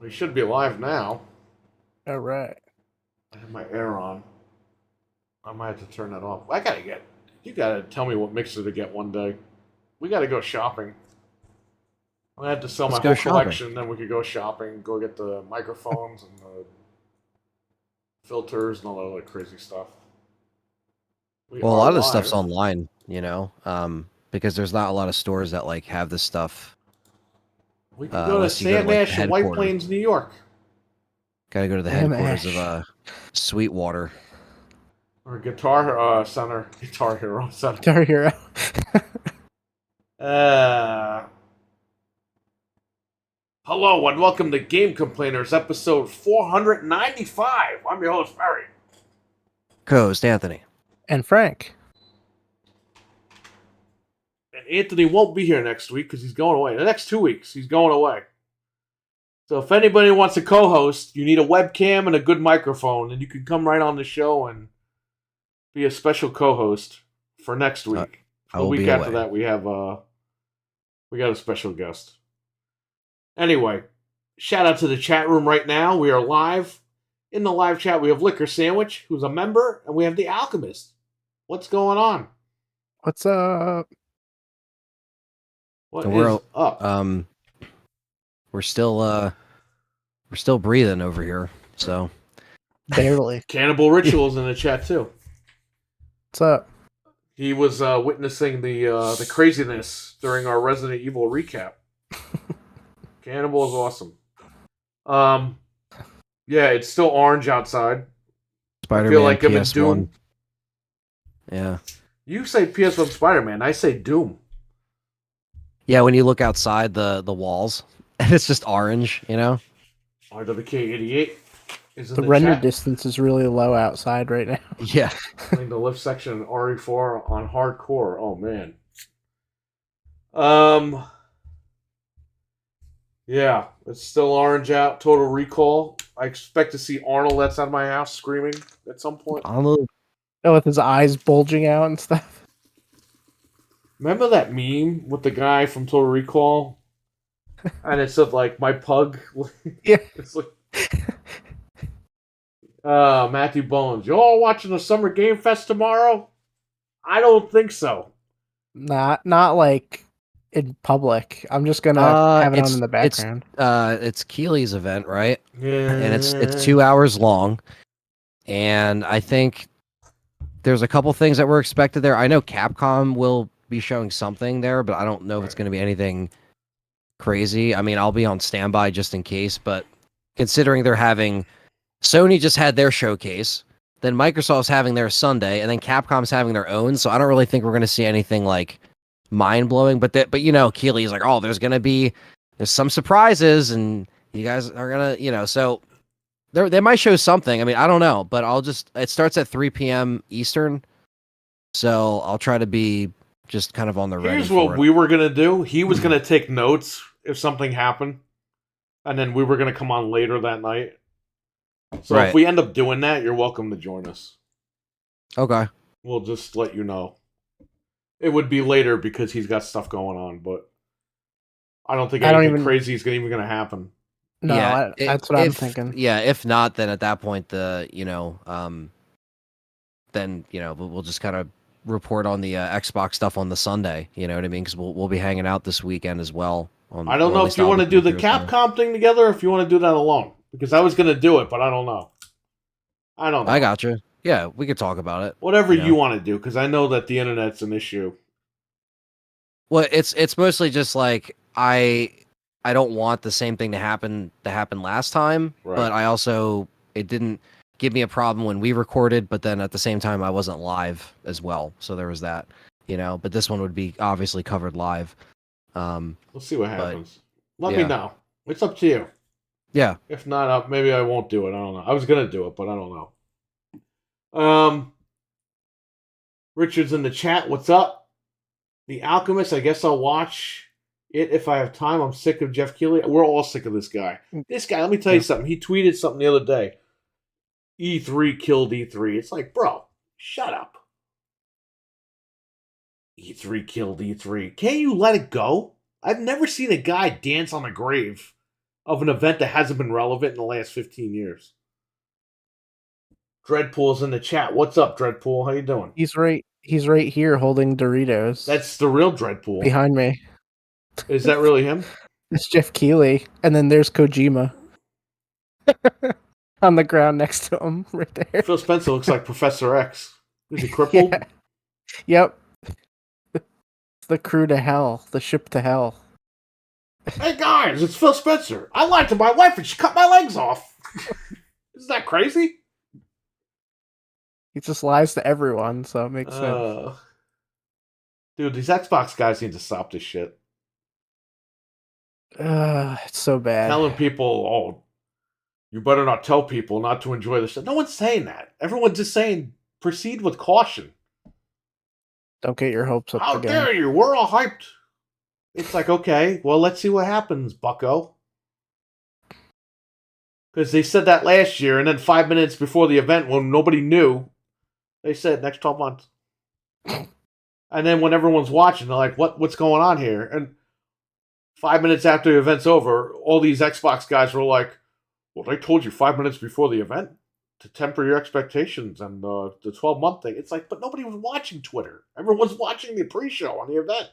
We should be live now. All right. I have my air on. I might have to turn that off. You gotta tell me what mixer to get one day. We gotta go shopping. I'm gonna have to sell Let's my go whole shopping. collection, then we could go shopping, go get the microphones and the filters and all that other crazy stuff. Well, a lot of this stuff's online, because there's not a lot of stores that like have this stuff. We could go to unless you go to, Sam like, the Ash in White headquarters. Plains, New York. Gotta go to the Sam headquarters Ash. of Sweetwater. Or Guitar Center. Guitar Hero Center. Guitar Hero. Hello and welcome to Game Complainers, episode 495. I'm your host, Barry. Co-host Anthony. And Frank. And Anthony won't be here next week because he's going away. The next 2 weeks, he's going away. So if anybody wants a co-host, you need a webcam and a good microphone, and you can come right on the show and be a special co-host for next week. The week after that, we got a special guest. Anyway, shout out to the chat room right now. We are live. In the live chat, we have Liquor Sandwich, who's a member, and we have The Alchemist. What's going on? What's up? What So is up? We're still breathing over here. So Barely. Cannibal Rituals in the chat too. What's up? He was witnessing the craziness during our Resident Evil recap. Cannibal is awesome. Yeah, it's still orange outside. Spider-Man, I feel like I'm in PS1. Doom. Yeah. You say PS1 Spider-Man, I say Doom. Yeah, when you look outside the walls, and it's just orange, RWK88 is in The the render chat. distance is really low outside right now. Yeah. Playing the lift section in RE4 on hardcore. Oh man. Yeah, it's still orange out. Total Recall. I expect to see Arnold outside of my house screaming at some point. Arnold. Oh, with his eyes bulging out and stuff. Remember that meme with the guy from Total Recall? And it said like my pug. Yeah. It's like Matthew Bones. You all watching the Summer Game Fest tomorrow? I don't think so. Not like in public. I'm just gonna have it on in the background. It's Keeley's event, right? Yeah. And it's 2 hours long. And I think there's a couple things that were expected there. I know Capcom will be showing something there, but I don't know if it's going to be anything crazy. I mean, I'll be on standby just in case, but considering they're having Sony just had their showcase, then Microsoft's having their Sunday, and then Capcom's having their own, so I don't really think we're going to see anything like mind-blowing, but Keeley's like, oh, there's some surprises, and you guys are gonna, so they might show something. I mean, I don't know, but it starts at 3 p.m. Eastern, so I'll try to be just kind of on the ready. Here's what we were gonna do. He was gonna take notes if something happened, and then we were gonna come on later that night. So if we end up doing that, you're welcome to join us. Okay. We'll just let you know. It would be later because he's got stuff going on, but I don't think anything crazy is even going to happen. No, yeah, that's what I'm thinking. Yeah, if not, then at that point, then we'll just kind of report on the Xbox stuff on the Sunday. You know what I mean? Because we'll be hanging out this weekend as well. I don't know if you want to do the Capcom thing together, or if you want to do that alone. Because I was going to do it, but I don't know. I got you. Yeah, we could talk about it. Whatever you want to do, because I know that the internet's an issue. Well, it's mostly just like I don't want the same thing to happen last time, but I also it didn't give me a problem when we recorded, but then at the same time I wasn't live as well, so there was that, But this one would be obviously covered live. We'll see what happens. Let me know. It's up to you. Yeah. If not, maybe I won't do it. I don't know. I was gonna do it, but I don't know. Richard's in the chat. What's up? The Alchemist. I guess I'll watch it if I have time. I'm sick of Jeff Keighley. We're all sick of this guy. This guy. Let me tell you something. He tweeted something the other day. E3 killed E3. It's like, bro, shut up. E3 killed E3. Can't you let it go? I've never seen a guy dance on the grave of an event that hasn't been relevant in the last 15 years. Dreadpool's in the chat. What's up, Dreadpool? How you doing? He's right here holding Doritos. That's the real Dreadpool. Behind me. Is that really him? It's Jeff Keighley. And then there's Kojima. On the ground next to him, right there. Phil Spencer looks like Professor X. Is he crippled? Yeah. Yep. The crew to hell. The ship to hell. Hey guys, it's Phil Spencer. I lied to my wife and she cut my legs off. Isn't that crazy? He just lies to everyone, so it makes sense. Dude, these Xbox guys need to stop this shit. It's so bad. Telling people, oh, you better not tell people not to enjoy this shit. No one's saying that. Everyone's just saying, proceed with caution. Don't get your hopes up How again. dare you? We're all hyped. It's like, okay, well, let's see what happens, bucko. Because they said that last year, and then 5 minutes before the event, when nobody knew, they said next 12 months. And then when everyone's watching, they're like, what's going on here? And 5 minutes after the event's over, all these Xbox guys were like, well, they told you 5 minutes before the event to temper your expectations and the 12-month thing. It's like, but nobody was watching Twitter. Everyone's watching the pre-show on the event.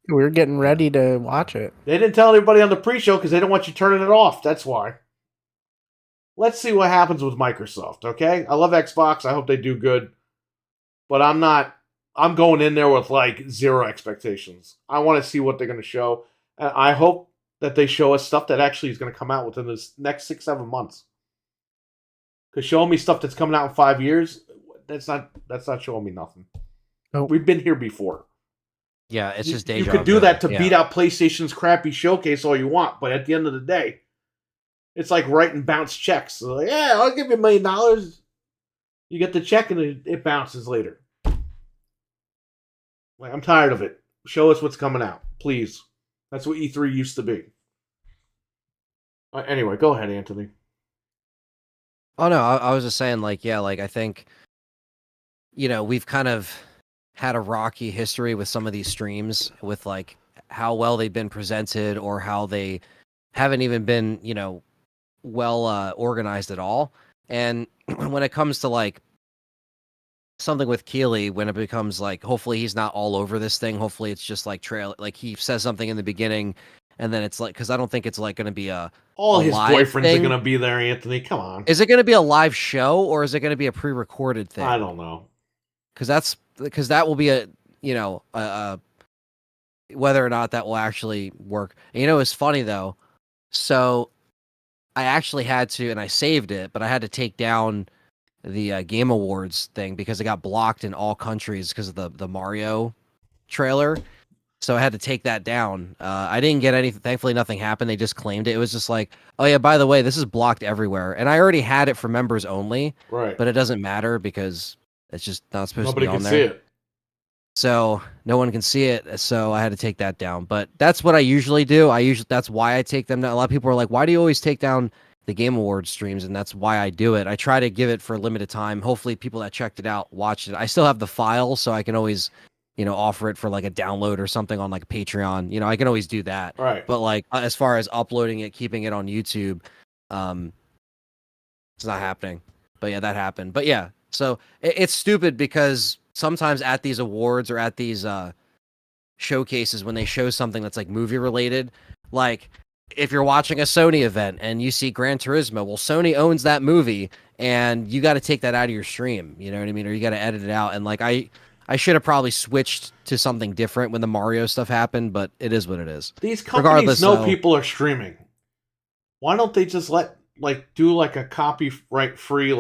We were getting ready to watch it. They didn't tell anybody on the pre-show because they don't want you turning it off. That's why. Let's see what happens with Microsoft, okay? I love Xbox. I hope they do good. But I'm going in there with like zero expectations. I want to see what they're going to show. And I hope that they show us stuff that actually is going to come out within this next 6-7 months. Because showing me stuff that's coming out in 5 years, that's not showing me nothing. Nope. We've been here before. Yeah, it's just deja vu. You could do that to beat out PlayStation's crappy showcase all you want, but at the end of the day, it's like writing bounce checks. So like, yeah, I'll give you $1 million. You get the check and it bounces later. Like, I'm tired of it. Show us what's coming out, please. That's what E3 used to be. Anyway, go ahead, Anthony. Oh no, I was just saying, like, yeah, like I think, we've kind of had a rocky history with some of these streams, with like how well they've been presented or how they haven't even been, well organized at all. And when it comes to like something with Keeley, when it becomes like, hopefully he's not all over this thing. Hopefully it's just like like he says something in the beginning, and then it's like, because I don't think it's like going to be all his boyfriends thing. are going to be there, Anthony. Come on. Is it going to be a live show or is it going to be a pre-recorded thing? I don't know. Because that will be a whether or not that will actually work. And it's funny though. So I actually had to, and I saved it, but I had to take down the Game Awards thing because it got blocked in all countries because of the Mario trailer. So I had to take that down. I didn't get anything. Thankfully, nothing happened. They just claimed it. It was just like, oh yeah, by the way, this is blocked everywhere. And I already had it for members only. Right. But it doesn't matter because it's just not supposed Nobody to be on there. Nobody can see it. So no one can see it. So I had to take that down. But that's what I usually do. That's why I take them down. A lot of people are like, why do you always take down the Game Awards streams? And that's why I do it. I try to give it for a limited time. Hopefully people that checked it out watched it. I still have the file, so I can always offer it for like a download or something on like Patreon. I can always do that. Right. But like as far as uploading it, keeping it on YouTube, it's not happening. But yeah, that happened. But yeah, so it's stupid because sometimes at these awards or at these showcases, when they show something that's like movie related, like if you're watching a Sony event and you see Gran Turismo, well, Sony owns that movie and you got to take that out of your stream. You know what I mean? Or you got to edit it out. And like I should have probably switched to something different when the Mario stuff happened, but it is what it is. These companies know people are streaming. Why don't they just do like a copyright free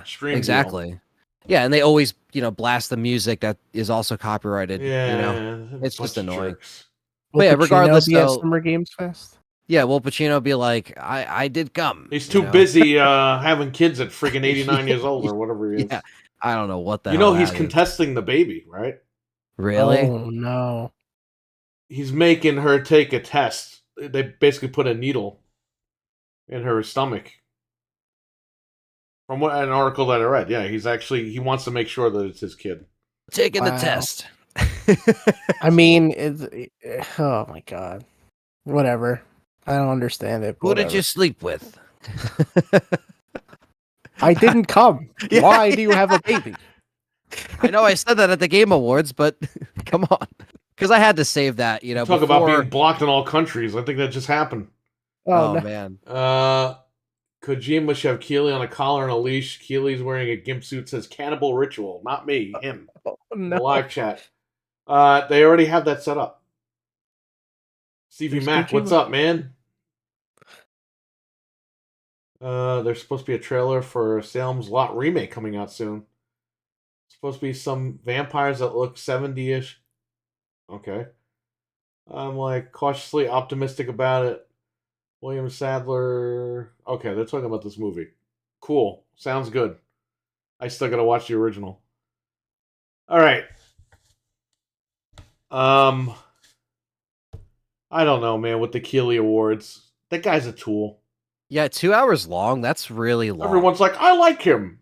stream exactly deal? Yeah, and they always blast the music that is also copyrighted. Yeah, it's just annoying. Will yeah, Pacino regardless, be at Summer Games Fest? Yeah, will Pacino be like, I did come. He's too busy having kids at freaking 89 years old or whatever he is. Yeah, I don't know what the hell he's contesting the baby, right? Really? Oh, no. He's making her take a test. They basically put a needle in her stomach. From an article that I read, yeah, he wants to make sure that it's his kid. Taking the test. I mean, oh my god. Whatever. I don't understand it. Who did you sleep with? I didn't come. Yeah, Why do you have a baby? I know I said that at the Game Awards, but come on. Because I had to save that, you know. Talk about being blocked in all countries. I think that just happened. Oh, no. Man. Kojima should have Keely on a collar and a leash. Keely's wearing a gimp suit. Says cannibal ritual. Not me. Him. Oh, In no. the live chat. They already have that set up. Stevie Mac, what's up, man? There's supposed to be a trailer for Salem's Lot remake coming out soon. Supposed to be some vampires that look 70-ish. Okay. I'm like cautiously optimistic about it. William Sadler. Okay, they're talking about this movie. Cool. Sounds good. I still gotta watch the original. All right. I don't know, man, with the Keeley Awards. That guy's a tool. Yeah, 2 hours long. That's really long. Everyone's like, I like him.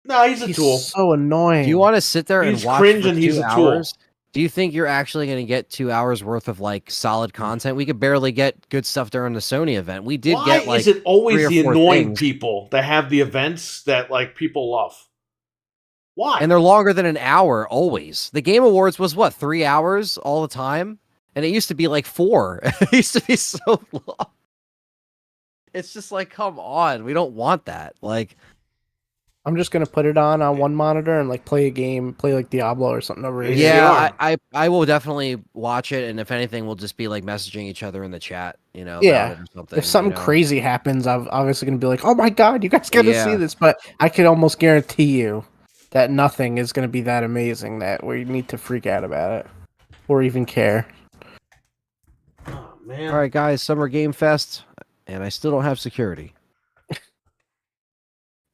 Nah, he's a tool. So annoying. Do you want to sit there and watch cringe for and 2 he's a hours? Do you think you're actually going to get 2 hours worth of like solid content? We could barely get good stuff during the Sony event. We did get like. Why is it always 3 or the 4 annoying things. people that have the events that like people love? Why? And they're longer than an hour always. The Game Awards was what, 3 hours all the time? And it used to be like 4. It used to be so long. It's just like, come on. We don't want that. Like, I'm just gonna put it on one monitor and like play a game, play like Diablo or something over here. yeah, I will definitely watch it, and if anything, we'll just be like messaging each other in the chat, you know. Yeah. About it or something, If something you know? crazy happens, I'm obviously gonna be like, "Oh my god, you guys gotta Yeah. see this!" But I can almost guarantee you that nothing is gonna be that amazing that we need to freak out about it or even care. Oh, man. All right, guys, Summer Game Fest, and I still don't have security.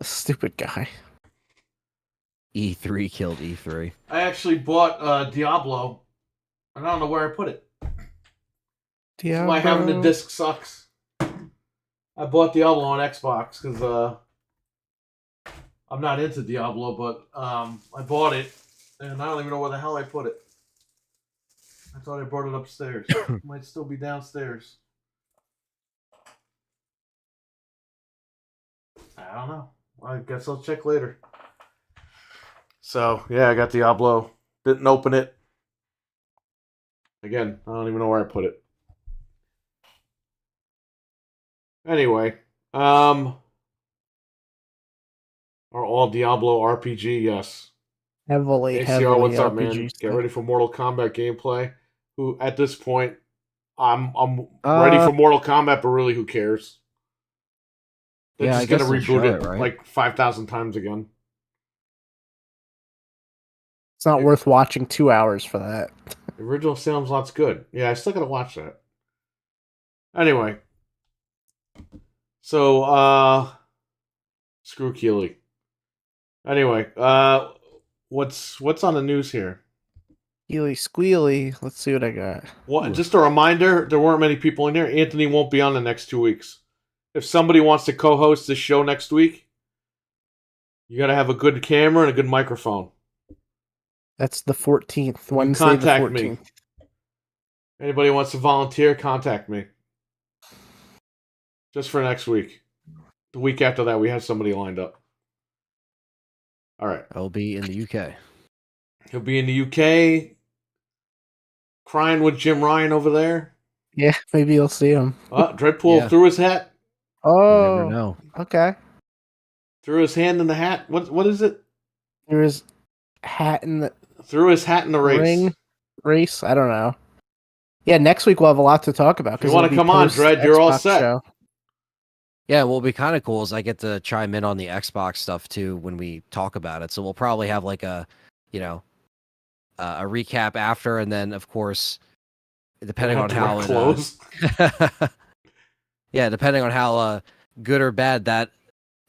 Stupid guy. E3 killed E3. I actually bought Diablo. I don't know where I put it. That's why having the disc sucks. I bought Diablo on Xbox because I'm not into Diablo, but I bought it, and I don't even know where the hell I put it. I thought I brought it upstairs. It might still be downstairs. I don't know. I guess I'll check later. So, yeah, I got Diablo. Didn't open it. Again, I don't even know where I put it. Anyway, are all Diablo RPG? Yes. Heavily ACR, what's up, RPG man? stuff. Get ready for Mortal Kombat gameplay. Who at this point, I'm ready for Mortal Kombat, but really, who cares? They're just gonna reboot it right? like 5,000 times again. It's not worth watching 2 hours for that. The original Salem's Lot's good. Yeah, I still gotta watch that. Anyway. So, screw Keeley. Anyway, what's on the news here? Keely squealy. Let's see what I got. Well, just a reminder, there weren't many people in here. Anthony won't be on the next 2 weeks. If somebody wants to co-host this show next week, you gotta have a good camera and a good microphone. That's the 14th. Wednesday Contact the 14th. me. Anybody wants to volunteer, contact me. Just for next week. The week after that, we have somebody lined up. All right. I'll be in the UK. He'll be in the UK, crying with Jim Ryan over there. Yeah, maybe you'll see him. Dreadpool threw his hat. Oh, you never know. Okay. Threw his hand in the hat. What is it? There is hat in the Threw his hat in the race. Race? I don't know. Yeah, next week we'll have a lot to talk about. If you want to come on, Dredd, you're all set. Show. Yeah, what will be kind of cool is I get to chime in on the Xbox stuff too when we talk about it. So we'll probably have like a recap after, and then of course, depending on how depending on how good or bad that,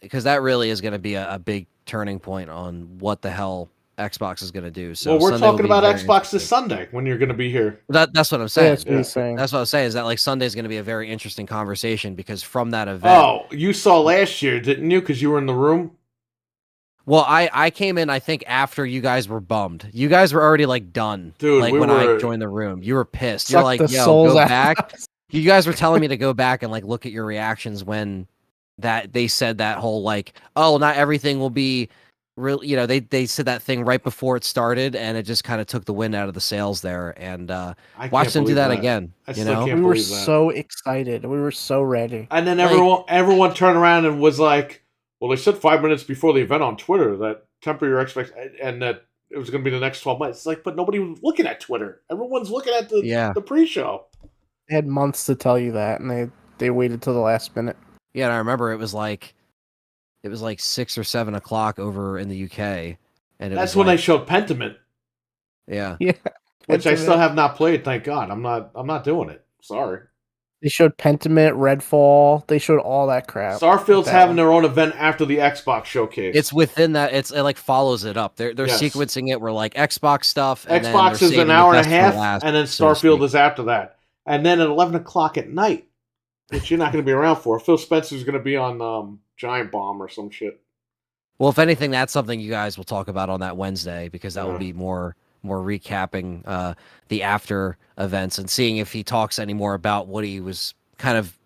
because that really is going to be a big turning point on what the hell Xbox is going to do. So well, we're Sunday talking about Xbox this interesting. Sunday when you're going to be here. That's what I'm saying. Yeah, that's what he's saying. That's what I'm saying is that like Sunday is going to be a very interesting conversation because from that event. Oh, you saw last year, didn't you? Because you were in the room. Well, I came in, I think, after you guys were bummed. You guys were already like done. Dude, like we when were... I joined the room. You were pissed. Suck You're like, the yo, souls go out. back. You guys were telling me to go back and like look at your reactions when that they said that whole like, oh, not everything will be real. You know, they said that thing right before it started, and it just kind of took the wind out of the sails there. And I watch can't them do believe that that. again. I You still know, can't We were believe that. so excited. We were so ready. And then Like- everyone turned around and was like, "Well, they said 5 minutes before the event on Twitter that temper your expectations and that it was going to be the next 12 months." It's like, but nobody was looking at Twitter. Everyone's looking at the pre-show. They had months to tell you that, and they waited till the last minute. yeah. And I remember it was like 6 or 7 o'clock over in the UK, and That's when they showed Pentiment, yeah. Yeah, which I Pentiment. still have not played. Thank God, I'm not doing it. Sorry. They showed Pentiment, Redfall. They showed all that crap. Starfield's That having one. their own event after the Xbox showcase. It's within that. It like follows it up. They're Yes. sequencing it where like Xbox stuff. And then Xbox they're is saving an the hour and a best for half, last, and then so to Starfield speak. is after that. And then at 11 o'clock at night, which you're not going to be around for, Phil Spencer's going to be on Giant Bomb or some shit. Well, if anything, that's something you guys will talk about on that Wednesday because that will Yeah. be more recapping the after events and seeing if he talks any more about what he was kind of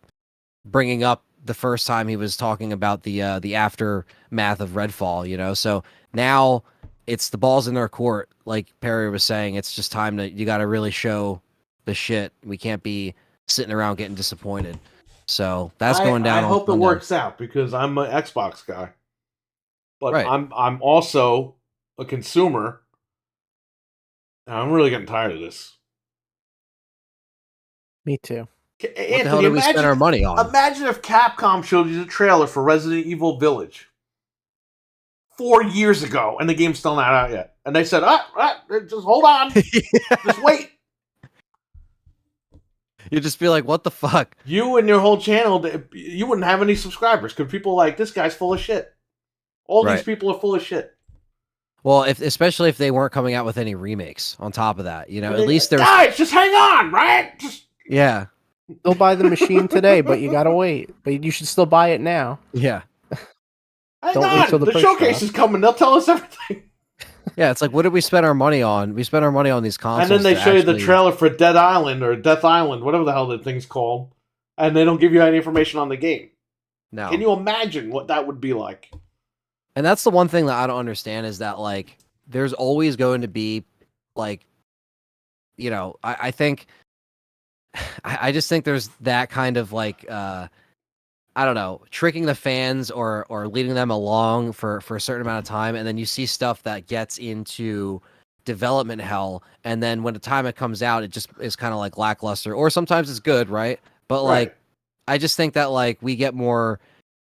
bringing up the first time he was talking about the aftermath of Redfall. You know, so now it's the ball's in their court. Like Perry was saying, it's just time you got to really show the shit. We can't be sitting around getting disappointed. So that's going down. I on hope it Sunday. works out because I'm an Xbox guy, but Right. I'm also a consumer. And I'm really getting tired of this. Me too. What the hell did we spend our money on? Imagine if Capcom showed you the trailer for Resident Evil Village 4 years ago, and the game's still not out yet, and they said, just hold on, just wait." You'd just be like, what the fuck? You and your whole channel, you wouldn't have any subscribers because people are like, this guy's full of shit. All these Right. people are full of shit. Well, especially if they weren't coming out with any remakes on top of that, you know, at least there's Guys, just hang on, right? Just yeah. Still buy the machine today, but you gotta wait. But you should still buy it now. Yeah. hang Don't wait on. till the The price showcase drops. is coming. They'll tell us everything. Yeah, it's like, what did we spend our money on? We spent our money on these consoles. And then they to show you the actually- trailer for Dead Island or Death Island, whatever the hell the thing's called, and they don't give you any information on the game. No. Can you imagine what that would be like? And that's the one thing that I don't understand is that, like, there's always going to be, like, you know, I think, I just think there's that kind of, like, I don't know, tricking the fans or leading them along for a certain amount of time. And then you see stuff that gets into development hell. And then when the time it comes out, it just is kind of like lackluster, or sometimes it's good. Right. But like, Right. I just think that like we get more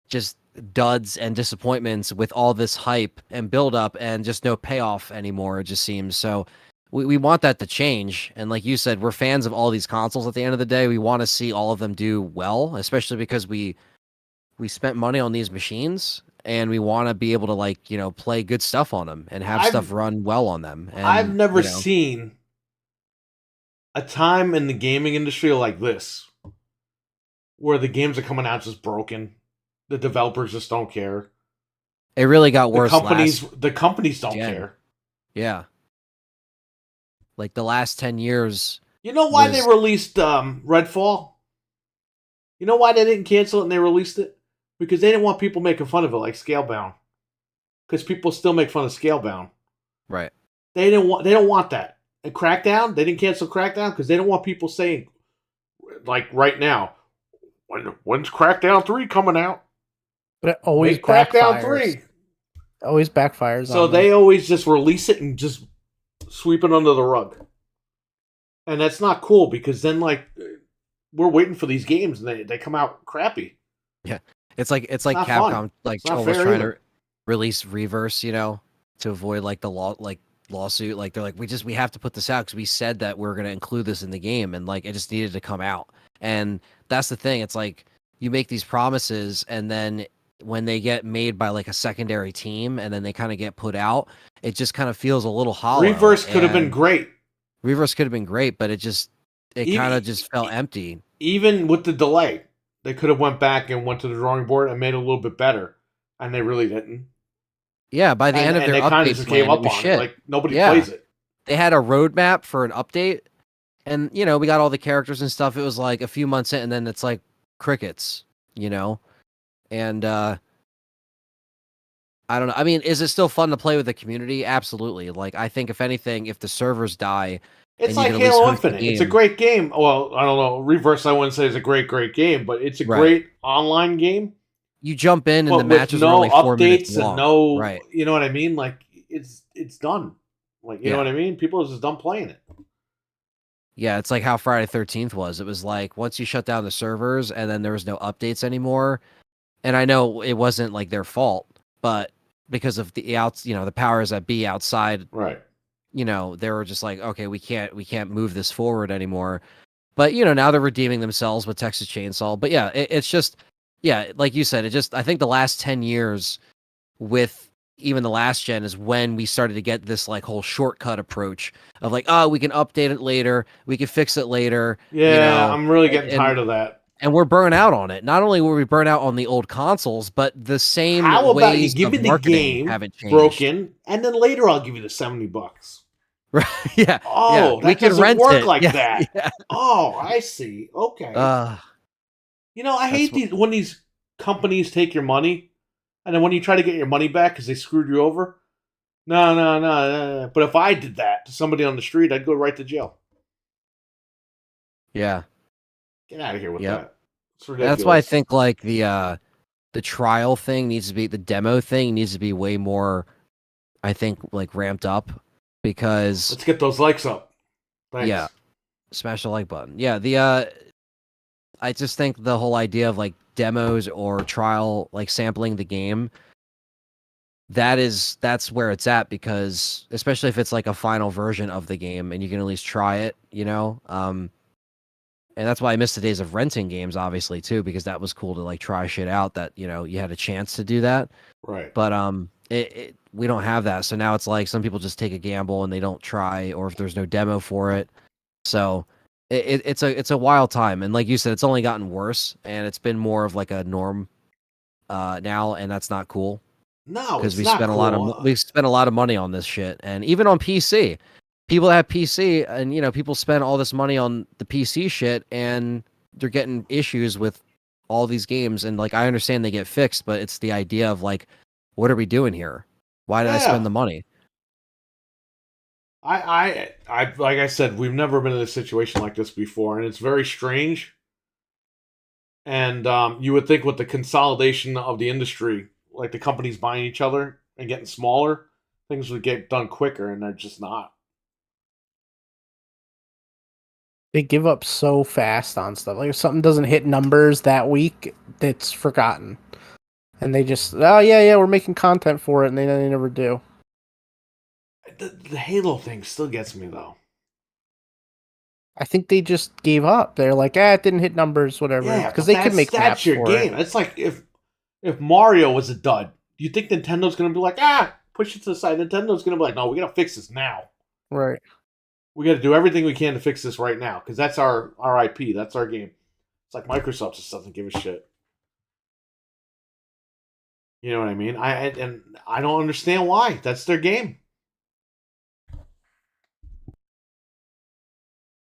just duds and disappointments with all this hype and build up and just no payoff anymore. It just seems so. We want that to change. And like you said, we're fans of all these consoles at the end of the day. We want to see all of them do well, especially because we spent money on these machines and we want to be able to, like, you know, play good stuff on them and have stuff run well on them. And, I've never you know, seen a time in the gaming industry like this where the games are coming out just broken. The developers just don't care. it really got The worse. the companies don't gen. care. Yeah. Like the last 10 years. You know why they was- released Redfall? You know why they didn't cancel it and they released it? Because they didn't want people making fun of it like Scalebound. Because people still make fun of Scalebound. Right. They don't want that. And Crackdown, they didn't cancel Crackdown because they don't want people saying, like right now, when's Crackdown 3 coming out? But it always Make Crackdown backfires. 3. Always backfires. So on them. they always just release it and just sweep it under the rug. And that's not cool because then, like, we're waiting for these games and they come out crappy. It's like not Capcom, fun. like It's not almost fair trying either. to release Reverse, you know, to avoid like the lawsuit. Like they're like, we have to put this out because we said that we're going to include this in the game, and like it just needed to come out. And that's the thing. It's like you make these promises, and then when they get made by like a secondary team, and then they kind of get put out, it just kind of feels a little hollow. Reverse could have been And great. Reverse could have been great, but it Even- kind of just felt empty. Even with the delay, they could have went back and went to the drawing board and made it a little bit better. And they really didn't. Yeah, by the end of and their they kind update of just plan, gave up it was on shit. it. Like, nobody Yeah. plays it. They had a roadmap for an update, And we got all the characters and stuff. It was like a few months in, and then it's like crickets, and I don't know. I mean, is it still fun to play with the community? Absolutely. Like, I think if anything, if the servers die, It's and you like can at least Halo host the Infinite. It's a game, great game. Well, I don't know. Reverse, I wouldn't say it's a great game, but it's a right? great online game. You jump in, and the But with matches are no only 4 minutes updates and long, no, right? you know what I mean? Like it's done. Like you know Yeah. what I mean? People are just done playing it. Yeah, it's like how Friday 13th was. It was like once you shut down the servers and then there was no updates anymore. And I know it wasn't like their fault, but because of the powers that be outside, Right. they were just like, okay, we can't move this forward anymore. But now they're redeeming themselves with Texas Chainsaw. But yeah, it's just, yeah, like you said, I think the last 10 years with even the last gen is when we started to get this like whole shortcut approach of like, oh, we can update it later, we can fix it later. Yeah, I'm really getting tired of that. And we're burnt out on it. Not only were we burnt out on the old consoles, but the same How about you ways give of me the marketing game haven't changed. broken, and then later I'll give you the $70. Right? Yeah. Oh, yeah. We that can doesn't rent work it. like Yeah. that. Yeah. Oh, I see. Okay. Uh, I hate when these companies take your money, and then when you try to get your money back because they screwed you over. No. But if I did that to somebody on the street, I'd go right to jail. Yeah. Get out of here with Yep. that. It's ridiculous. That's why I think like the trial thing needs to be, the demo thing needs to be way more, I think, like ramped up, because let's get those likes up. Thanks. Yeah. Smash the like button. Yeah, I just think the whole idea of like demos or trial, like sampling the game, that's where it's at, because especially if it's like a final version of the game and you can at least try it, and that's why I miss the days of renting games, obviously, too, because that was cool to like try shit out that, you had a chance to do that. Right. But we don't have that. So now it's like some people just take a gamble and they don't try, or if there's no demo for it. So it's a wild time. And like you said, it's only gotten worse, and it's been more of like a norm now, and that's not cool. No, because we spent a lot of money on this shit, and even on PC, people that have PC, and people spend all this money on the PC shit, and they're getting issues with all these games, and like I understand they get fixed, but it's the idea of like, what are we doing here? Why did I spend the money? I like I said, we've never been in a situation like this before, and it's very strange. And you would think with the consolidation of the industry, like the companies buying each other and getting smaller, things would get done quicker, and they're just not. They give up so fast on stuff. Like if something doesn't hit numbers that week, it's forgotten. And they just, oh yeah, we're making content for it, and they never do. The Halo thing still gets me though. I think they just gave up. They're like, it didn't hit numbers, whatever. Yeah, because they could make that's maps your for game. it. It's like if Mario was a dud, do you think Nintendo's gonna be like, push it to the side? Nintendo's gonna be like, no, we gotta fix this now. Right. We got to do everything we can to fix this right now, because that's our IP. That's our game. It's like Microsoft just doesn't give a shit. You know what I mean? I don't understand why. That's their game.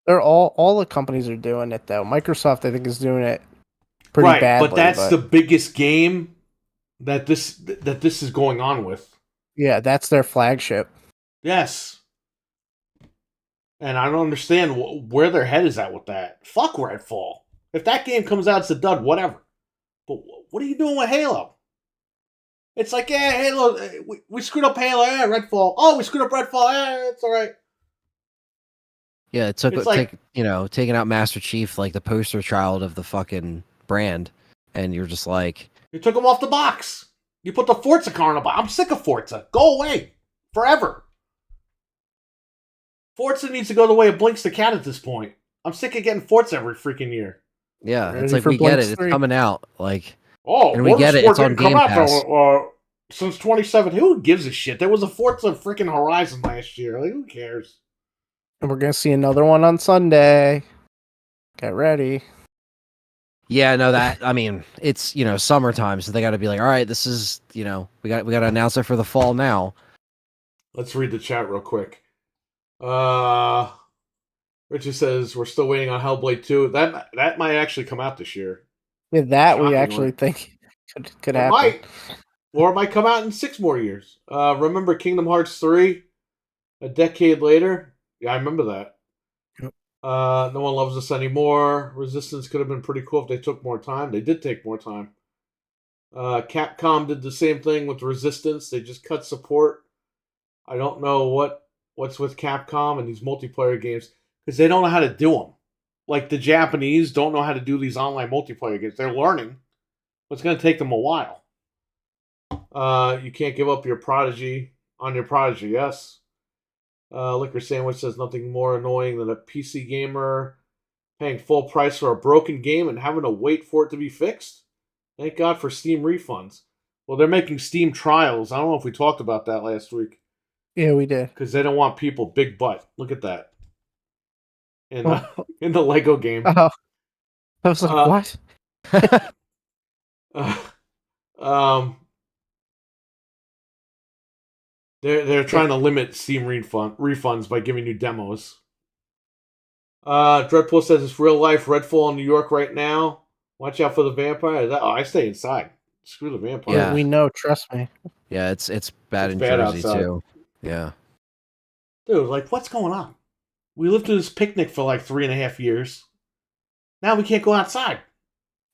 They're all the companies are doing it though. Microsoft, I think, is doing it pretty badly. But that's the biggest game that this is going on with. Yeah, that's their flagship. Yes. And I don't understand where their head is at with that. Fuck Redfall. If that game comes out, it's a dud, whatever. But what are you doing with Halo? It's like, Halo, we screwed up Halo, Redfall. Oh, we screwed up Redfall, it's all right. Yeah, it took taking out Master Chief, like the poster child of the fucking brand, and you're just like, you took him off the box. You put the Forza car on the box. I'm sick of Forza. Go away forever. Forza needs to go the way of Blinks the Cat at this point. I'm sick of getting Forza every freaking year. Yeah, it's like we get it. It's coming out. Like, and we get it. It's on Game Pass. Since 2017. Who gives a shit? There was a Forza freaking Horizon last year. Like, who cares? And we're going to see another one on Sunday. Get ready. Yeah, no, I mean, it's, summertime, so they got to be like, all right, this is, we got to announce it for the fall now. Let's read the chat real quick. Richard says we're still waiting on Hellblade 2. That might actually come out this year. With that, we Shockingly. actually think could It happen. might. Or it might come out in 6 more years. Remember Kingdom Hearts 3? A decade later? Yeah, I remember that. Yep. No One Loves Us Anymore. Resistance could have been pretty cool if they took more time. They did take more time. Capcom did the same thing with Resistance. They just cut support. I don't know what's with Capcom and these multiplayer games because they don't know how to do them. Like the Japanese don't know how to do these online multiplayer games. They're learning, but it's going to take them a while. You can't give up your prodigy on your prodigy, yes. Liquor Sandwich says nothing more annoying than a PC gamer paying full price for a broken game and having to wait for it to be fixed. Thank God for Steam refunds. Well, they're making Steam trials. I don't know if we talked about that last week. Yeah, we did. Because they don't want people big butt. Look at that. In the Lego game. Oh, I was like, what? They're trying to limit Steam refunds by giving you demos. Dreadpool says it's real life Redfall in New York right now. Watch out for the vampire. I stay inside. Screw the vampire. Yeah. We know, trust me. Yeah, it's bad It's in bad Jersey outside. too. Yeah. Dude, like, what's going on? We lived through this picnic for like 3.5 years. Now we can't go outside.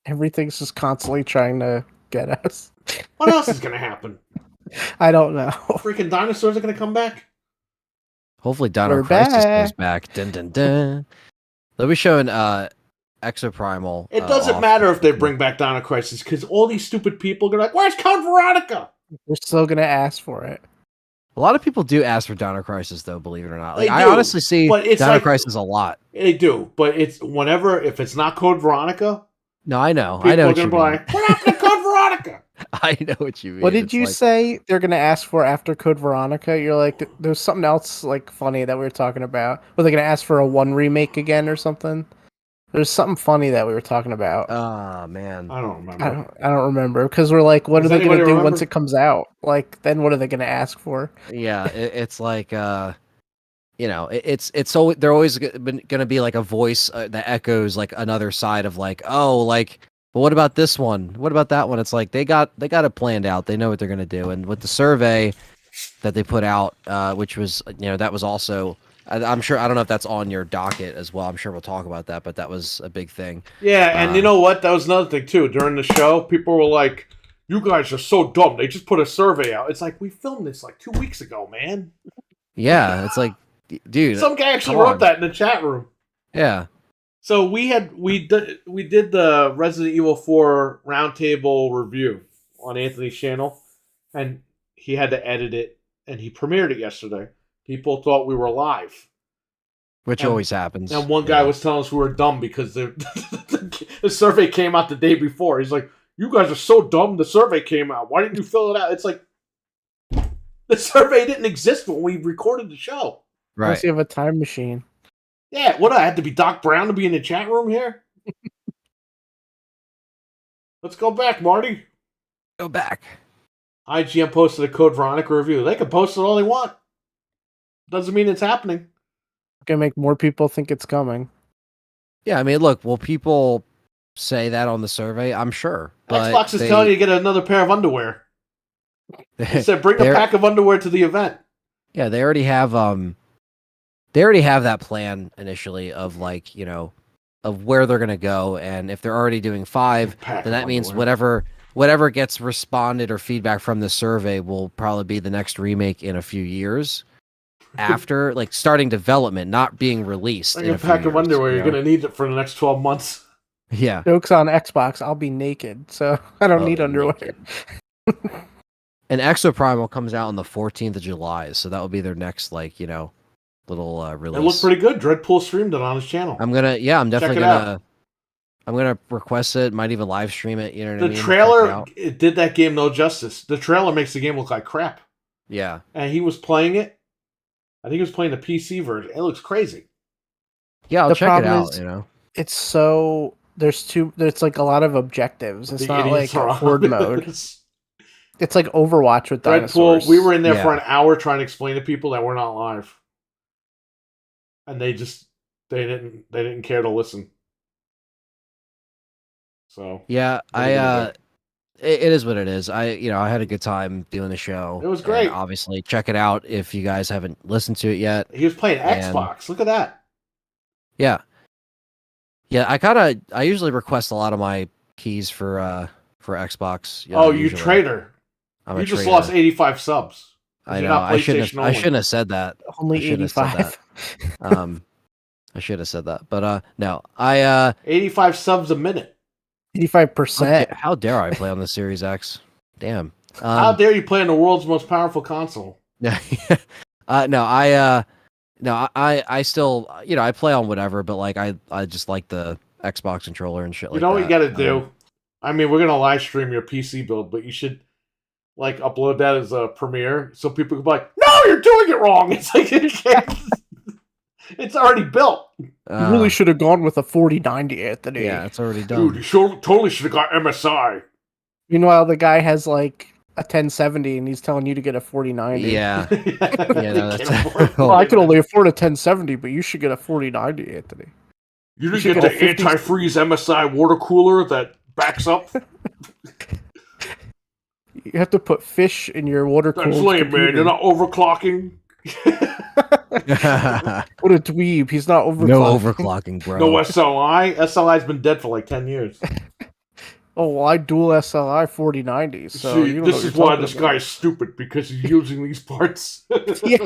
Everything's just constantly trying to get us. What else is going to happen? I don't know. Freaking dinosaurs are going to come back? Hopefully Dino We're Crisis back. goes back. Dun, dun, dun. They'll be showing Exoprimal. It doesn't off. matter if they bring back Dino Crisis because all these stupid people are like, where's Code Veronica? We're still gonna ask for it. A lot of people do ask for Dino Crisis, though, believe it or not. Like, They I do, honestly see but it's Dino like- Crisis a lot. They do, but it's whenever, if it's not Code Veronica, No, I know. people I know are what going you to be mean. like, what happened to Code Veronica? I know what you mean. What did It's you like- say they're gonna ask for after Code Veronica? You're like, there's something else like funny that we were talking about. Were they gonna ask for a 1 remake again or something? There's something funny that we were talking about. Oh, man. I don't remember. I don't remember because we're like, what Does are they gonna anybody do remember? once it comes out? Like, then what are they gonna ask for? Yeah, it's like, it's so they're always going to be like a voice that echoes like another side of like, oh, like, but what about this one? What about that one? It's like they got it planned out. They know what they're going to do. And with the survey that they put out, which was, that was also, I'm sure, I don't know if that's on your docket as well. I'm sure we'll talk about that, but that was a big thing. Yeah, and you know what? That was another thing, too. During the show, people were like, you guys are so dumb. They just put a survey out. It's like, we filmed this like 2 weeks ago, man. Yeah, it's like, dude. Some guy actually come wrote on. that in the chat room. Yeah. So we did the Resident Evil 4 roundtable review on Anthony's channel, and he had to edit it, and he premiered it yesterday. People thought we were live. Which always happens. And one guy was telling us we were dumb because the survey came out the day before. He's like, you guys are so dumb, the survey came out. Why didn't you fill it out? It's like, the survey didn't exist when we recorded the show. Right. Unless you have a time machine. Yeah, what, I had to be Doc Brown to be in the chat room here? Let's go back, Marty. Go back. IGN posted a Code Veronica review. They can post it all they want. Doesn't mean it's happening. Gonna make more people think it's coming. Yeah, I mean, look, will people say that on the survey? I'm sure. But Xbox is telling you to get another pair of underwear. They said bring a pack of underwear to the event. Yeah, they already have that plan initially of like, of where they're gonna go, and if they're already doing 5, Pack then of that means underwear. whatever gets responded or feedback from the survey will probably be the next remake in a few years. After like starting development, not being released. Bring in a few pack of years, underwear. you You're know? going to need it for the next 12 months. Yeah. Jokes on Xbox, I'll be naked, so I don't need Oh, underwear. naked. And Exoprimal comes out on the 14th of July, so that will be their next little release. It looked pretty good. Dreadpool streamed it on his channel. I'm definitely it out. I'm gonna request it. Might even live stream it. You know what I The mean? trailer it did that game no justice. The trailer makes the game look like crap. Yeah. And he was playing it. I think he was playing the PC version. It looks crazy. Yeah, I'll The check it problem out. is- You know. It's so there's like a lot of objectives. It's The not idiots like are on horde it. mode. It's like Overwatch with dinosaurs. Dreadpool, we were in there for Yeah. an hour trying to explain to people that we're not live. And they just they didn't care to listen. So Yeah, what are you gonna do? it is what it is. I had a good time doing the show. It was And great. obviously, check it out if you guys haven't listened to it yet. He was playing And Xbox. Look at that. yeah, yeah. I usually request a lot of my keys for Xbox. Oh, you usually. traitor! I'm You a just traitor. lost 85 subs. I You're know. not PlayStation I only. shouldn't have said that. Only I shouldn't have said 85. that. I should have said that. But no. I 85 subs a minute. 85%. how dare I play on the Series X? Damn. How dare you play on the world's most powerful console? No, I still, I play on whatever, but like I just like the Xbox controller and shit You like know what that. you got to do? I mean, we're gonna live stream your PC build, but you should like upload that as a Premiere so people can be like, "No, you're doing it wrong." It's like it's already built. You really should have gone with a 4090, Anthony. Yeah, it's already done. Dude, you totally should have got MSI. Meanwhile, the guy has like a 1070 and he's telling you to get a 4090. Yeah. Yeah, no, that's- Well, I can only afford a 1070, but you should get a 4090, Anthony. You didn't should get get the a 50 antifreeze MSI water cooler that backs up. You have to put fish in your water cooled That's lame, computer. man. You're not overclocking. What a dweeb. He's not overclocking. No overclocking, bro. No SLI. SLI's been dead for like 10 years. Oh, well, I dual SLI 4090, so See, you don't know this what is you're why talking this about. guy's stupid, because he's using these parts. Yeah.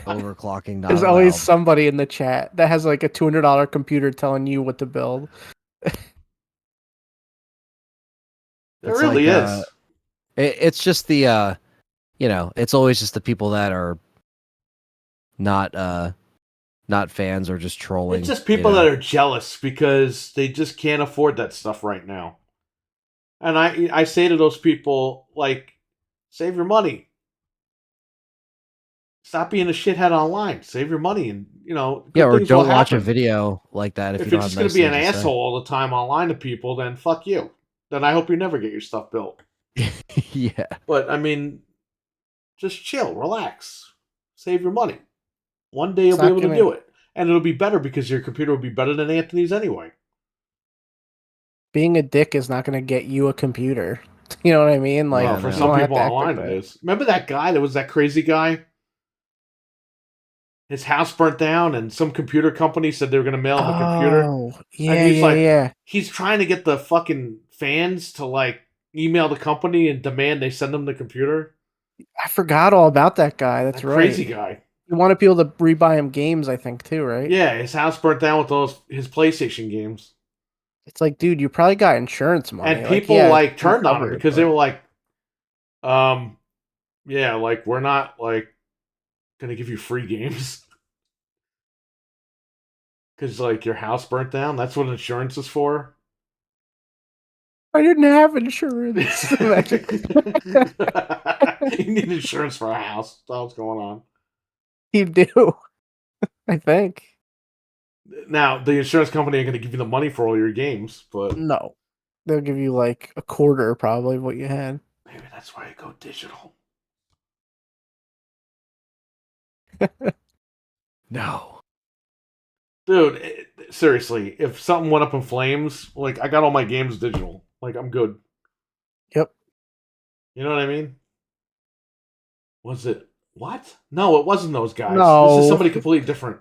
Overclocking. Not There's allowed. always somebody in the chat that has like a $200 computer telling you what to build. There It's really like, is. It's just the it's always just the people that are not fans or just trolling. It's just people that are jealous because they just can't afford that stuff right now. And I say to those people, like, save your money. Stop being a shithead online. Save your money, and good or things will don't watch a happen. video like that if If you you're don't just have going nice to be an things to say. asshole all the time online to people, then fuck you. Then I hope you never get your stuff built. Yeah. But I mean, just chill, relax, save your money. One day you'll be able to do it, and it'll be better because your computer will be better than Anthony's anyway. Being a dick is not going to get you a computer. You know what I mean? Like, Well, for you some don't have people to act online, like it that. is. Remember that guy that was that crazy guy? His house burnt down, and some computer company said they were going to mail him a computer. Oh, yeah, And he's like, yeah. he's trying to get the fucking fans to like email the company and demand they send them the computer. I forgot all about that guy. That's That right. crazy guy. You want people to rebuy him games, I think, too, right? Yeah, his house burnt down with his PlayStation games. It's like, dude, you probably got insurance money. And people turned on him because they were like, yeah, like we're not like gonna give you free games. Because like your house burnt down. That's what insurance is for. I didn't have insurance. You need insurance for a house. That's what's going on. You do. I think. Now, the insurance company ain't going to give you the money for all your games, but No. They'll give you like a quarter, probably, of what you had. maybe that's why you go digital. No. Dude, seriously, if something went up in flames, like, I got all my games digital. Like, I'm good. Yep. You know what I mean? Was it... What? No, it wasn't those guys. No. This is somebody completely different.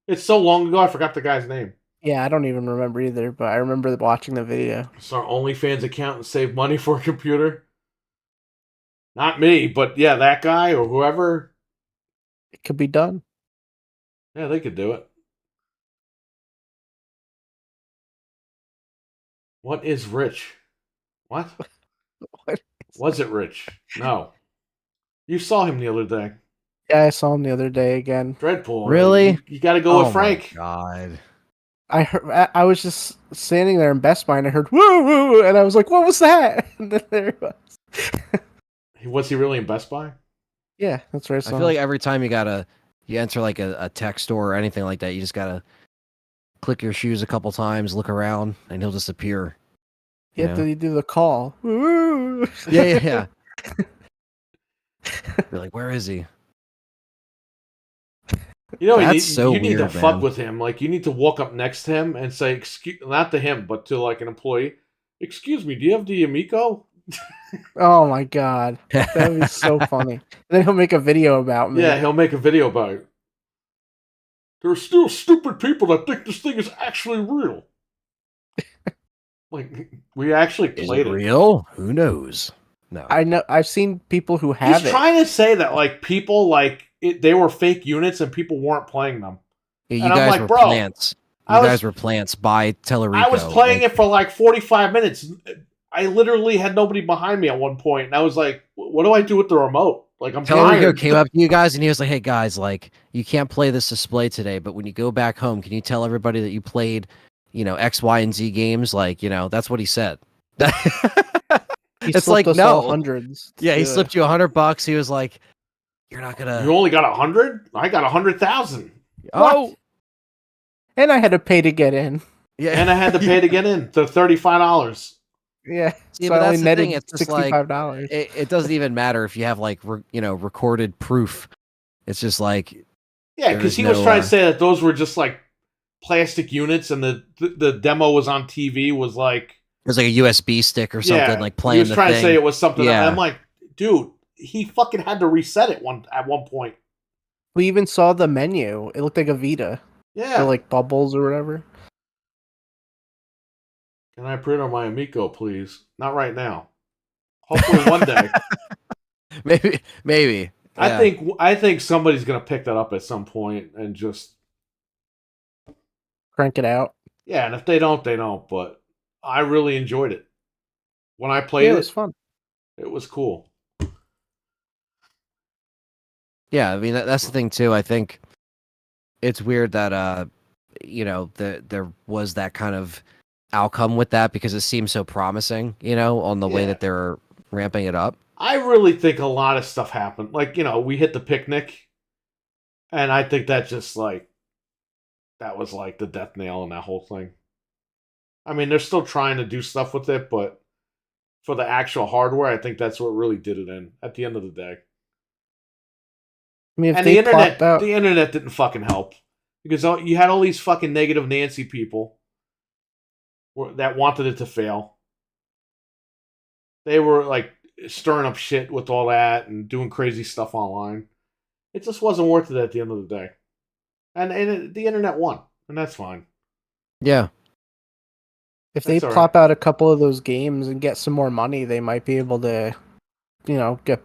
It's so long ago, I forgot the guy's name. Yeah, I don't even remember either, but I remember watching the video. Start OnlyFans account and save money for a computer. Not me, but yeah, that guy or whoever. It could be done. Yeah, they could do it. What is rich? What? What? Was it Rich? No. You saw him the other day. Yeah, I saw him the other day again. Dreadpool. Really? You got to go with my Frank. God. I heard. I was just standing there in Best Buy and I heard woo woo, and I was like, "What was that?" And then there it was. Was he really in Best Buy? Yeah, that's right. I feel like every time you enter like a tech store or anything like that, you just gotta click your shoes a couple times, look around, and he'll just appear. you have to do the call. Woo! Yeah. You're like, where is he? You know, That's so you need to weird, fuck man. with him. Like, you need to walk up next to him and say, "Excuse," not to him, but to like an employee. "Excuse me, do you have the Amico?" Oh my god, that would be so funny. Then he'll make a video about me. Yeah, he'll make a video about it. There are still stupid people that think this thing is actually real. Like, we actually Is played it it. real? Who knows? No. I know. I've seen people who have He's it. trying to say that like people they were fake units and people weren't playing them. Yeah, you And I'm guys like, were bro, plants. You I was- guys were plants by Tellurico. I was playing it for like 45 minutes. I literally had nobody behind me at one point, and I was like, "What do I do with the remote?" Like, I'm Tellurico tired. came up to you guys and he was like, "Hey guys, like you can't play this display today, but when you go back home, can you tell everybody that you played, X, Y, and Z games? Like, that's what he said." He It's slipped like, us all no. hundreds. Yeah, he to- slipped you $100. He was like, "You're not gonna." You only got 100? I got 100,000, Oh, and I had to pay to get in. yeah. and I had to pay to get in to $35. Yeah, See, so but I only that's the netted thing. It's just like $65. it doesn't even matter if you have like recorded proof. It's just like Yeah, There because is he was no, trying to say that those were just like plastic units, and the demo was on TV. Was like, there's like a USB stick or something yeah, like he playing was the trying to thing. say it was something. Yeah. I'm like, dude, he fucking had to reset it at one point. We even saw the menu. It looked like a Vita. Yeah. Or like bubbles or whatever. Can I print on my Amico, please? Not right now. Hopefully one day. Maybe. Yeah. I think somebody's gonna pick that up at some point and just Crank it out. yeah. And if they don't, they don't. But I really enjoyed it when I Yeah, played it was fun. It was cool. Yeah, I mean that's the thing too. I think it's weird that there was that kind of outcome with that because it seems so promising, on the way Yeah. that they're ramping it up. I really think a lot of stuff happened. Like, we hit the picnic, and I think that just like that was like the death nail in that whole thing. I mean, they're still trying to do stuff with it, but for the actual hardware, I think that's what really did it in at the end of the day. I mean, if And they the plopped out, internet didn't fucking help because you had all these fucking negative Nancy people that wanted it to fail. They were like stirring up shit with all that and doing crazy stuff online. It just wasn't worth it at the end of the day. And the internet won, and that's fine. Yeah. if they that's all plop out a couple of those games and get some more money, they might be able to, get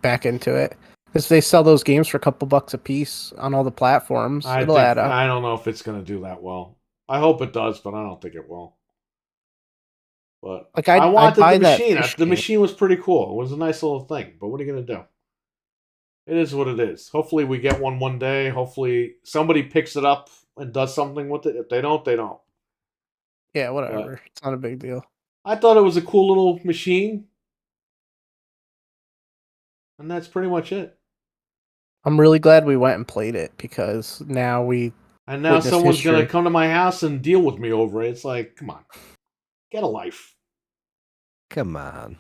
back into it. Because they sell those games for a couple bucks a piece on all the platforms, it'll add up. I don't know if it's going to do that well. I hope it does, but I don't think it will. But Like I wanted buy the that machine. fish The game. machine was pretty cool. It was a nice little thing. But what are you going to do? It is what it is. Hopefully we get one day. Hopefully somebody picks it up and does something with it. If they don't, they don't. Yeah, whatever. It's not a big deal. I thought it was a cool little machine. And that's pretty much it. I'm really glad we went and played it because now And now witness someone's going to history. come to my house and deal with me over it. It's like, come on. Get a life. Come on.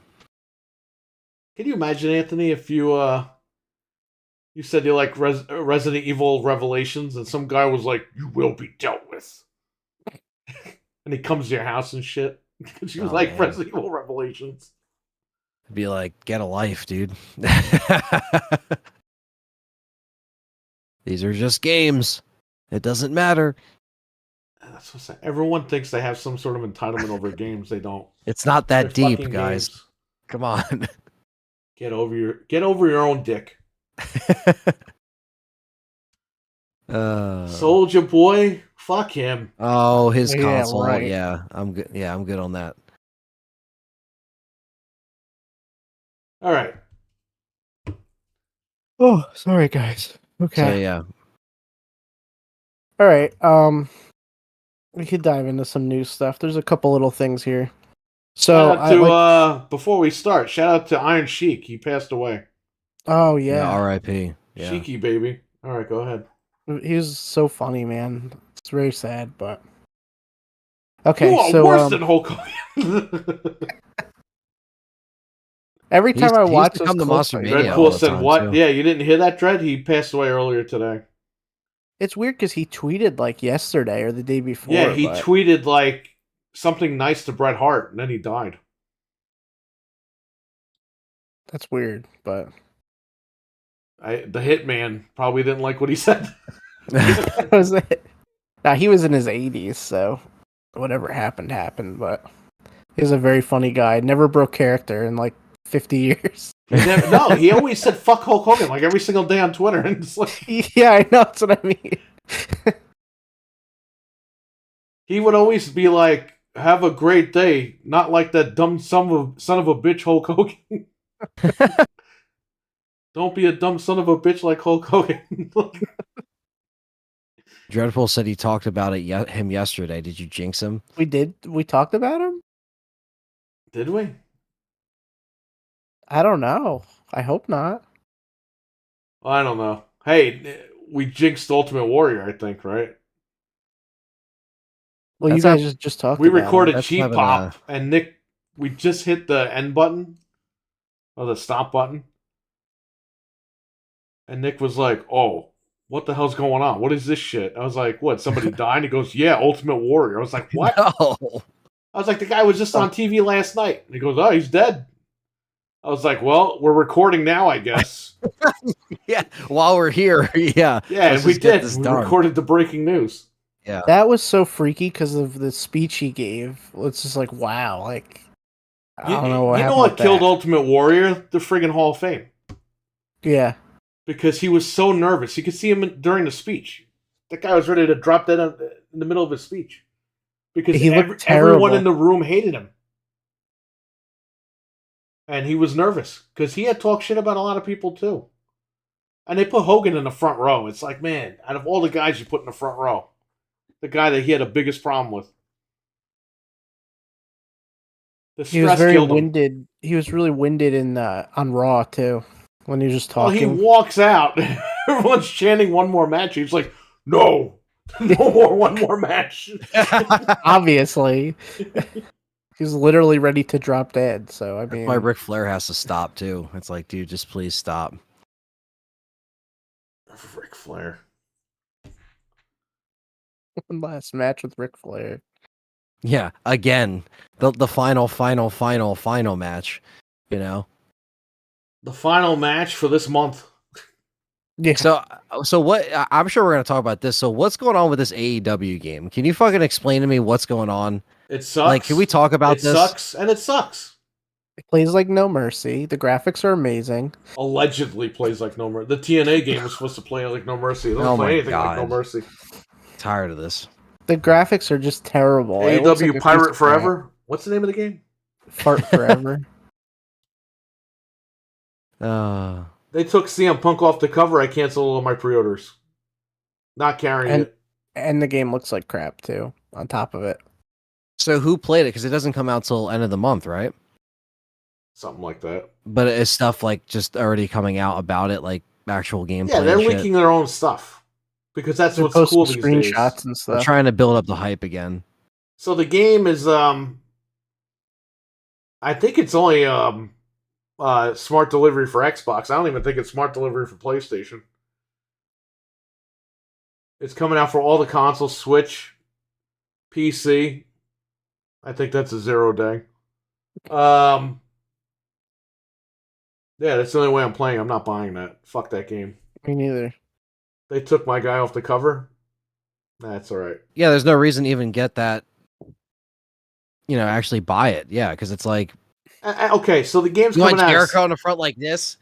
Can you imagine, Anthony, if you said you like Resident Evil Revelations and some guy was like, "You will be dealt with," and he comes to your house and shit because you Oh, like man. Resident Evil Revelations. Be like, get a life, dude. These are just games. It doesn't matter. That's what I'm saying. Everyone thinks they have some sort of entitlement over games. They don't. It's not that They're deep, fucking guys. games. Come on. Get over your own dick. Soldier Boy, fuck him. Oh, his Yeah, console. right. Yeah, I'm good. Yeah, I'm good on that. All right. Oh, sorry guys. Okay. So yeah, All right. We could dive into some new stuff. There's a couple little things here. So Shout out to before we start, shout out to Iron Sheik. He passed away. oh yeah. yeah, R.I.P. Yeah. Sheiky baby. All right, go ahead. he was so funny, man. It's very sad, but okay. You are So worse than Hulk Hogan. every time I He used watch to those come to close Monster fights- Mania Red all Pool the said time, what? too. Yeah, you didn't hear that, Dredd? He passed away earlier today. It's weird because he tweeted like yesterday or the day before. Yeah, he but tweeted like something nice to Bret Hart, and then he died. that's weird. But The Hitman probably didn't like what he said. that was it. Now he was in his 80s, so whatever happened happened. But he was a very funny guy. Never broke character in like 50 years. No, he always said "fuck Hulk Hogan" like every single day on Twitter, and it's like Yeah, I know. That's what I mean. he would always be like, "Have a great day," not like that dumb son of a bitch Hulk Hogan. Don't be a dumb son of a bitch like Hulk Hogan. Dreadful said he talked about him yesterday. Did you jinx him? We did. We talked about him. Did we? I don't know. I hope not. I don't know. Hey, we jinxed Ultimate Warrior, I think, right? Well, That's you guys just talked. We about recorded That's Cheap having Pop, and Nick, we just hit the end button, or the stop button. And Nick was like, "Oh, what the hell's going on? What is this shit?" I was like, "What? Somebody died?" He goes, "Yeah, Ultimate Warrior." I was like, "What?" No. I was like, "The guy was just on TV last night." And he goes, "Oh, he's dead." I was like, "Well, we're recording now, I guess." Yeah, while we're here, yeah. Yeah, let's and we just get did. this We done. recorded the breaking news. Yeah. That was so freaky because of the speech he gave. It's just like, wow, like I don't know what You know happened what with killed that. Ultimate Warrior? The friggin' Hall of Fame. Yeah, Because he was so nervous. You could see him during the speech. That guy was ready to drop dead in the middle of his speech. Because he looked everyone terrible. in the room hated him. And he was nervous. Because he had talked shit about a lot of people, too. And they put Hogan in the front row. It's like, man, out of all the guys you put in the front row, the guy that he had the biggest problem with. The He was stress very killed him. winded. He was really winded in on Raw too when he was just Well, he talking. walks out. Everyone's chanting one more match. He's like, no. No more one more match. Obviously, he's literally ready to drop dead. So I mean, Why Ric Flair has to stop too. It's like, dude, just please stop. Ric Flair. one last match with Ric Flair. Yeah, again, the final match. You know. The final match for this month. Yeah. So what? I'm sure we're gonna talk about this. So what's going on with this AEW game? Can you fucking explain to me what's going on? It sucks. Like, can we talk about it this? It sucks, and it sucks. It plays like No Mercy. The graphics are amazing. Allegedly plays like No Mercy. The TNA game was supposed to play like No Mercy. It doesn't Oh play my anything like No God. Mercy. Tired of this. The graphics are just terrible. It looks AEW like a piece Pirate of crap. Forever. What's the name of the game? Fart Forever. They took CM Punk off the cover. I canceled all my pre-orders. Not carrying it. And the game looks like crap too. On top of it. So who played it? Because it doesn't come out till end of the month, right? Something like that. But is stuff like just already coming out about it, like actual gameplay? Yeah, they're and shit? leaking their own stuff because that's They're what's posting cool these days. screenshots and They're stuff. trying to build up the hype again. So the game is, I think it's only smart delivery for Xbox. I don't even think it's smart delivery for PlayStation. It's coming out for all the consoles, Switch, PC. I think that's a 0 day. Yeah, that's the only way I'm playing. I'm not buying that. Fuck that game. Me neither. They took my guy off the cover. That's all right. Yeah, there's no reason to even get that. You know, actually buy it. Yeah, because it's like, Okay, so the game's you coming want out. Jericho on the front like this?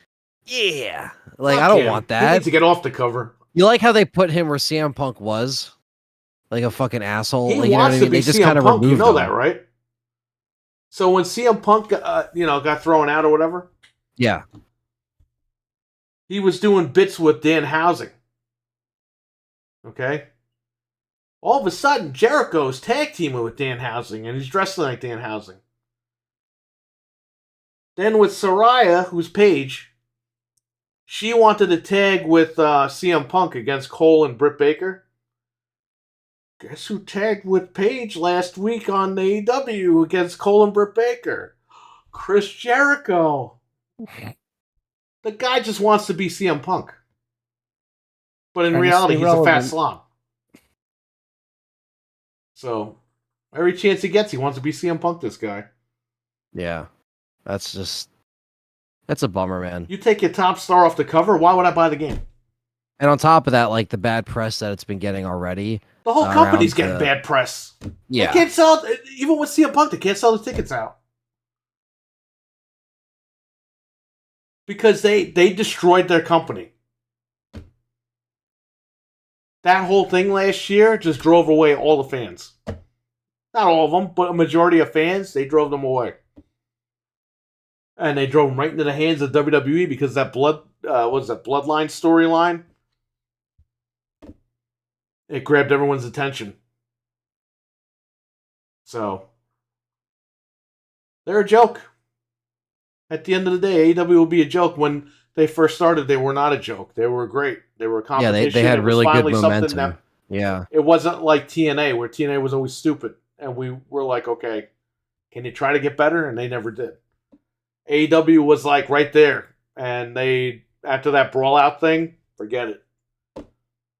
Yeah, like Fuck I don't him. want He that. needs to get off the cover. You like how they put him where CM Punk was, like a fucking asshole. He Like, you know wants what I to mean? be They just CM kind of Punk. You removed know him. that, right? So when CM Punk, got thrown out or whatever, Yeah. he was doing bits with Dan Housing. Okay? All of a sudden, Jericho's tag teaming with Dan Housing, and he's dressed like Dan Housing. Then with Saraya, who's Paige, she wanted to tag with CM Punk against Cole and Britt Baker. Guess who tagged with Paige last week on AEW against Cole and Britt Baker? Chris Jericho. The guy just wants to be CM Punk. But in Trying to reality, stay he's a fat relevant. slob. So every chance he gets, he wants to be CM Punk. This guy. Yeah, that's a bummer, man. You take your top star off the cover. Why would I buy the game? And on top of that, like the bad press that it's been getting already. The whole company's around getting bad press. Yeah. They can't sell, even with CM Punk, they can't sell the tickets out. Because they destroyed their company. That whole thing last year just drove away all the fans. Not all of them, but a majority of fans, they drove them away. And they drove them right into the hands of WWE because that Bloodline storyline? It grabbed everyone's attention. So, they're a joke. At the end of the day, AEW will be a joke. When they first started, they were not a joke. They were great. They were a competition. Yeah, they had It was really good finally something momentum. Yeah. It wasn't like TNA, where TNA was always stupid. And we were like, okay, can you try to get better? And they never did. AEW was like right there. And they, after that brawl out thing, forget it.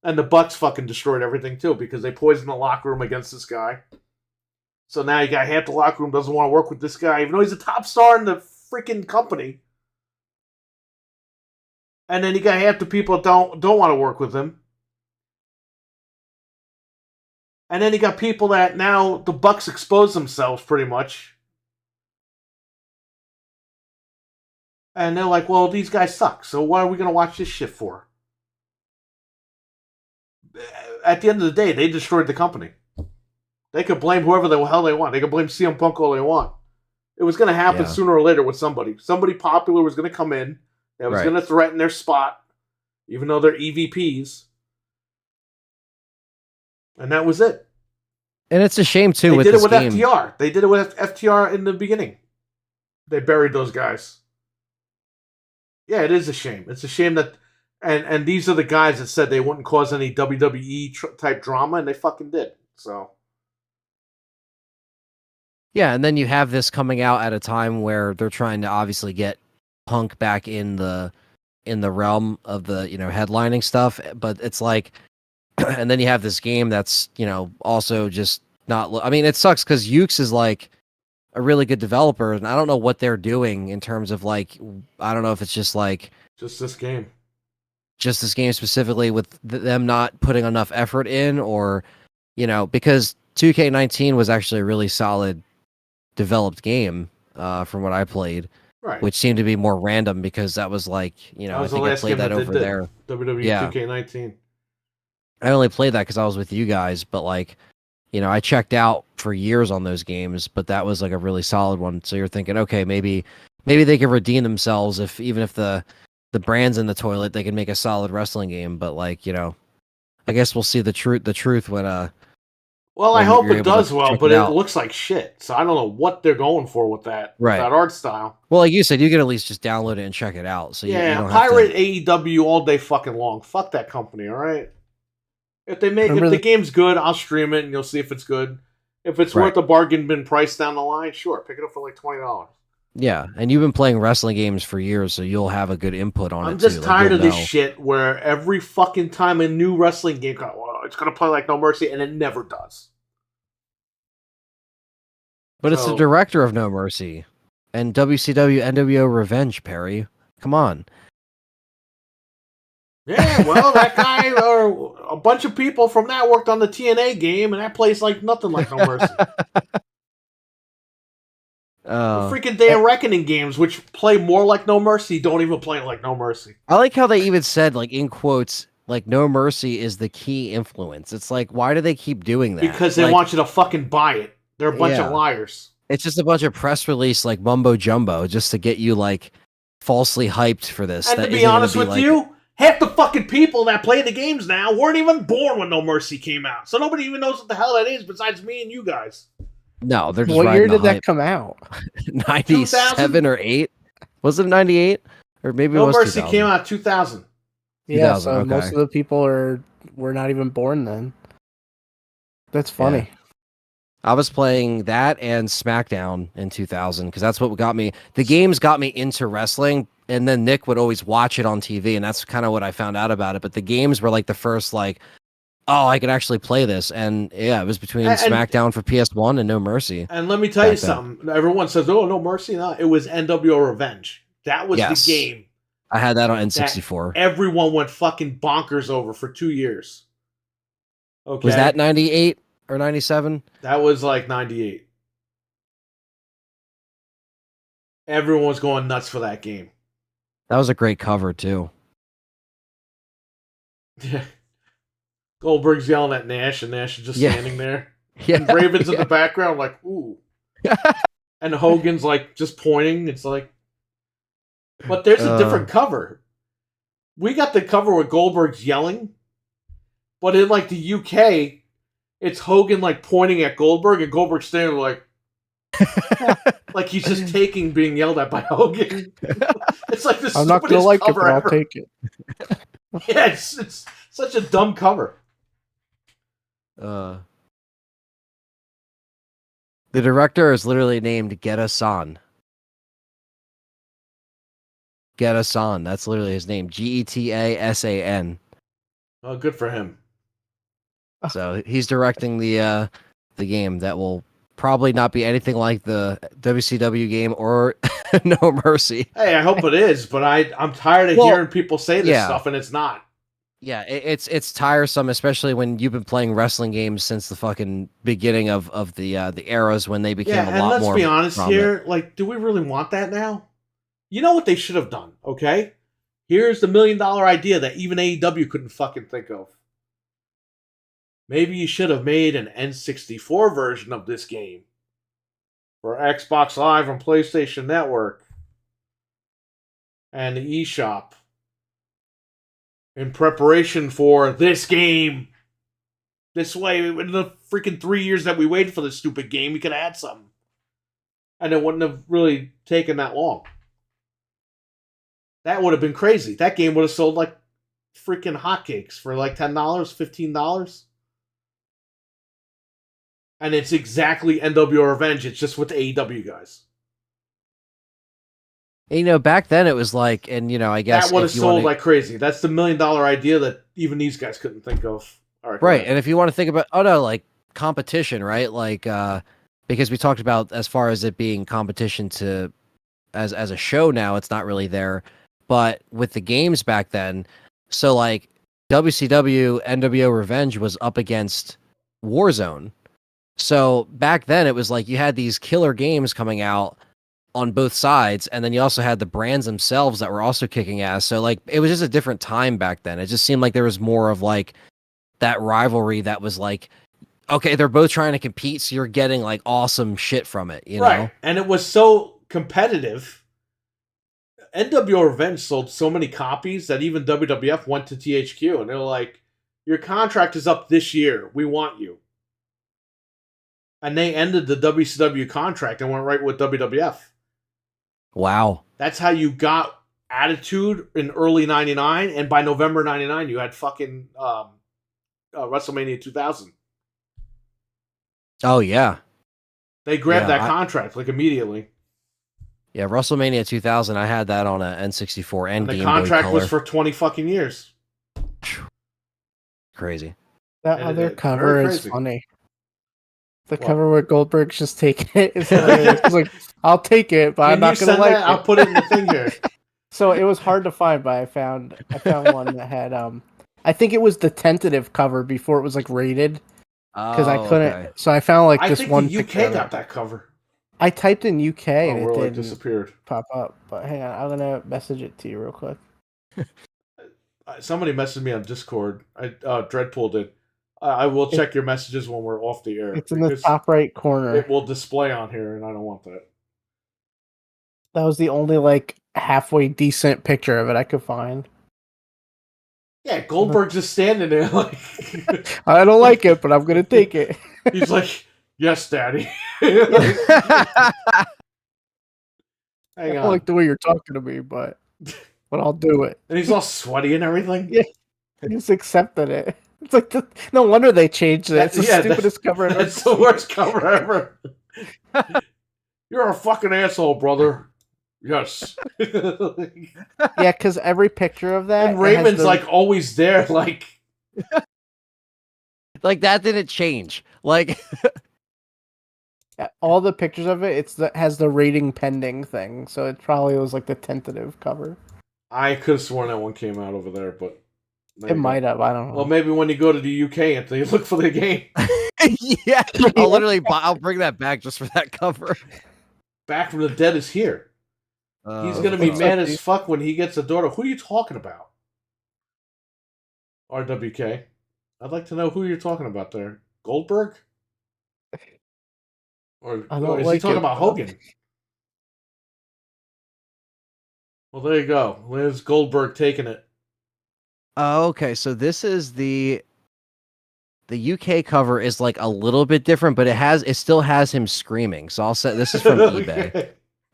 And the Bucks fucking destroyed everything too, because they poisoned the locker room against this guy. So now you got half the locker room doesn't want to work with this guy, even though he's a top star in the freaking company. And then you got half the people that don't want to work with him. And then you got people that now the Bucks expose themselves pretty much. And they're like, well, these guys suck, so why are we going to watch this shit for? At the end of the day, they destroyed the company. They could blame whoever the hell they want. They could blame CM Punk all they want. It was going to happen sooner or later with somebody. Somebody popular was going to come in that was going to threaten their spot, even though they're EVPs. And that was it. And it's a shame, too, they with did this it with game. FTR. They did it with FTR in the beginning. They buried those guys. Yeah, it is a shame. It's a shame that... And these are the guys that said they wouldn't cause any WWE type drama, and they fucking did. So... Yeah, and then you have this coming out at a time where they're trying to obviously get Punk back in the realm of the, headlining stuff, but it's like, and then you have this game that's, also just not, I mean, it sucks because Ukes is like a really good developer, and I don't know what they're doing in terms of like, I don't know if it's just like... Just this game specifically with them not putting enough effort in, or, because 2K19 was actually a really solid developed game from what I played, right? Which seemed to be more random because that was like, I think I played that over there. WWE 2K19. I only played that because I was with you guys, but like, I checked out for years on those games, but that was like a really solid one. So you're thinking, okay, maybe they could redeem themselves even if the brand's in the toilet, they can make a solid wrestling game. But like, I guess we'll see the truth when Well, I hope it does well, but it out. looks like shit. So I don't know what they're going for with that art style. Well, like you said, you can at least just download it and check it out. So yeah, you don't pirate have to... AEW all day fucking long. Fuck that company, all right? If the game's good, I'll stream it and you'll see if it's good. If it's worth a bargain bin price down the line, sure, pick it up for like $20. Yeah, and you've been playing wrestling games for years, so you'll have a good input on it. I'm just tired of this shit where every fucking time a new wrestling game comes, it's gonna play like No Mercy, and it never does. But it's the director of No Mercy and WCW NWO Revenge, Perry. Come on. Yeah, well, that guy or a bunch of people from that worked on the TNA game, and that plays like nothing like No Mercy. The freaking Day of Reckoning games, which play more like No Mercy, don't even play like No Mercy. I like how they even said, like, in quotes, like, No Mercy is the key influence. It's like, why do they keep doing that? Because they want you to fucking buy it. They're a bunch of liars. It's just a bunch of press release, like, mumbo jumbo, just to get you, like, falsely hyped for this. And to be honest with you, half the fucking people that play the games now weren't even born when No Mercy came out. So nobody even knows what the hell that is besides me and you guys. No, they're just What year did that come out? 97 or 8? Was it 98? Or maybe it was 2000. No Mercy came out 2000. Yeah, so most of the people were not even born then. That's funny. I was playing that and SmackDown in 2000 because that's what got me. The games got me into wrestling, and then Nick would always watch it on TV, and that's kind of what I found out about it. But the games were like the first, like, oh, I could actually play this, and yeah, it was between SmackDown for PS1 and No Mercy. And let me tell you something. Everyone says, "Oh, No Mercy." No, it was NWO Revenge. That was the game. I had that on N64. Everyone went fucking bonkers over for 2 years. Okay, was that 98 or 97? That was like 98. Everyone was going nuts for that game. That was a great cover too. Yeah. Goldberg's yelling at Nash, and Nash is just standing there. Yeah. And Raven's in the background, like, ooh. And Hogan's like just pointing. It's like, but there's a different cover. We got the cover with Goldberg's yelling, but in like the UK, it's Hogan like pointing at Goldberg, and Goldberg standing like, like he's just taking being yelled at by Hogan. It's like this. I'm not gonna like it, but I'll take it. Yeah, it's such a dumb cover. The director is literally named Geta-san. Geta-san, that's literally his name. Getasan. Oh, good for him. So he's directing the game that will probably not be anything like the WCW game or No Mercy. Hey, I hope it is, but I'm tired of hearing people say this stuff, and it's not. Yeah, it's tiresome, especially when you've been playing wrestling games since the fucking beginning of the eras when they became a lot more. And let's be honest here, like, do we really want that now? You know what they should have done, okay? Here's the $1 million idea that even AEW couldn't fucking think of. Maybe you should have made an N64 version of this game for Xbox Live and PlayStation Network and the eShop in preparation for this game. This way, in the freaking 3 years that we waited for this stupid game, we could add something. And it wouldn't have really taken that long. That would have been crazy. That game would have sold like freaking hotcakes for like $10, $15. And it's exactly NWO Revenge. It's just with the AEW guys. And, back then it was like, and I guess that would have sold like crazy. That's the $1 million idea that even these guys couldn't think of. All right, right. And if you want to think about, like competition, right? Like, because we talked about as far as it being competition to as a show now, it's not really there. But with the games back then, so like WCW NWO Revenge was up against Warzone. So back then it was like you had these killer games coming out on both sides, and then you also had the brands themselves that were also kicking ass. So like it was just a different time back then. It just seemed like there was more of like that rivalry that was like, okay, they're both trying to compete, so you're getting like awesome shit from it, you know? And it was so competitive. NWO Revenge sold so many copies that even WWF went to THQ, and they were like, your contract is up this year. We want you. And they ended the WCW contract and went right with WWF. Wow. That's how you got Attitude in early 99, and by November 99, you had fucking WrestleMania 2000. Oh, yeah. They grabbed that contract, like, immediately. Yeah, WrestleMania 2000, I had that on a N64 and Game Boy Color. The contract was for 20 fucking years. Crazy. That other cover is funny. The cover where Goldberg's just taking it is hilarious. It's like, I'll take it, but I'm not going to like it. I'll put it in the thing here. So it was hard to find, but I found one that had, I think it was the tentative cover before it was like rated. Because I couldn't, so I found like this one. I think the UK got that cover. I typed in UK and it didn't disappeared. Pop up. But hang on, I'm gonna message it to you real quick. Somebody messaged me on Discord. Dreadpool did. I will check your messages when we're off the air. It's in the top right corner. It will display on here, and I don't want that. That was the only like halfway decent picture of it I could find. Yeah, Goldberg's just standing there like... I don't like it, but I'm gonna take it. He's like, yes, Daddy. I don't like the way you're talking to me, but I'll do it. And he's all sweaty and everything. Yeah, he just accepted it. It's like no wonder they changed it. It's the Yeah, stupidest cover ever. That's the worst cover ever. You're a fucking asshole, brother. Yes. Yeah, because every picture of that And it has Raven's the- like always there, like Like that didn't change. Like all the pictures of it. Has the rating pending thing, so it probably was like the tentative cover. I could have sworn that one came out over there, but It might have. I don't know. Well, maybe when you go to the UK, Anthony, look for the game. yeah, I'll bring that back just for that cover. Back from the Dead is here. He's gonna be mad as fuck when he gets a daughter. Who are you talking about? RWK. I'd like to know who you're talking about there. Goldberg? Or is he talking about Hogan? Well, there you go. There's Goldberg taking it. Oh, okay. So this is the UK cover is like a little bit different, but it still has him screaming. So I'll send this is from eBay.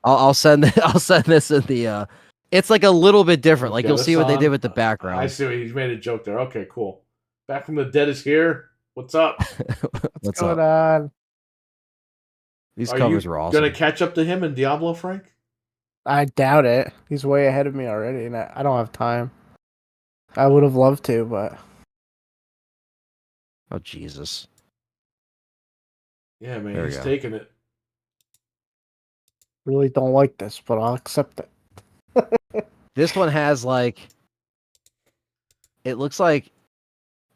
I'll send this in the it's like a little bit different. Like you'll see what they did with the background. I see what he's made a joke there. Okay, cool. Back from the Dead is here. What's up? What's going on? These covers were awesome. Gonna catch up to him in Diablo, Frank? I doubt it. He's way ahead of me already, and I don't have time. I would have loved to, but oh Jesus! Yeah, man, he's taking it. Really don't like this, but I'll accept it. This one has like, it looks like,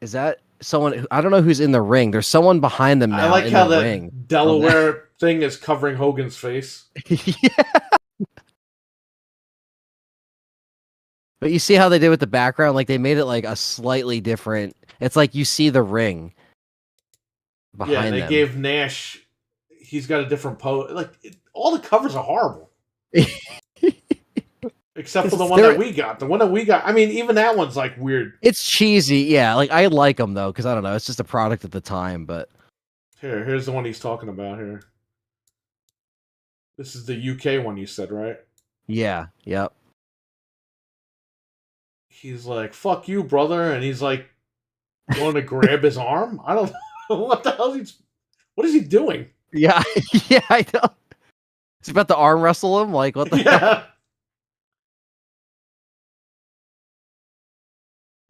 is that someone? I don't know who's in the ring. There's someone behind them now. I like how the ring. Delaware thing is covering Hogan's face. Yeah. But you see how they did with the background? Like they made it like a slightly different. It's like you see the ring behind them. Yeah, they gave Nash. He's got a different pose. Like all the covers are horrible, except for the one that we got. The one that we got. I mean, even that one's like weird. It's cheesy, yeah. Like I like them though, because I don't know. It's just a product at the time. But here's the one he's talking about here. This is the UK one you said, right? Yeah. Yep. He's like, "Fuck you, brother," and he's like, going to grab his arm. I don't know what the hell what is he doing? Yeah, yeah, I know. He's about to arm wrestle him. Like what the hell?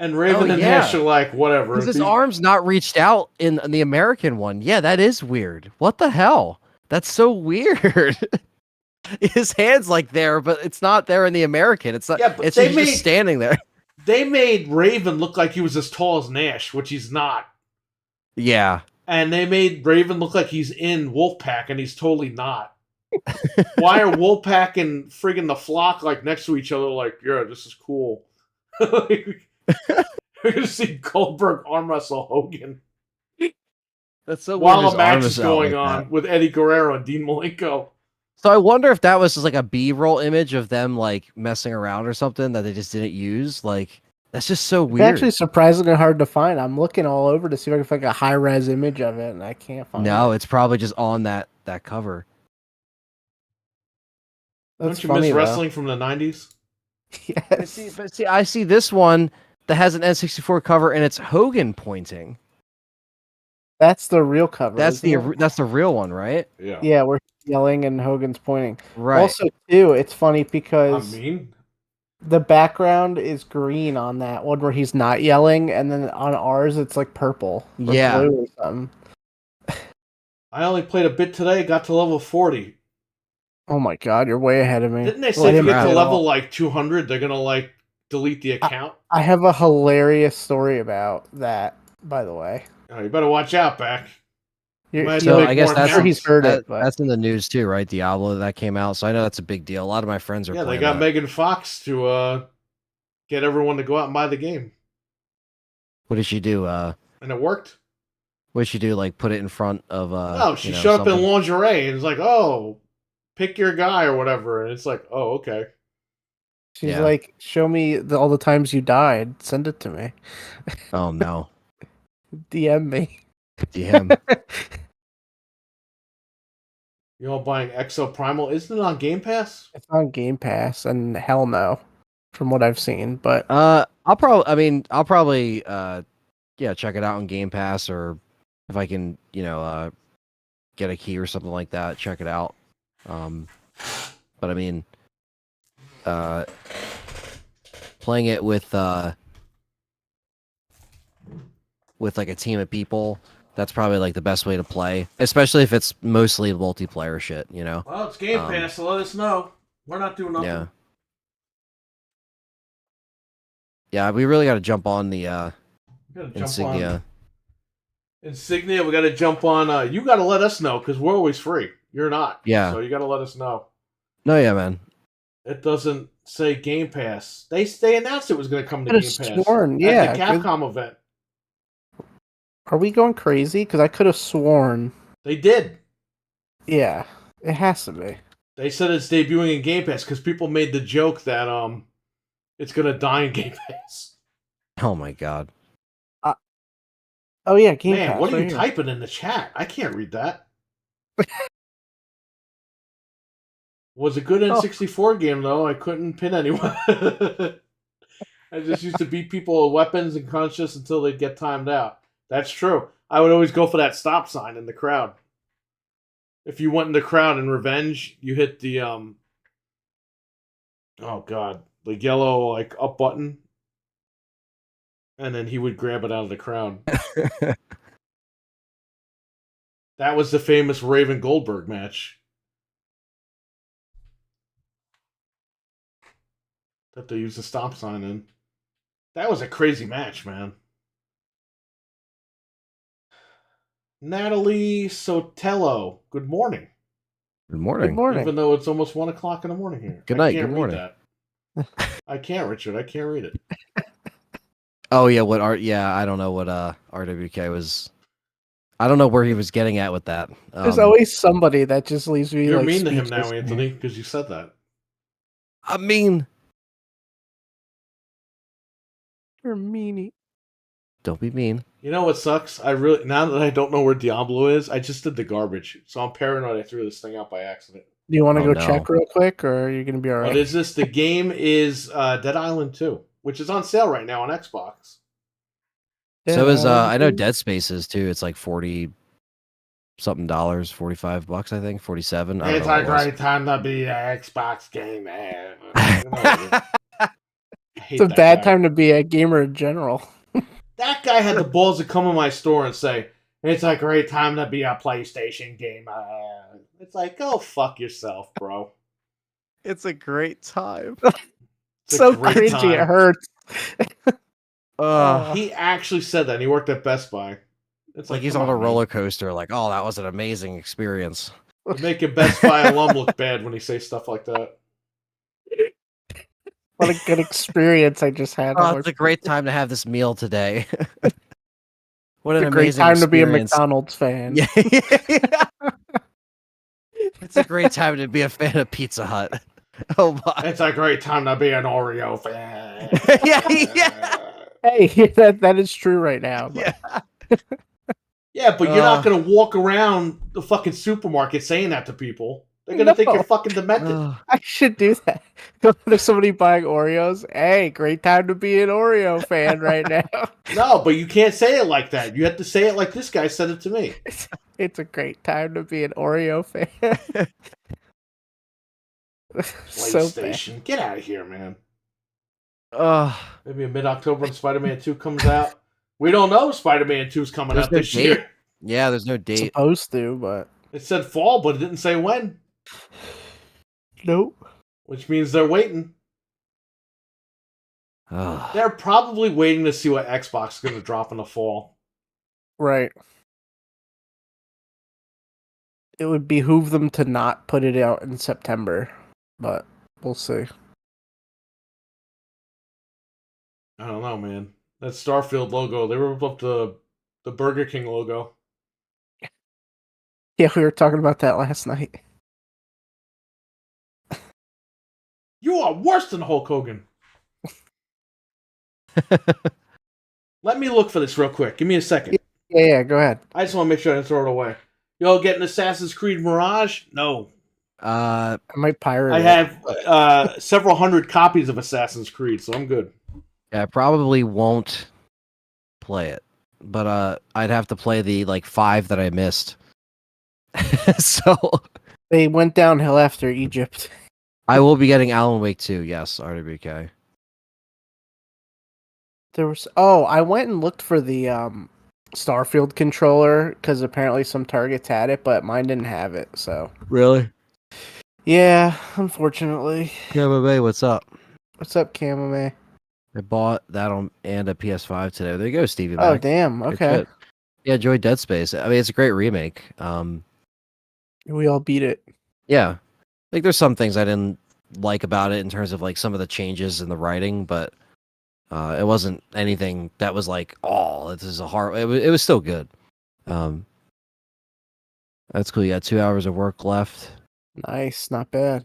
And Raven and Nash are like, whatever. Because his arm's not reached out in the American one. Yeah, that is weird. What the hell? That's so weird. His hand's like there, but it's not there in the American. It's not. Yeah, but he's just standing there. They made Raven look like he was as tall as Nash, which he's not. Yeah. And they made Raven look like he's in Wolfpack, and he's totally not. Why are Wolfpack and friggin' the Flock like next to each other? Like, yeah, this is cool. We're gonna see Goldberg arm wrestle Hogan. That's so while weird. a match is going on with Eddie Guerrero and Dean Malenko. So I wonder if that was just like a B-roll image of them like messing around or something that they just didn't use. Like that's just so weird. It's actually surprisingly hard to find. I'm looking all over to see if I can find a high-res image of it, and I can't find it. No, it's probably just on that cover. Don't you miss wrestling from the 90s? Yes. But see, I see this one that has an N64 cover and it's Hogan pointing. That's the real cover. That's the real one, right? Yeah. Yeah, we're yelling and Hogan's pointing. Right. Also, too, it's funny because I mean, the background is green on that one where he's not yelling, and then on ours it's like purple. Or blue or something. I only played a bit today, got to level 40. Oh my god, you're way ahead of me. Didn't they say if you get to level like 200, they're gonna like delete the account? I have a hilarious story about that, by the way. Oh, you better watch out, back. So I guess I'm sure he's heard it. But... That's in the news too, right? Diablo that came out, so I know that's a big deal. A lot of my friends are. Yeah, playing they got that. Megan Fox to get everyone to go out and buy the game. What did she do? And it worked. What did she do? Like put it in front of? No, she showed up in lingerie and it's like, oh, pick your guy or whatever, and it's like, oh, okay. She's like, show me all the times you died. Send it to me. Oh no. DM me. DM. You all buying Exo Primal? Isn't it on Game Pass? It's on Game Pass, and hell no, from what I've seen. But I'll probably check it out on Game Pass, or if I can, get a key or something like that, check it out. But I mean, playing it with like a team of people, that's probably like the best way to play, especially if it's mostly multiplayer shit, Well, it's Game Pass, so let us know. We're not doing nothing. Yeah. Yeah, we really got to jump on the Insignia. Insignia, we got to jump on. You got to let us know because we're always free. You're not. Yeah. So you got to let us know. No, yeah, man. It doesn't say Game Pass. They announced it was going to come to Game Pass. Sworn, at the Capcom event. Are we going crazy? Because I could have sworn. They did. Yeah, it has to be. They said it's debuting in Game Pass because people made the joke that it's going to die in Game Pass. Oh my god. Oh yeah, Game Man, Pass. what are you typing in the chat? I can't read that. Was a good N64 game though. I couldn't pin anyone. I just used to beat people with weapons and conscious until they'd get timed out. That's true. I would always go for that stop sign in the crowd. If you went in the crowd in Revenge, you hit the oh god, the yellow like up button, and then he would grab it out of the crowd. That was the famous Raven Goldberg match that they used the stop sign in. That was a crazy match, man. Natalie Sotelo, good morning. Good morning. Good morning. Even though it's almost 1 o'clock in the morning here. Good night. I can't Good morning. read that. I can't, Richard. I can't read it. Oh yeah, I don't know what RWK was. I don't know where he was getting at with that. There's always somebody that just leaves me. You're like, mean to him now, speechless. Anthony, because you said that. I mean, You're a meanie. don't be mean. You know what sucks? Now that I don't know where Diablo is, I just did the garbage. So I'm paranoid I threw this thing out by accident. Do you want to Oh, go no. check real quick, or are you going to be all right? What is this? The game is Dead Island 2, which is on sale right now on Xbox. So is I know Dead Space is too. It's like $40 something, $45, I think, 47. I don't It's know a what it was. great time to be an Xbox game, man. It's a bad time to be a gamer in general. That guy had the balls to come in my store and say, it's a great time to be a PlayStation gamer. It's like, go fuck yourself, bro. It's a great time. It's a So great cringy, time. it hurts. He actually said that. He worked at Best Buy. It's like he's come on a man. roller coaster. Like, oh, that was an amazing experience. You make a Best Buy alum look bad when he say stuff like that. What a good experience I just had. Oh, it's a great time to have this meal today. What It's an a great amazing time to be a experience. McDonald's fan. Yeah. It's a great time to be a fan of Pizza Hut. Oh my. It's a great time to be an Oreo fan. Yeah. Hey, that is true right now. But Yeah, but you're not going to walk around the fucking supermarket saying that to people. They're going to think No. you're fucking demented. I should do that. Go to somebody buying Oreos. Hey, great time to be an Oreo fan right now. No, but you can't say it like that. You have to say it like this guy said it to me. It's a great time to be an Oreo fan. So bad. PlayStation. Get out of here, man. Oh, Maybe in mid-October when Spider-Man 2 comes out. We don't know if Spider-Man 2 is coming There's out no this date. year. yeah, there's no date. Supposed to, but It said fall, but it didn't say when, nope. which means they're waiting. Oh. They're probably waiting to see what Xbox is going to drop in the fall. Right. It would behoove them to not put it out in September, but we'll see. I don't know, man. That Starfield logo, they ripped up the Burger King logo. Yeah, we were talking about that last night. You are worse than Hulk Hogan. Let me look for this real quick. Give me a second. Yeah, go ahead. I just want to make sure I didn't throw it away. Yo, getting Assassin's Creed Mirage? No. I might pirate I it. have several hundred copies of Assassin's Creed, so I'm good. I probably won't play it. but I'd have to play the like 5 that I missed. So They went downhill after Egypt. I will be getting Alan Wake 2. Yes, RWK. I went and looked for the Starfield controller because apparently some Targets had it, but mine didn't have it. So Really? yeah, unfortunately. MMA, what's up? What's up, Camome? I bought that on and a PS5 today. There you go, Stevie Oh Mac. damn. Good Okay, shit. Yeah, enjoyed Dead Space. I mean, it's a great remake. we all beat it. Yeah, like there's some things I didn't like about it in terms of like some of the changes in the writing, but it wasn't anything that was like, oh, this is a hard. It was still good. That's cool. You got 2 hours of work left. Nice, not bad.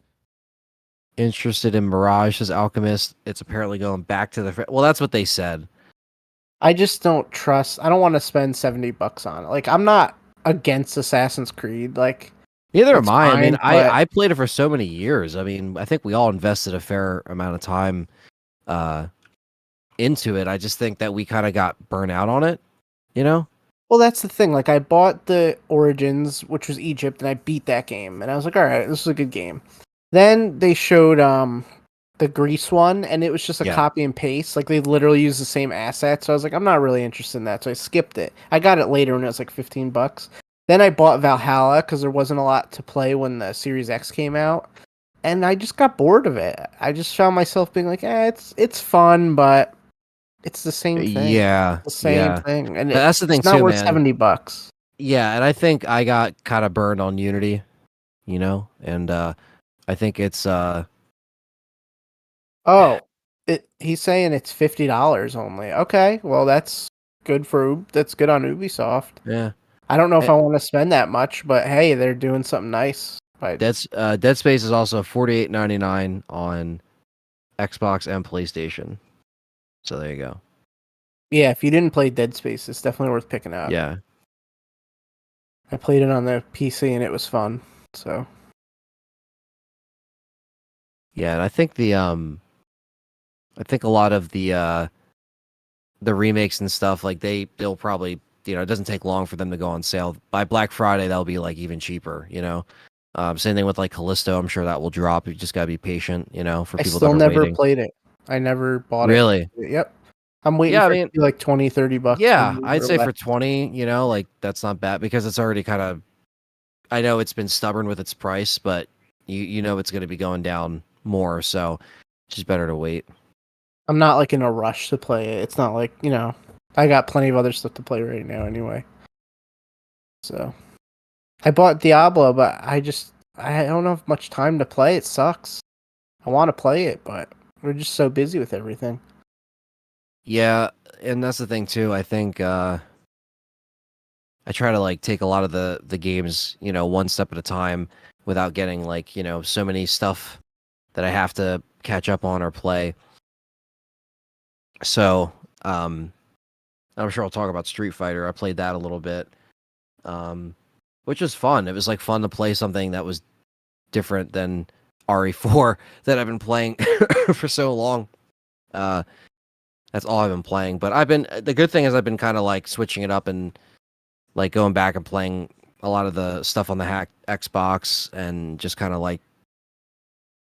Interested in Mirage as Alchemist? It's apparently going back to the. Well, that's what they said. I just don't trust. I don't want to spend $70 on it. Like, I'm not against Assassin's Creed. Like, Neither it's am I. I mean, fine, but I played it for so many years. I mean, I think we all invested a fair amount of time into it. I just think that we kind of got burnt out on it, you know? well, that's the thing. Like, I bought the Origins, which was Egypt, and I beat that game, and I was like, all right, this is a good game. Then they showed the Greece one, and it was just a Yeah. copy and paste. Like, they literally used the same assets. So I was like, I'm not really interested in that. So I skipped it. I got it later when it was like $15. Then I bought Valhalla because there wasn't a lot to play when the Series X came out, and I just got bored of it. I just found myself being like, it's fun, but it's the same thing. Yeah. The same Yeah. thing, and That's the thing it's not too, worth man. $70. Yeah, and I think I got kind of burned on Unity, you know? And I think it's Oh, he's saying it's $50 only. Okay, well that's good that's good on Ubisoft. yeah. I don't know if Eh, I want to spend that much, but hey, they're doing something nice. Dead Space is also $48.99 on Xbox and PlayStation. So there you go. Yeah, if you didn't play Dead Space, it's definitely worth picking up. Yeah. I played it on the PC and it was fun. So Yeah, and I think I think a lot of the remakes and stuff like they'll probably, you know, it doesn't take long for them to go on sale. By Black Friday they'll be like even cheaper, you know. Same thing with like Callisto, I'm sure that will drop. You just got to be patient, you know, for I people that still are never waiting. played it. I never bought Really? it. Yep. I'm waiting Yeah, I for it mean, to be like $20-$30. yeah, new I'd or say less. for 20, you know, like that's not bad because it's already kind of, I know it's been stubborn with its price, but you know it's going to be going down more, so it's just better to wait. I'm not like in a rush to play it. It's not like, I got plenty of other stuff to play right now anyway. So I bought Diablo, but I don't have much time to play. It sucks. I want to play it, but we're just so busy with everything. Yeah, and that's the thing too. I think I try to like take a lot of the games, you know, one step at a time without getting like, you know, so many stuff that I have to catch up on or play. So, I'm sure I'll talk about Street Fighter. I played that a little bit. Which was fun. It was like fun to play something that was different than RE4 that I've been playing for so long. That's all I've been playing. But the good thing is I've been kind of like switching it up and like going back and playing a lot of the stuff on the hack Xbox and just kind of like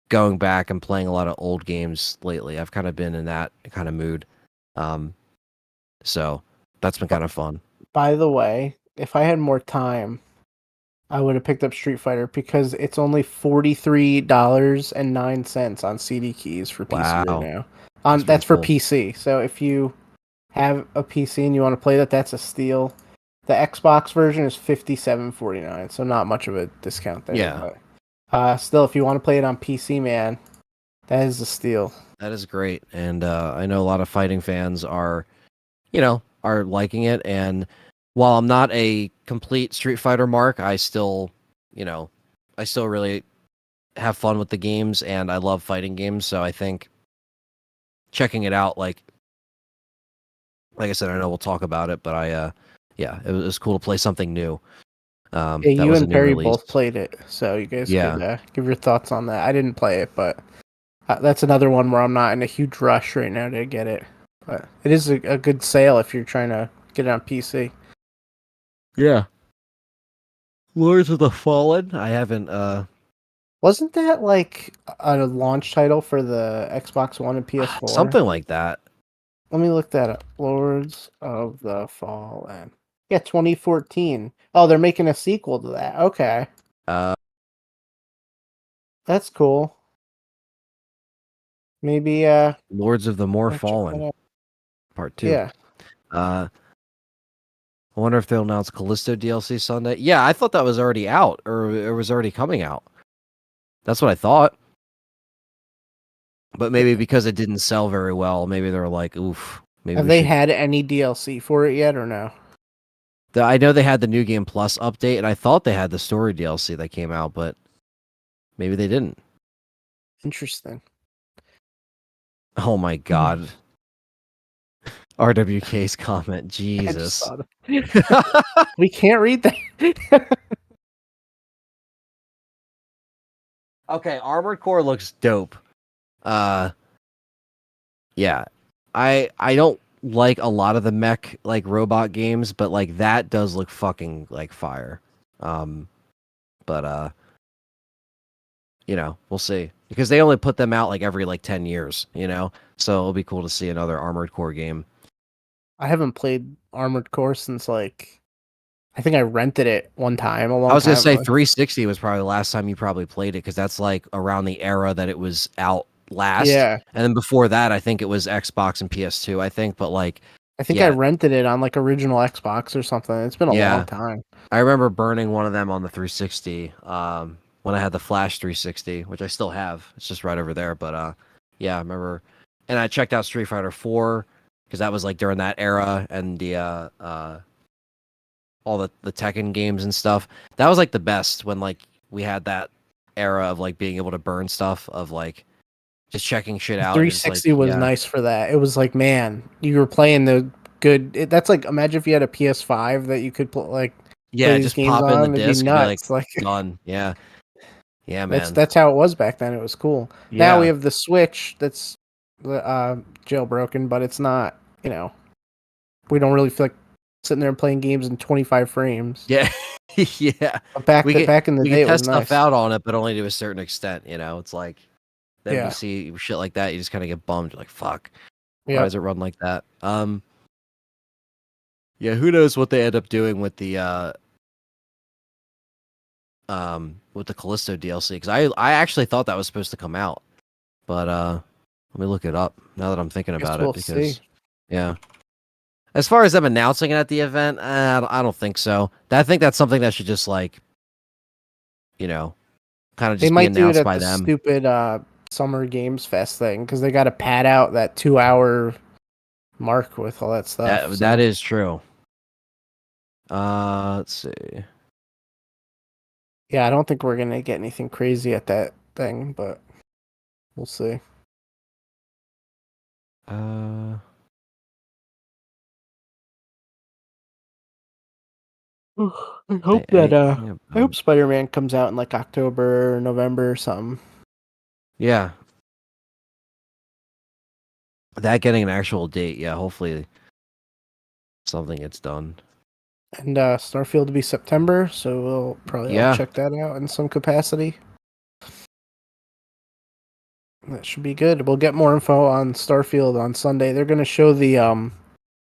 going back and playing a lot of old games lately. I've kind of been in that kind of mood. So that's been kind of fun. By the way, if I had more time, I would have picked up Street Fighter because it's only $43.09 on CD keys for PC right Wow. now. That's for cool. PC. So if you have a PC and you want to play that, that's a steal. The Xbox version is $57.49, so not much of a discount there. Yeah. But, still, if you want to play it on PC, man, that is a steal. That is great. And I know a lot of fighting fans are, you know, are liking it. And while I'm not a complete Street Fighter mark, I still, you know, I still really have fun with the games and I love fighting games. So I think checking it out, like I said, I know we'll talk about it, but yeah, it was cool to play something new. Yeah, that you was a and new Perry release. both played it, so you guys Yeah. could give your thoughts on that. I didn't play it, but that's another one where I'm not in a huge rush right now to get it. But it is a good sale if you're trying to get it on PC. Yeah. Lords of the Fallen. I haven't. Wasn't that like a launch title for the Xbox One and PS4? Something like that. Let me look that up. Lords of the Fallen. Yeah, 2014. Oh, they're making a sequel to that. Okay. Uh, That's cool. Maybe Lords of the More I'll check that Fallen, out. Part 2. Yeah. I wonder if they'll announce Callisto DLC Sunday. Yeah, I thought that was already out, or it was already coming out. That's what I thought. But maybe because it didn't sell very well, maybe they're like, oof. Maybe Have we they should... had any DLC for it yet or no? I know they had the New Game Plus update, and I thought they had the story DLC that came out, but maybe they didn't. Interesting. Oh my god. RWK's comment. Jesus. We can't read that. Okay, Armored Core looks dope. Yeah. I don't like a lot of the mech like robot games, but like that does look fucking like fire. But you know, we'll see. Because they only put them out like every like 10 years, you know? So it'll be cool to see another Armored Core game. I haven't played Armored Core since like I think I rented it one time a long time I was gonna say ago. 360 was probably the last time you probably played it, because that's like around the era that it was out last. Yeah. And then before that, I think it was Xbox and PS2, I think. But like, I think yeah. I rented it on like original Xbox or something. It's been a long time. I remember burning one of them on the 360 when I had the Flash 360, which I still have. It's just right over there. But yeah, I remember. And I checked out Street Fighter 4 because that was like during that era, and the all the Tekken games and stuff. That was like the best when like we had that era of like being able to burn stuff, of like just checking shit out. 360 like, was nice for that. It was like, man, you were playing the good. That's like, imagine if you had a PS5 that you could play these just games pop in on. the It'd disc be and be like, nuts. done. Yeah, man. That's how it was back then. It was cool. Yeah. Now we have the Switch that's jailbroken, but it's not. You know, we don't really feel like sitting there and playing games in 25 frames. Yeah, yeah. But back in the day, it was test nice. stuff out on it, but only to a certain extent. You know, it's like then you see shit like that, you just kind of get bummed. You're like, fuck. Why does it run like that? Yeah, who knows what they end up doing with the Callisto DLC? Because I actually thought that was supposed to come out, but let me look it up now that I'm thinking about it. Because yeah, as far as them announcing it at the event, I don't think so. I think that's something that should just like, you know, kind of just be announced by them. Stupid Summer Games Fest thing, because they got to pad out that 2-hour mark with all that stuff. That is true. Let's see. Yeah, I don't think we're gonna get anything crazy at that thing, but we'll see. I hope I hope Spider-Man comes out in like October or November or something. Yeah. That getting an actual date, yeah, hopefully something gets done. And Starfield to be September, so we'll probably all check that out in some capacity. That should be good. We'll get more info on Starfield on Sunday. They're going to show the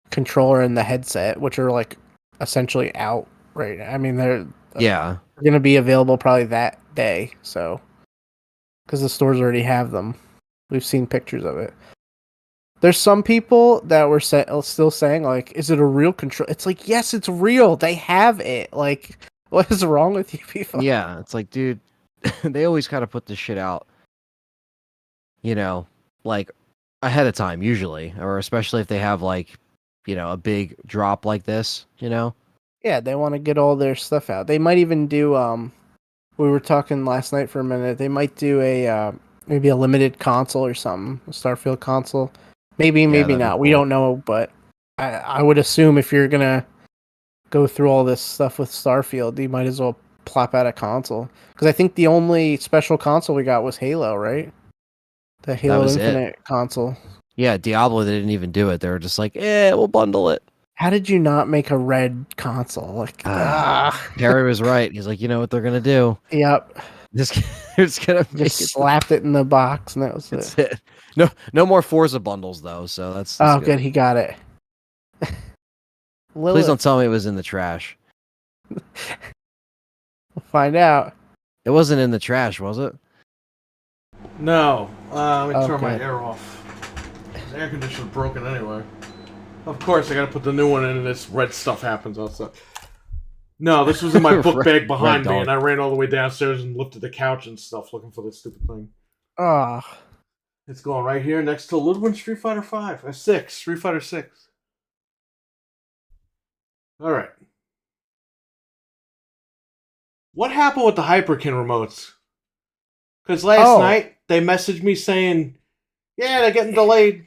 controller and the headset, which are like essentially out right now. I mean, they're going to be available probably that day, so because the stores already have them. We've seen pictures of it. There's some people that were still saying, like, is it a real control? It's like, yes, it's real. They have it. Like, what is wrong with you people? Yeah, it's like, dude, they always kind of put this shit out, you know, like ahead of time usually, or especially if they have like, you know, a big drop like this, you know? Yeah, they want to get all their stuff out. They might even do, we were talking last night for a minute, they might do a, maybe a limited console or something, a Starfield console. Maybe not. Cool. We don't know, but I would assume if you're gonna go through all this stuff with Starfield, you might as well plop out a console. Because I think the only special console we got was Halo, right? The Halo Infinite console. Yeah, Diablo, they didn't even do it. They were just like, we'll bundle it. How did you not make a red console? Like, Terry was right. He's like, you know what they're gonna do? Yep. They're just gonna make Just slapped it in the box, and that was That's it. it. No more Forza bundles though. So that's Oh, good. good. He got it. Please don't tell me it was in the trash. We'll find out. It wasn't in the trash, was it? No. Let me turn my Okay. air off. The air conditioner's broken anyway. Of course, I gotta put the new one in and this red stuff happens outside. No, this was in my book bag behind me, and I ran all the way downstairs and lifted the couch and stuff looking for this stupid thing. Oh. It's going right here next to Ludwig Street Fighter 5. 6. Street Fighter 6. Alright. What happened with the Hyperkin remotes? Because last night, they messaged me saying, yeah, they're getting delayed.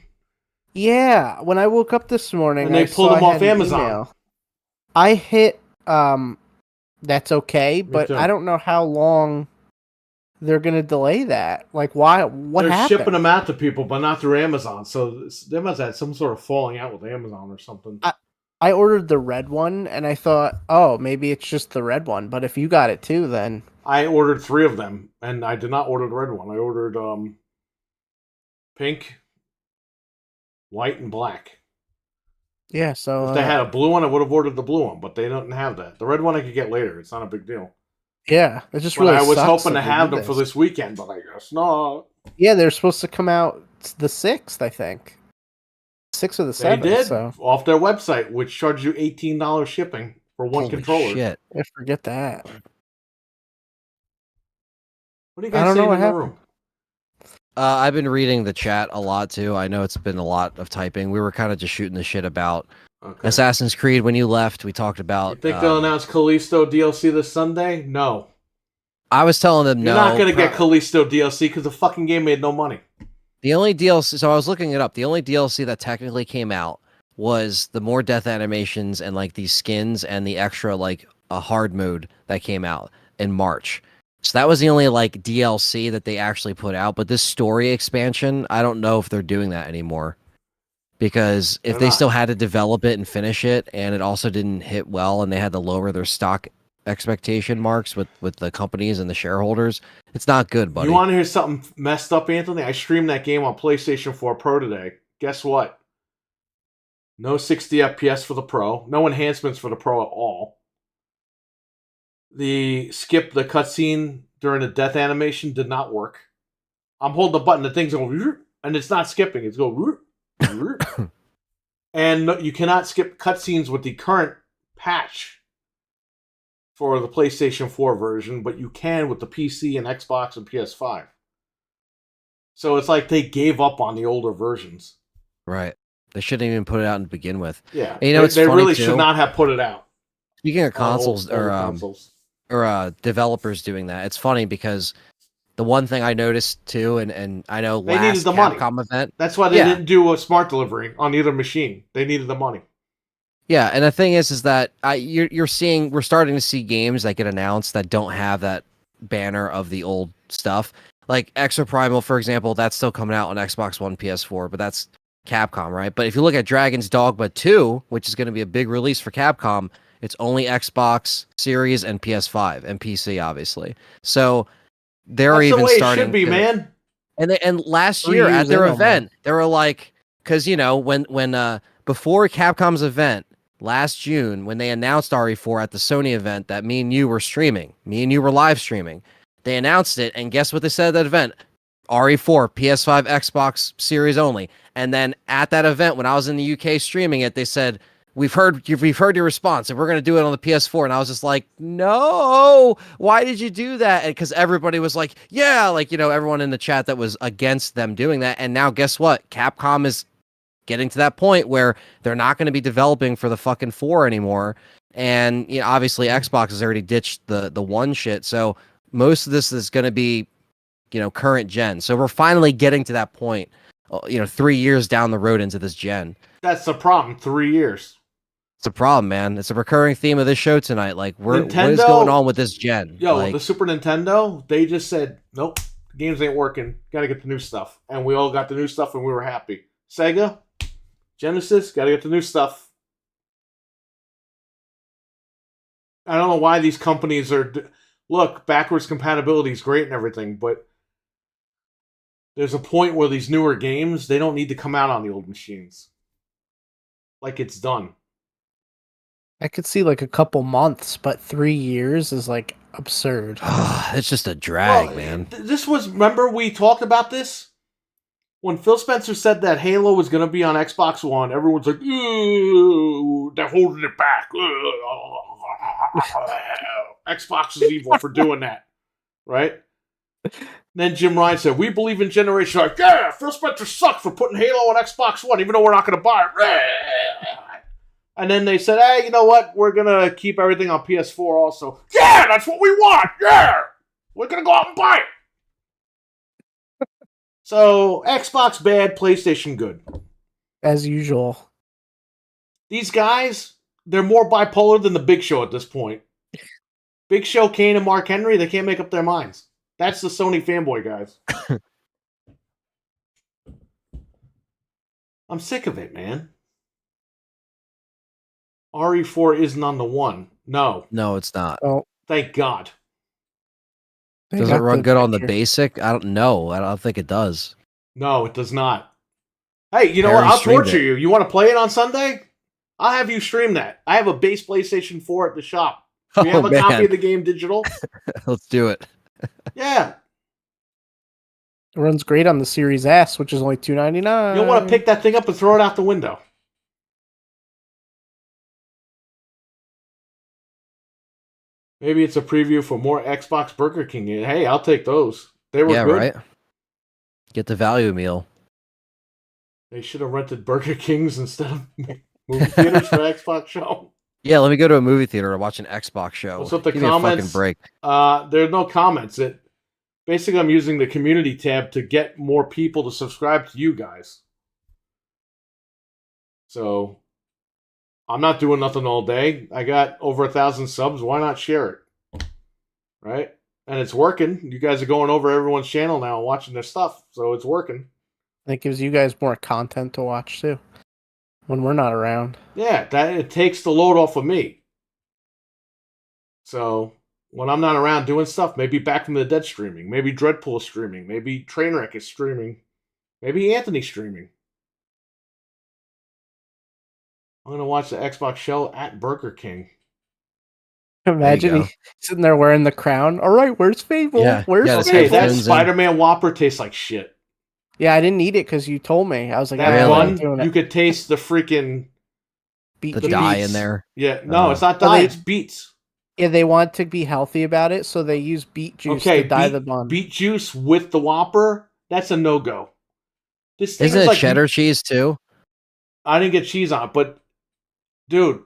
Yeah, when I woke up this morning, And they pulled them off Amazon. Email. I hit, that's okay, but too. I don't know how long they're going to delay that. Like, why? What They're happened? shipping them out to people, but not through Amazon. So they must have had some sort of falling out with Amazon or something. I ordered the red one, and I thought, oh, maybe it's just the red one. But if you got it too, then... I ordered 3 of them, and I did not order the red one. I ordered pink, white, and black. Yeah, so... If they had a blue one, I would have ordered the blue one, but they don't have that. The red one I could get later. It's not a big deal. Yeah, it just But really I was sucks hoping that to they have do them for this weekend, but I guess not. Yeah, they're supposed to come out the 6th, I think. 6th or the 7th. They did, so... off their website, which charges you $18 shipping for one Holy controller. shit. I forget that. What are you guys saying in the room? I've been reading the chat a lot too. I know it's been a lot of typing. We were kind of just shooting the shit about Assassin's Creed. When you left, we talked about... You think they'll announce Callisto DLC this Sunday? No. I was telling them no. You're not going to get Callisto DLC because the fucking game made no money. The only DLC... So I was looking it up. The only DLC that technically came out was the more death animations and like these skins and the extra like a hard mode that came out in March. So that was the only like DLC that they actually put out. But this story expansion, I don't know if they're doing that anymore. Because if they still had to develop it and finish it, and it also didn't hit well, and they had to lower their stock expectation marks with the companies and the shareholders, it's not good, buddy. You want to hear something messed up, Anthony? I streamed that game on PlayStation 4 Pro today. Guess what? No 60 FPS for the Pro. No enhancements for the Pro at all. The cutscene during the death animation did not work. I'm holding the button, the thing's going, and it's not skipping. It's going, and you cannot skip cutscenes with the current patch for the PlayStation 4 version, but you can with the PC and Xbox and PS5. So it's like they gave up on the older versions. Right. They shouldn't even put it out to begin with. Yeah. And you know, they really should not have put it out. Speaking of consoles or developers doing that, it's funny because the one thing I noticed too, and I know they last needed the Capcom money. Event, that's why they didn't do a smart delivery on either machine. They needed the money. Yeah, and the thing is that we're starting to see games that get announced that don't have that banner of the old stuff. Like Exoprimal, for example, that's still coming out on Xbox One, PS4, but that's Capcom, right? But if you look at Dragon's Dogma 2, which is going to be a big release for Capcom, it's only Xbox Series and PS5 and PC, obviously. So they're That's even the way starting. It should be, man. And last year at their event, they were like, because you know when before Capcom's event last June, when they announced RE4 at the Sony event, that me and you were streaming, me and you were live streaming. They announced it, and guess what they said at that event? RE4, PS5, Xbox Series only. And then at that event, when I was in the UK streaming it, they said, we've heard your response, and we're going to do it on the PS4. And I was just like, no, why did you do that? And because everybody was like, yeah, like, you know, everyone in the chat that was against them doing that. And now guess what? Capcom is getting to that point where they're not going to be developing for the fucking 4 anymore. And you know, obviously Xbox has already ditched the one shit. So most of this is going to be, you know, current gen. So we're finally getting to that point, you know, 3 years down the road into this gen. That's the problem. 3 years. It's a problem, man. It's a recurring theme of this show tonight. Like, what is going on with this gen? Yo, like, the Super Nintendo, they just said, nope, the games ain't working. Got to get the new stuff. And we all got the new stuff and we were happy. Sega, Genesis, got to get the new stuff. I don't know why these companies are. Look, backwards compatibility is great and everything, but there's a point where these newer games, they don't need to come out on the old machines. Like it's done. I could see like a couple months, but 3 years is like absurd. It's just a drag, Well, man. This was, remember we talked about this? When Phil Spencer said that Halo was going to be on Xbox One, everyone's like, ooh, they're holding it back. Xbox is evil for doing that. Right? Then Jim Ryan said, we believe in generation. Like, yeah, Phil Spencer sucked for putting Halo on Xbox One, even though we're not going to buy it. And then they said, hey, you know what? We're going to keep everything on PS4 also. Yeah, that's what we want. Yeah. We're going to go out and buy it. So, Xbox bad, PlayStation good. As usual. These guys, they're more bipolar than the Big Show at this point. Big Show, Kane, and Mark Henry, they can't make up their minds. That's the Sony fanboy guys. I'm sick of it, man. RE4 isn't on the one. No. No, it's not. Oh, Thank God. Does it run good on the basic? I don't know. I don't think it does. No, it does not. Hey, you know what? I'll torture you. You want to play it on Sunday? I'll have you stream that. I have a base PlayStation 4 at the shop. Do you have a copy of the game digital? Let's do it. It Yeah. runs great on the Series S, which is only $299. You'll want to pick that thing up and throw it out the window. Maybe it's a preview for more Xbox Burger King. Hey, I'll take those. They were good. Right? Get the value meal. They should have rented Burger Kings instead of movie theaters for Xbox show. Yeah, let me go to a movie theater and watch an Xbox show. What's up, the Give comments? Me a fucking break. There's no comments. Basically, I'm using the community tab to get more people to subscribe to you guys. So, I'm not doing nothing all day. I got over 1,000 subs. Why not share it? Right? And it's working. You guys are going over everyone's channel now and watching their stuff. So, it's working. It gives you guys more content to watch, too. When we're not around. Yeah, it takes the load off of me. So, when I'm not around doing stuff, maybe Back from the Dead streaming, maybe Dreadpool streaming, maybe Trainwreck is streaming, maybe Anthony's streaming. I'm going to watch the Xbox show at Burger King. Imagine he sitting there wearing the crown. All right, where's Fable? Yeah, where's Fable? Hey, that Spider-Man Whopper tastes like shit. Yeah, I didn't eat it because you told me. I was like, that bun, you could taste the freaking the dye in there. Yeah, no, it's not dye, it's beets. Yeah, they want to be healthy about it, so they use beet juice to dye the bun. Beet juice with the Whopper, that's a no-go. Isn't it like cheddar cheese too? I didn't get cheese on it, but dude,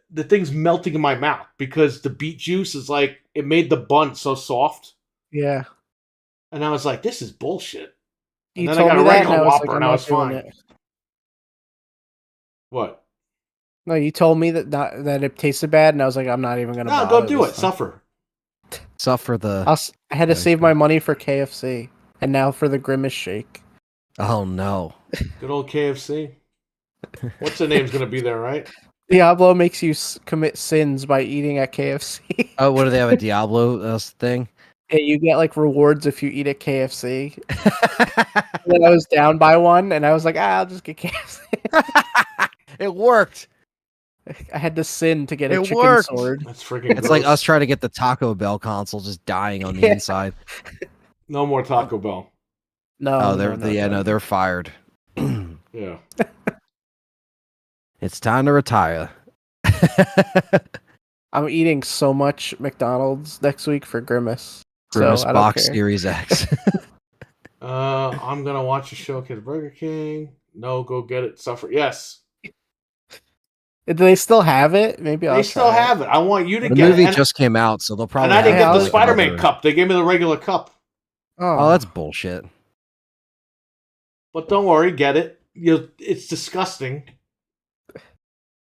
the thing's melting in my mouth because the beet juice is like, it made the bun so soft. Yeah. And I was like, this is bullshit. And you then I got a regular Whopper like, and I was fine. What? No, you told me that it tasted bad, and I was like, I'm not even going to bother. No, go do it. Suffer. Suffer the... I had to save my money for KFC, and now for the Grimace Shake. Oh, no. Good old KFC. What's the name's going to be there, right? Diablo makes you commit sins by eating at KFC. Oh, what do they have, a Diablo thing? Yeah, you get like rewards if you eat at KFC. Then I was down by one, and I was like, I'll just get KFC. It worked. I had to sin to get a chicken sword. That's freaking It's gross. Like us trying to get the Taco Bell console, just dying on the inside. No more Taco Bell. No. Oh, they're fired. Yeah. It's time to retire. I'm eating so much McDonald's next week for Grimace. Grimace Box Series X. I'm gonna watch a show at Burger King. No, go get it. Suffer. Yes. Do they still have it? Maybe they still have it. I want you to get it. The movie just came out, so they'll probably. And I didn't get the Spider-Man cup. They gave me the regular cup. Oh, that's bullshit. But don't worry, get it. It's disgusting.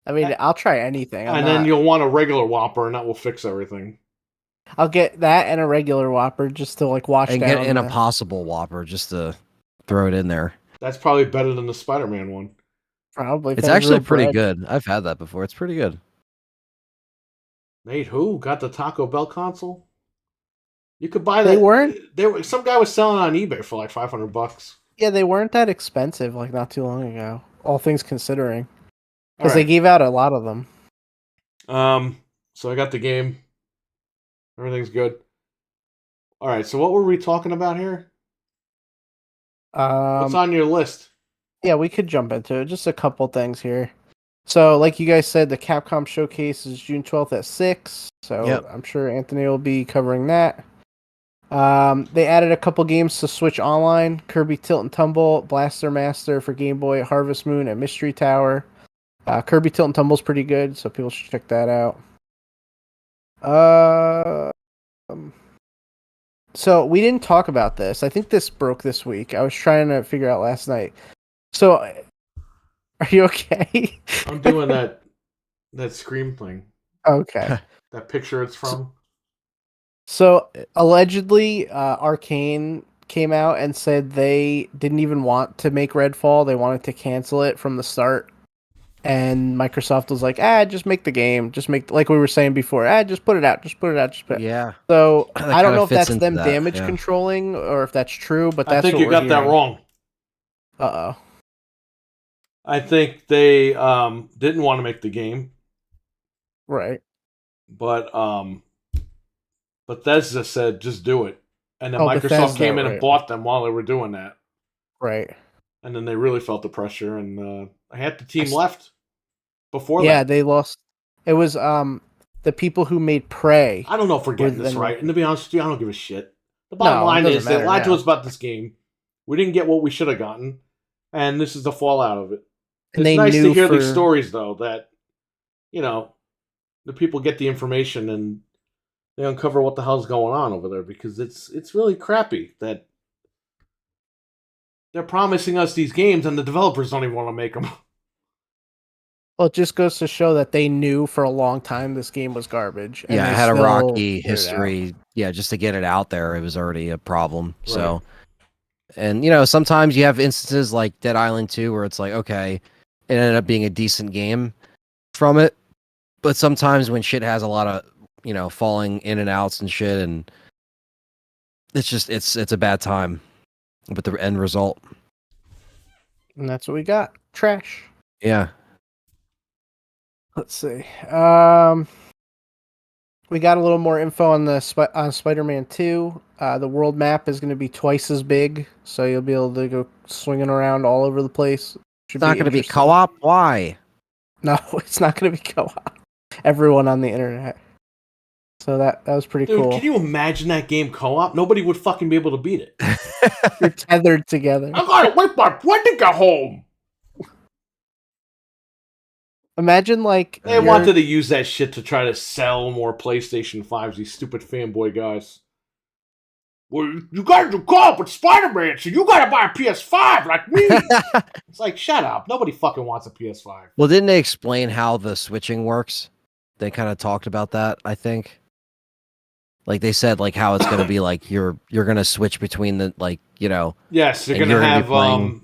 I mean, I'll try anything. Then you'll want a regular Whopper, and that will fix everything. I'll get that and a regular Whopper just to like wash down. And get an Impossible Whopper just to throw it in there. That's probably better than the Spider-Man one. Probably. It's actually pretty good. I've had that before. It's pretty good. Nate, who got the Taco Bell console? You could buy that. They weren't. Some guy was selling on eBay for like $500. Yeah, they weren't that expensive. Like not too long ago. All things considering, because All they right. gave out a lot of them. So I got the game. Everything's good. All right. So what were we talking about here? What's on your list? Yeah, we could jump into it. Just a couple things here. So, like you guys said, the Capcom showcase is June 12th at 6. So Yep. I'm sure Anthony will be covering that. They added a couple games to Switch Online: Kirby Tilt and Tumble, Blaster Master for Game Boy, Harvest Moon, and Mystery Tower. Kirby Tilt and Tumble's pretty good, so people should check that out. So we didn't talk about this. I think this broke this week. I was trying to figure out last night. So, are you okay? I'm doing that Scream thing. Okay. That picture it's from. So allegedly, Arcane came out and said they didn't even want to make Redfall. They wanted to cancel it from the start. And Microsoft was like, just make the game. Just make, like we were saying before, just put it out. Just put it out. Just put it out. Yeah. So That I don't kinda know if fits that's into them that, damage yeah. controlling or if that's true, but I that's think what you we're got that hearing. wrong. Uh-oh. I think they didn't want to make the game, Right. but Bethesda said just do it, and then Oh, Microsoft Bethesda, came in and right. bought them while they were doing that, Right. and then they really felt the pressure, and half the team s- left before Yeah, that. they lost. It was the people who made Prey. I don't know if we're getting this then right, and to be honest with you, I don't give a shit. The No, bottom it line doesn't is they matter lied to now. us about this game. We didn't get what we should have gotten, and this is the fallout of it. And It's they nice to knew hear these for- stories, though, that the people get the information and they uncover what the hell's going on over there, because it's really crappy that they're promising us these games and the developers don't even want to make them. Well, it just goes to show that they knew for a long time this game was garbage. And Yeah, they it had a still rocky put it out. history. Yeah, just to get it out there, it was already a problem. Right. So, and sometimes you have instances like Dead Island 2 where it's like, okay, it ended up being a decent game from it, but sometimes when shit has a lot of falling in and outs and shit, and it's just it's a bad time with the end result. And that's what we got. Trash. Yeah. Let's see. We got a little more info on the on Spider-Man 2. The world map is going to be twice as big, so you'll be able to go swinging around all over the place. It's not going to be interesting. co-op. Why? No, it's not going to be co-op. Everyone on the internet. So that was pretty Dude, cool. can you imagine that game co-op? Nobody would fucking be able to beat it. You're tethered together. I gotta wait my friend to get home. Imagine like They wanted to use that shit to try to sell more PlayStation 5s, these stupid fanboy guys. Well, you gotta do co-op with Spider-Man, so you gotta buy a PS5 like me. It's like, shut up. Nobody fucking wants a PS5. Well, didn't they explain how the switching works? They kind of talked about that, I think. Like they said, like how it's gonna be like you're gonna switch between the Yes, they're And gonna you're gonna be have playing-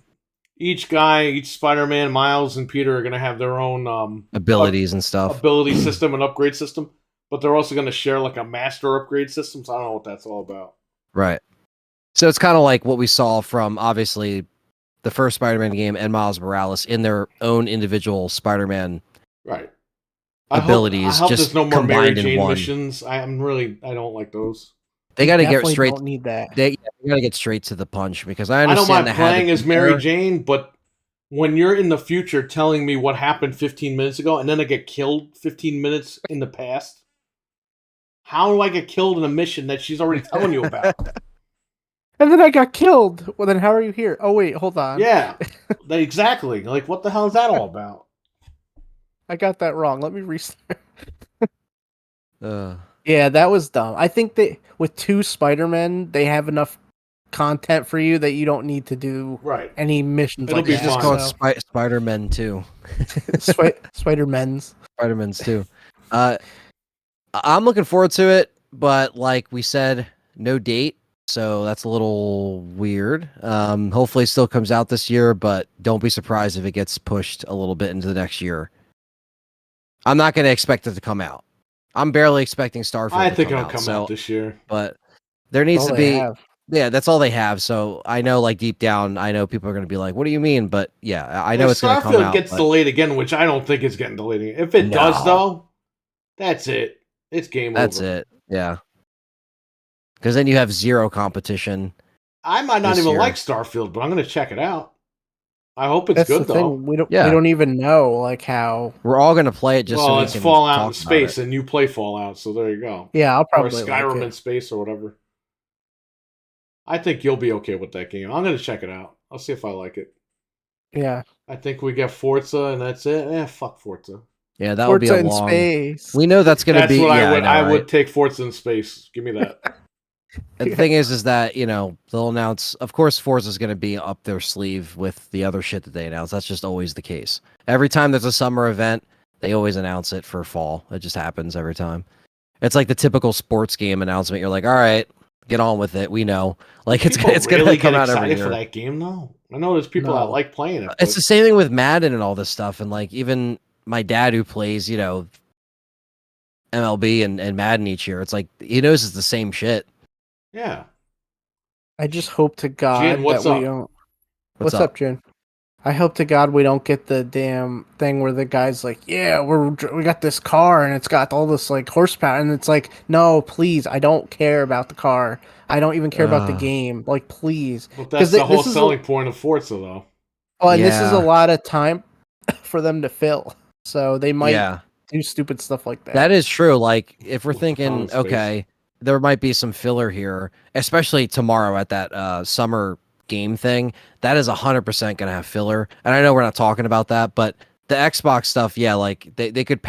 each guy, each Spider-Man, Miles and Peter are gonna have their own abilities and stuff. ability system and upgrade system, but they're also gonna share like a master upgrade system. So I don't know what that's all about. Right. So it's kind of like what we saw from obviously the first Spider-Man game and Miles Morales in their own individual Spider-Man. Right. Abilities I hope just there's no more Mary combined in Jane one. missions. I don't like those. They got to get definitely straight. don't need that. They got to get straight to the punch because I I don't understand mind they had to playing as be Mary there. Jane, but when you're in the future telling me what happened 15 minutes ago and then I get killed 15 minutes in the past, how do I get killed in a mission that she's already telling you about? And then I got killed. Well, then how are you here? Oh wait, hold on. Yeah, exactly. Like, what the hell is that all about? I got that wrong. Let me restart. Uh, Yeah, that was dumb. I think that with 2 Spider-Men, they have enough content for you that you don't need to do Right. any missions It'll like be that. just fine. call it Spider-Man 2. Spider-Men's. Spider-Man's 2. I'm looking forward to it, but like we said, no date. So that's a little weird. Hopefully it still comes out this year, but don't be surprised if it gets pushed a little bit into the next year. I'm not going to expect it to come out. I'm barely expecting Starfield I to think come it'll out. come So, out this year. but there needs all to they be. have. Yeah, that's all they have. So I know, like deep down, I know people are going to be like, "What do you mean?" But yeah, I know If it's going to come Starfield out. gets But delayed again, which I don't think it's getting delayed again. If it does, no, though, that's it. It's game that's over. it. Yeah, because then you have zero competition I might not this even year. like Starfield, but I'm going to check it out. I hope it's That's the good, though. thing. We Yeah. don't even know like how. We're all going to play it just so Well, we it's can Fallout in talk about space, it. and you play Fallout, so there you go. Yeah, I'll Or probably like Skyrim in it. space or whatever. I think you'll be okay with that game. I'm going to check it out. I'll see if I like it. Yeah, I think we get Forza, and that's it. Fuck Forza. Yeah, that would be Forza a in long. space. We know that's going to That's be. what Yeah, I would. know, I right? would take Forza in space. Give me that. And the thing is that they'll announce. Of course, Forza is going to be up their sleeve with the other shit that they announce. That's just always the case. Every time there's a summer event, they always announce it for fall. It just happens every time. It's like the typical sports game announcement. You're like, all right, get on with it. We know. Like it's People going really to come get out every excited year. for that game, though. I know there's people that No. like playing it. It's But the same thing with Madden and all this stuff. And like even my dad who plays, MLB and Madden each year, it's like he knows it's the same shit. yeah. I just hope to God Jin, what's that we up? don't. What's What's up, Jin? I hope to God we don't get the damn thing where the guy's like, "Yeah, we got this car and it's got all this like horsepower," and it's like, "No, please, I don't care about the car. I don't even care about the game. Like, please." But that's Because the whole this is selling point of Forza, though. and this is a Yeah. lot of time for them to fill, so they might Yeah. do stupid stuff like that. That is true. Like, if we're Outer thinking, space. okay, there might be some filler here, especially tomorrow at that summer game thing. That is 100% going to have filler. And I know we're not talking about that, but the Xbox stuff, yeah, like they could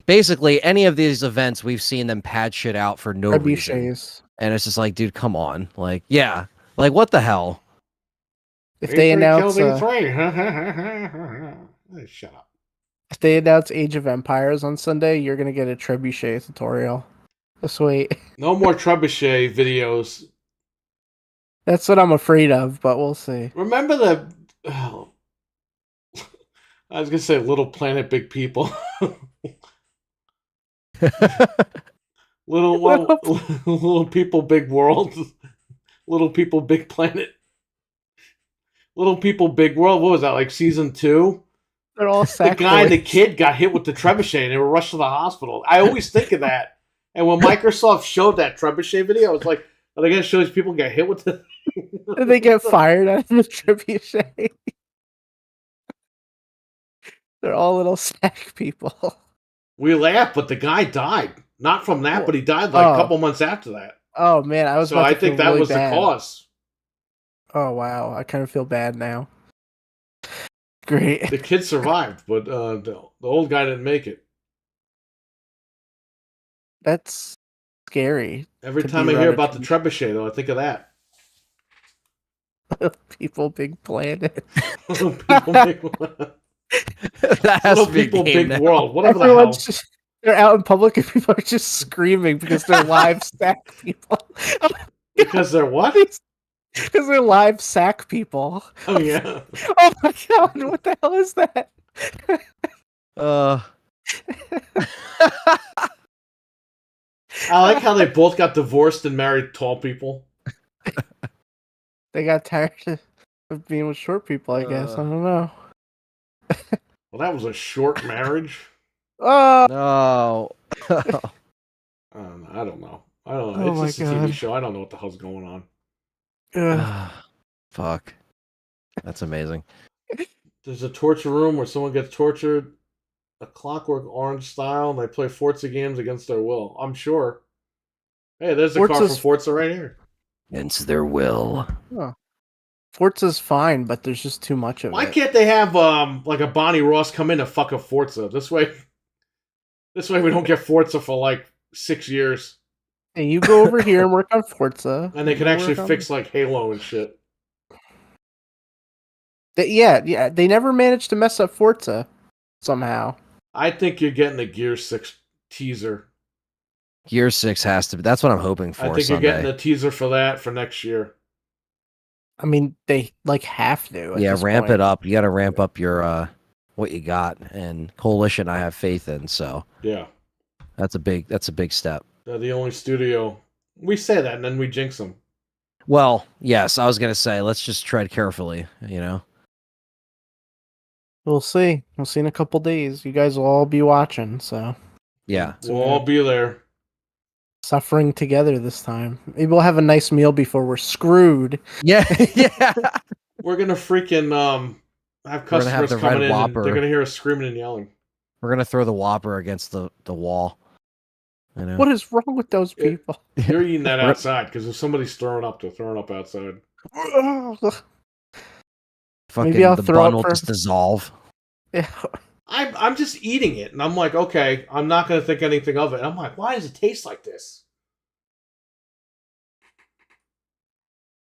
basically any of these events, we've seen them pad shit out for no reason. Trebuchets. And it's just like, dude, come on. Like, yeah. Like, what the hell? If they announce Shut up. if they announce Age of Empires on Sunday, you're gonna get a trebuchet tutorial. Just wait. No more trebuchet videos. That's what I'm afraid of, but we'll see. Remember the... Oh, I was going to say Little Planet, Big People. little people, big world. Little people, big planet. Little people, big world. What was that, like season 2? They're all The guy and the kid got hit with the trebuchet and they were rushed to the hospital. I always think of that. And when Microsoft showed that trebuchet video, I was like, are they going to show these people get hit with the... Did they get fired out of the trebuchet? They're all little sack people. We laughed, but the guy died. Not from that, but he died like a couple months after that. Oh man, I was. So I think that really was bad. the cause. Oh wow, I kind of feel bad now. Great. The kid survived, but the old guy didn't make it. That's scary. Every to time be I hear around a about the trebuchet, though, I think of that. People, big planet. Little people, big That has Little to be a people, game big now. world. Whatever the Everyone's hell. just, they're out in public and people are just screaming because they're live sack people. Because they're what? Because they're live sack people. Oh, yeah. Oh my god, what the hell is that? I like how they both got divorced and married tall people. They got tired of being with short people, I guess. I don't know. Well, that was a short marriage. Oh, No. I don't know. Oh It's just my a TV God. show. I don't know what the hell's going on. Fuck. That's amazing. There's a torture room where someone gets tortured, a Clockwork Orange style, and they play Forza games against their will. I'm sure. Hey, there's the car from Forza's- Forza right here. Against their will. Forza's fine, but there's just too much of Why it. can't they have like a Bonnie Ross come in and fuck a Forza? This way we don't get Forza for like 6 years. Hey, you go over here and work on Forza. And they You can go actually work on- fix like Halo and shit. Yeah. They never managed to mess up Forza somehow. I think you're getting a Gear 6 teaser. Gear 6 has to be. That's what I'm hoping for I think Sunday. you're getting a teaser for that for next year. I mean, they like have to. at Yeah, this ramp point. it up. You got to ramp up your what you got. And Coalition, I have faith in. So Yeah. That's a big step. They're the only studio. We say that and then we jinx them. Well, yes, I was gonna say let's just tread carefully. We'll see. We'll see in a couple days. You guys will all be watching, so Yeah. We'll all be there. suffering together this time. Maybe we'll have a nice meal before we're screwed. Yeah. Yeah. We're gonna freaking have customers have the coming Red in and Whopper. they're gonna hear us screaming and yelling. We're gonna throw the Whopper against the wall. What is wrong with those people? You're eating that outside because if somebody's throwing up, they're throwing up outside. Fucking Maybe I'll the throw bun up will for- just dissolve. Yeah. I'm just eating it and I'm like, okay, I'm not gonna think anything of it. And I'm like, why does it taste like this?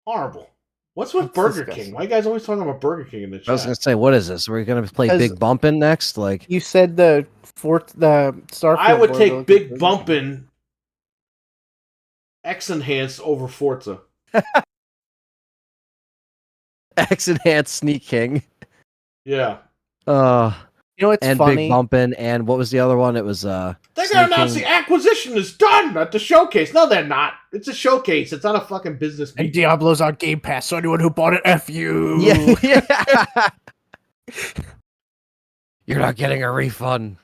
Horrible. What's with That's Burger disgusting. King? Why you guys always talking about Burger King in the chat? I was gonna say, what is this? We're gonna play Because- Big Bumpin' next? Like, You said the Starfield. I would logo take looked Big good. Bumpin' X Enhanced over Forza. X Enhanced Sneak King. Yeah. You know what's And funny? Big Bumpin', and what was the other one? It was They're Sneak gonna announce King. the acquisition is done at the showcase. No, they're not. It's a showcase. It's not a fucking business And meeting. Diablo's on Game Pass, so anyone who bought it, F you. Yeah, yeah. You're not getting a refund.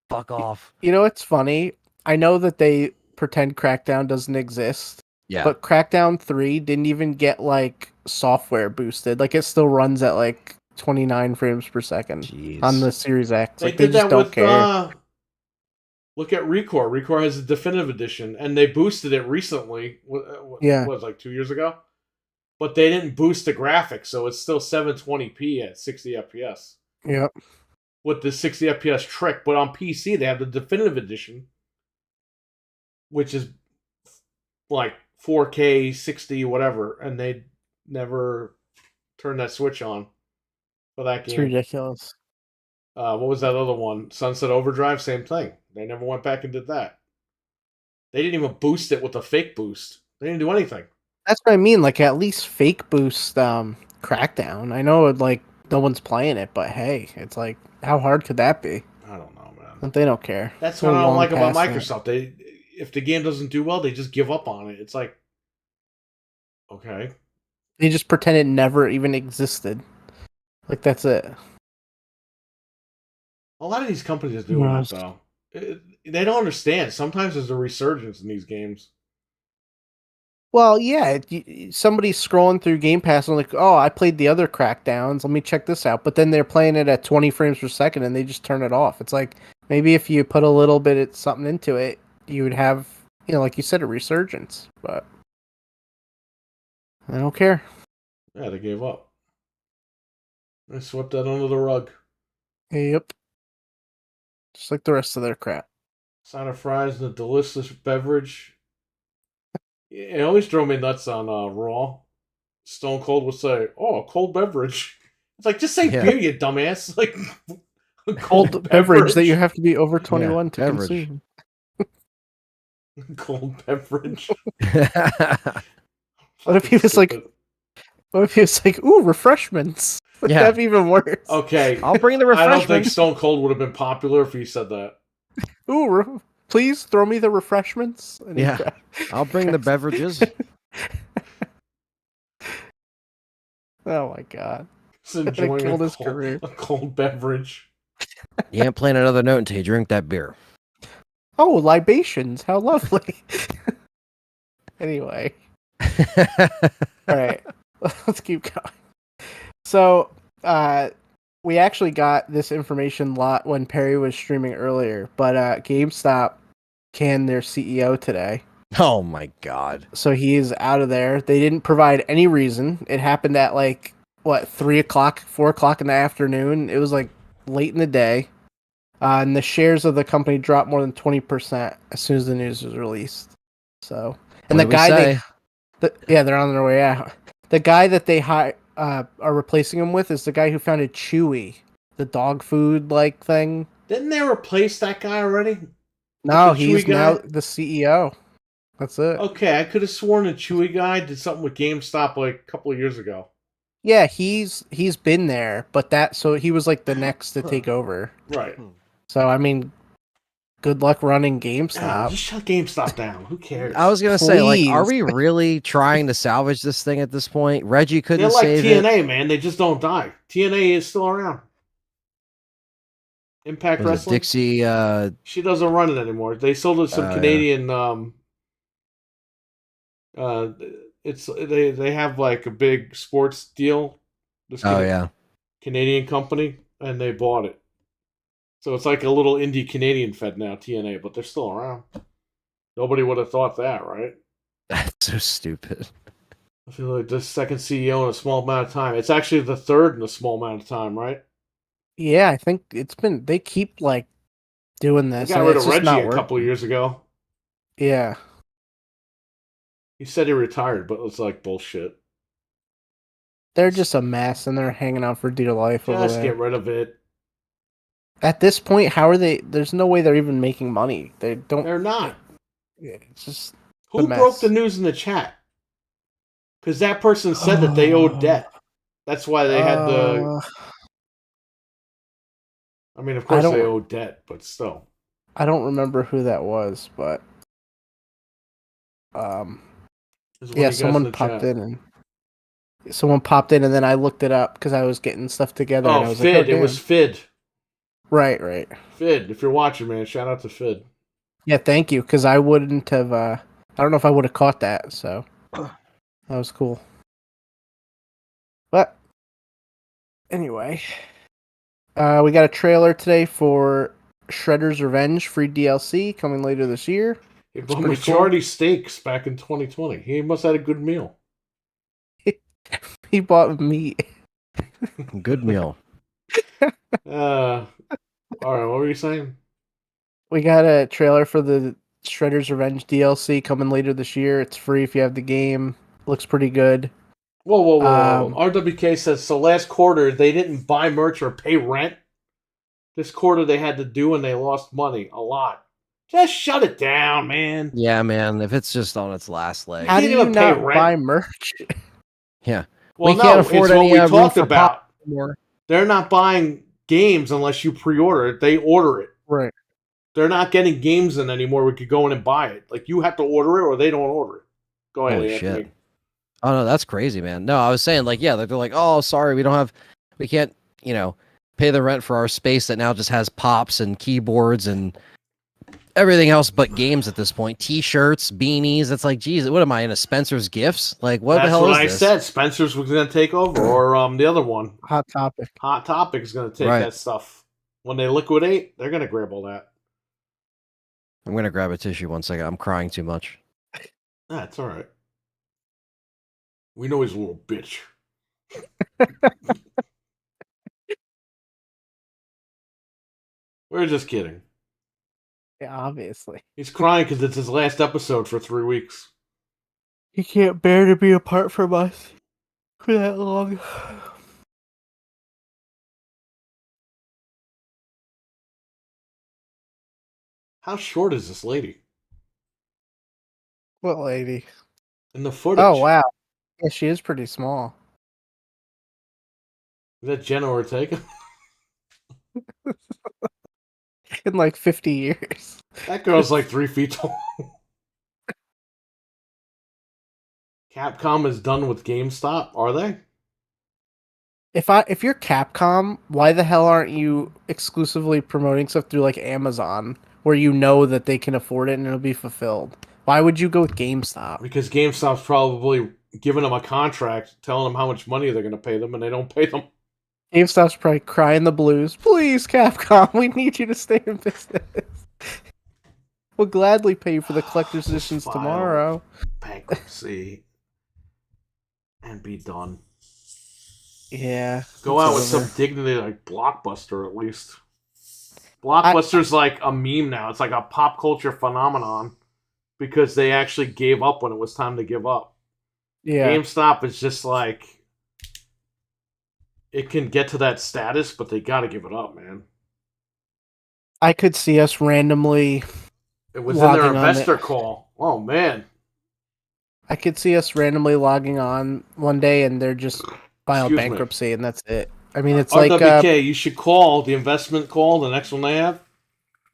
Fuck off. You know what's funny? I know that they pretend Crackdown doesn't exist, Yeah. but Crackdown 3 didn't even get like software boosted. Like it still runs at like 29 frames per second Jeez. on the Series X. They Like they did just that don't with care. look at Recore. Recore has a definitive edition, and they boosted it recently. Yeah. Was like 2 years ago, but they didn't boost the graphics, so it's still 720p at 60 FPS Yep. with the 60 FPS trick. But on PC, they have the definitive edition, which is like 4K, 60, whatever, and they never turned that switch on for that It's game. ridiculous. What was that other one? Sunset Overdrive, same thing. They never went back and did that. They didn't even boost it with a fake boost. They didn't do anything. That's what I mean. Like at least fake boost Crackdown. I know like no one's playing it, but hey, it's like how hard could that be? I don't know, man. But they don't care. That's They're what I don't long like about past that. Microsoft. If the game doesn't do well, they just give up on it. It's like, okay. They just pretend it never even existed. Like that's it. A lot of these companies are doing Yes. that, though. They don't understand. Sometimes there's a resurgence in these games. Well, yeah. Somebody's scrolling through Game Pass and like, oh, I played the other Crackdowns. Let me check this out. But then they're playing it at 20 frames per second and they just turn it off. It's like maybe if you put a little bit of something into it, you would have, like you said, a resurgence. But I don't care. Yeah, they gave up. They swept that under the rug. Yep. Just like the rest of their crap. Side of fries and a delicious beverage. It always drove me nuts on Raw. Stone Cold would say, "Oh, a cold beverage." It's like, just say Yeah. beer, you dumbass. Like a Cold beverage that you have to be over 21 to beverage. consume. Cold beverage. What if he was like, what if he was like, ooh, refreshments? Would Yeah. that be even worse? okay, I'll bring the I don't think refreshments. Stone Cold would have been popular if he said that. Ooh, please throw me the refreshments. And he Yeah. cra- I'll bring the beverages. Oh my god. He's enjoying killed his career. a cold beverage. You ain't playing another note until you drink that beer. Oh, libations. How lovely. Anyway. All right. Let's keep going. So, we actually got this information lot when Perry was streaming earlier, but GameStop canned their CEO today. Oh my god. So he is out of there. They didn't provide any reason. It happened at 3 o'clock, 4 o'clock in the afternoon. It was late in the day. And the shares of the company dropped more than 20% as soon as the news was released. So, and What the did we guy say? they're on their way out. The guy that they are replacing him with is the guy who founded Chewy, the dog food thing. Didn't they replace that guy already? No, The Chewy he's now guy? the CEO. That's it. Okay, I could have sworn the Chewy guy did something with GameStop a couple of years ago. Yeah, he's been there, but so he was the next to take over. Right. So I mean, Good luck running Yeah, GameStop. just shut GameStop down. Who cares? I was gonna say, like, are Please. we really trying to salvage this thing at this point? Reggie They're couldn't like save TNA, it. man. They just don't die. TNA is still around. Impact Was it Wrestling. Dixie? She doesn't run it anymore. They sold it to some Yeah. Canadian. It's they have like a big sports deal. This Oh yeah. Canadian company, and they bought it. So it's like a little indie Canadian fed now, TNA, but they're still around. Nobody would have thought that, right? That's so stupid. I feel like the second CEO in a small amount of time. It's actually the third in a small amount of time, right? Yeah, I think it's been. They keep like doing They this. got and rid it's of just Reggie not a couple of working. years ago. Yeah, He said he retired, but it's like bullshit. they're just a mess, and they're hanging out for dear life over Just there. get rid of it. At this point, how are they? There's no way they're even making money. They don't. They're not. It's just Who a mess. broke the news in the chat? Because that person said that they owed debt. That's why they had the. I mean, of course they owe debt, but still. I don't remember who that was, but yeah, someone popped in and then I looked it up because I was getting stuff together. Oh, and I was Fid. like, It was Fid. Right. Fid, if you're watching, man, shout out to Fid. Yeah, thank you, because I wouldn't have. I don't know if I would have caught that. So that was cool. But anyway, we got a trailer today for Shredder's Revenge free DLC coming later this year. He It's bought pretty majority steaks back in 2020. He must have had a good meal. He bought meat. Good meal. All right, what were you saying? We got a trailer for the Shredder's Revenge DLC coming later this year. It's free if you have the game. Looks pretty good. Whoa. RWK says, so last quarter they didn't buy merch or pay rent. This quarter they had to do and they lost money. A lot. Just shut it down, man. Yeah, man. If it's just on its last leg. How do can't you even pay not rent. buy merch? Yeah. Well, we can't afford it's any what we room talked for about. pop anymore. They're not buying games unless you pre-order it. They order it. Right. They're not getting games in anymore. We could go in and buy it. Like, you have to order it or they don't order it. Go ahead, Holy Anthony. shit. Oh no, that's crazy, man. No, I was saying, like, yeah, they're like, oh, sorry, we can't, pay the rent for our space that now just has pops and keyboards and everything else but games at this point. T-shirts, beanies. It's like, geez, what am I in a Spencer's Gifts? Like, what the hell is this? That's what I said. Spencer's was going to take over, or the other one. Hot Topic. Hot Topic is going to take that stuff. When they liquidate, they're going to grab all that. I'm going to grab a tissue 1 second. I'm crying too much. That's all right. We know he's a little bitch. We're just kidding. Yeah, obviously. He's crying because it's his last episode for 3 weeks. He can't bear to be apart from us for that long. How short is this lady? What lady? In the footage. Oh, wow. Yeah, she is pretty small. Is that Jenna Ortega? In like 50 years. That girl's like 3 feet tall. Capcom is done with GameStop, are they? If you're Capcom, why the hell aren't you exclusively promoting stuff through like Amazon, where you know that they can afford it and it'll be fulfilled? Why would you go with GameStop? Because GameStop's probably giving them a contract, telling them how much money they're going to pay them, and they don't pay them. GameStop's probably crying the blues. Please, Capcom, we need you to stay in business. We'll gladly pay you for the collector's editions tomorrow. Bankruptcy. And be done. Yeah. Go out with some dignity, like Blockbuster, at least. Blockbuster's like a meme now. It's like a pop culture phenomenon because they actually gave up when it was time to give up. Yeah. GameStop is just like, it can get to that status, but they got to give it up, man. I could see us randomly. It was in their investor call. Oh, man. I could see us randomly logging on one day and they're just filed bankruptcy and that's it. I mean, it's RWK, like... you should call the investment call, the next one they have.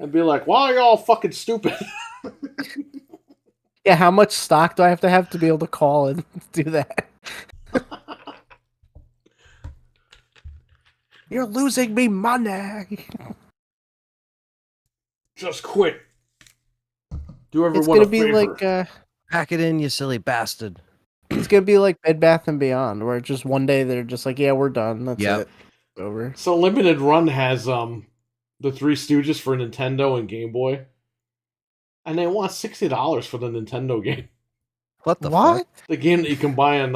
and be like, "Why are y'all fucking stupid?" Yeah, how much stock do I have to be able to call and do that? You're losing me money. Just quit. Do It's everyone gonna a be favor. like Pack it in, you silly bastard. it's gonna be like Bed Bath and Beyond, where just one day they're just like, yeah, we're done. That's Yep. it. It's over. So Limited Run has the Three Stooges for Nintendo and Game Boy, and they want $60 for the Nintendo game. What the What? fuck? The game that you can buy on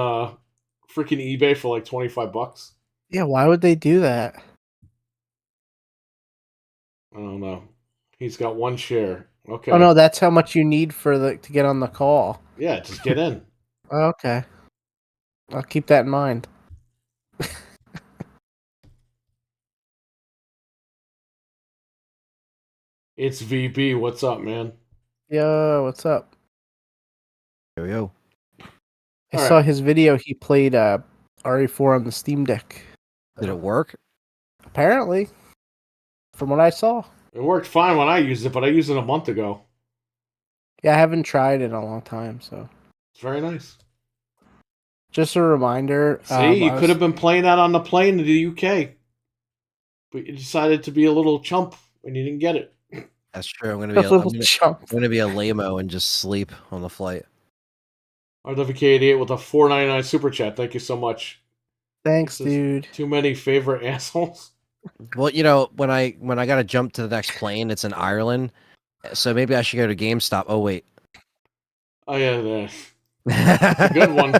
freaking eBay for like $25. Yeah, why would they do that? I don't know. He's got one share. Okay. Oh no, that's how much you need for to get on the call. Yeah, just get in. Okay. I'll keep that in mind. It's VB. What's up, man? Yo, what's up? Here we go. I All saw right. his video. He played RE4 on the Steam Deck. Did it work? Apparently, from what I saw. It worked fine when I used it, but I used it a month ago. Yeah, I haven't tried it in a long time, so It's very nice. just a reminder. See, you could have been playing that on the plane to the UK, but you decided to be a little chump and you didn't get it. That's true. I'm a gonna little chump. be a lame-o and just sleep on the flight. RWK88 with a $4.99 super chat. Thank you so much. Thanks, This is dude. Too many favorite assholes. Well, you know, when I gotta jump to the next plane, it's in Ireland, so maybe I should go to GameStop. Oh wait, Oh yeah, good one.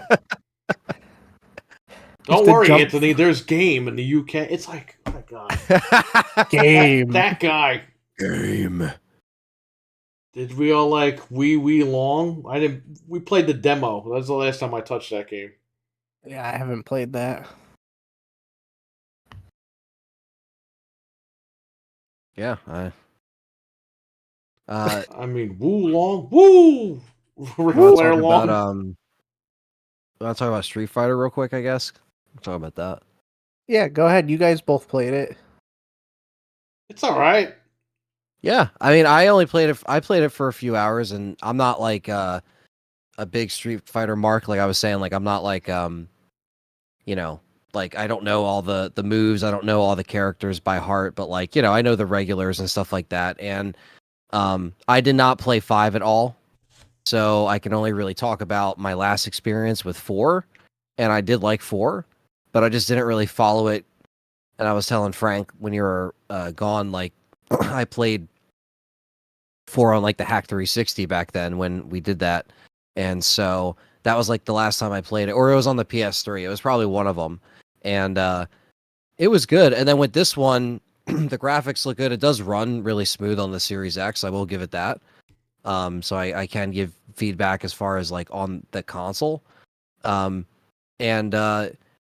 Don't to worry, jump- Anthony. There's Game in the UK. It's like, oh my god, Game. that guy. Game. Did we all like wee long? I didn't. We played the demo. That was the last time I touched that game. Yeah, I haven't played that. Yeah. I mean, woo long, woo. Ric Wanna Flair talk long. about want to talk about Street Fighter real quick? I guess. We'll talk about that. Yeah, go ahead. You guys both played it. It's all right. Yeah, I mean, I only played it. I played it for a few hours, and I'm not like a big Street Fighter mark. Like I was saying, like I'm not like you know, like I don't know all the moves. I don't know all the characters by heart, but like I know the regulars and stuff like that. And I did not play 5 at all, so I can only really talk about my last experience with 4. And I did like 4, but I just didn't really follow it. And I was telling Frank when you were gone, like I played 4 on like the Hack 360 back then when we did that, and so that was like the last time I played it, or it was on the PS3. It was probably one of them, and it was good. And then with this one, the graphics look good. It does run really smooth on the Series X. I will give it that. So I can give feedback as far as like on the console, and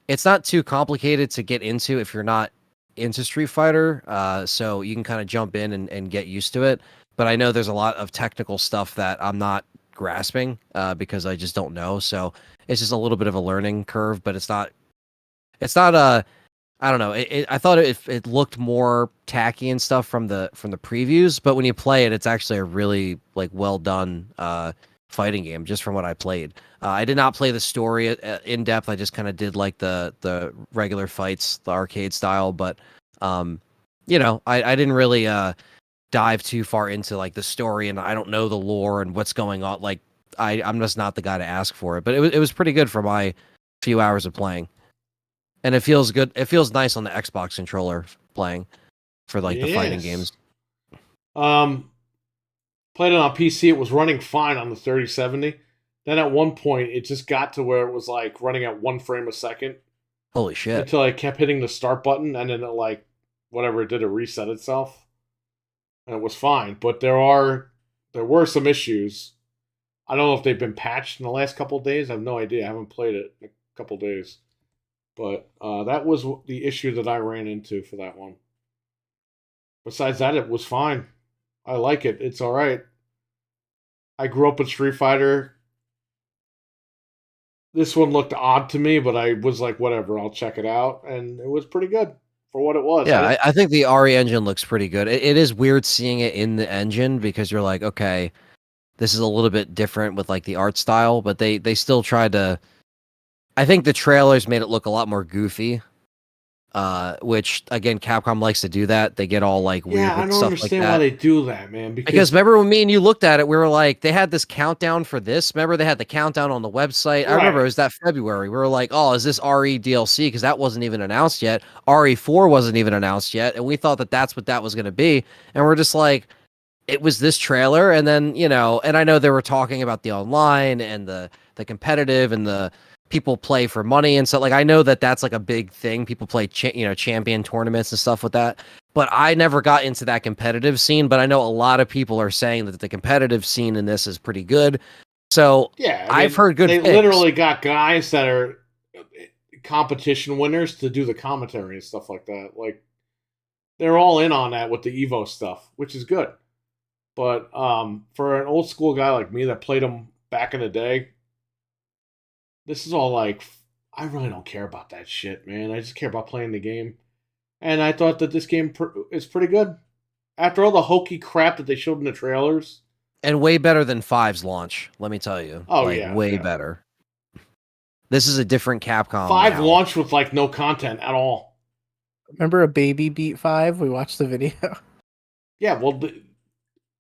it's not too complicated to get into if you're not into Street Fighter. So you can kind of jump in and get used to it. But I know there's a lot of technical stuff that I'm not grasping because I just don't know. So it's just a little bit of a learning curve, but it's not I don't know. I thought it looked more tacky and stuff from the previews, but when you play it, it's actually a really like well done fighting game. Just from what I played, I did not play the story in depth. I just kind of did like the regular fights, the arcade style. But I didn't really dive too far into like the story, and I don't know the lore and what's going on. Like I'm just not the guy to ask for it. But it was pretty good for my few hours of playing. And it feels good. It feels nice on the Xbox controller playing for like the fighting games. Played it on PC. It was running fine on the 3070. Then at one point, it just got to where it was like running at 1 frame a second. Holy shit! Until I kept hitting the start button, and then it like whatever it did, it reset itself, and it was fine. But there were some issues. I don't know if they've been patched in the last couple of days. I have no idea. I haven't played it in a couple of days. But that was the issue that I ran into for that one. Besides that, it was fine. I like it. It's all right. I grew up with Street Fighter. This one looked odd to me, but I was like, whatever, I'll check it out. And it was pretty good for what it was. Yeah, I think the RE engine looks pretty good. It is weird seeing it in the engine because you're like, okay, this is a little bit different with like the art style, but they still tried to. I think the trailers made it look a lot more goofy. Which again, Capcom likes to do that. They get all like weird yeah, I with don't stuff like understand that. why they do that, man. Because remember when me and you looked at it, we were like, they had this countdown for this. Remember they had the countdown on the website. I remember Right. it was that February. We were like, oh, is this RE DLC? Because that wasn't even announced yet. RE4 wasn't even announced yet, and we thought that that's what that was going to be. And we're just like, it was this trailer, and then and I know they were talking about the online and the competitive and the people play for money and stuff. Like I know that that's like a big thing. People play champion tournaments and stuff with that. But I never got into that competitive scene. But I know a lot of people are saying that the competitive scene in this is pretty good. So Yeah, I've heard good. They picks. literally got guys that are competition winners to do the commentary and stuff like that. Like they're all in on that with the Evo stuff, which is good. But for an old school guy like me that played them back in the day, this is all like, I really don't care about that shit, man. I just care about playing the game. And I thought that this game is pretty good. After all the hokey crap that they showed in the trailers. And way better than 5's launch, let me tell you. Oh, like, yeah. way Yeah. better. This is a different Capcom 5 now. launched with like no content at all. Remember a baby beat 5? We watched the video. Yeah, well,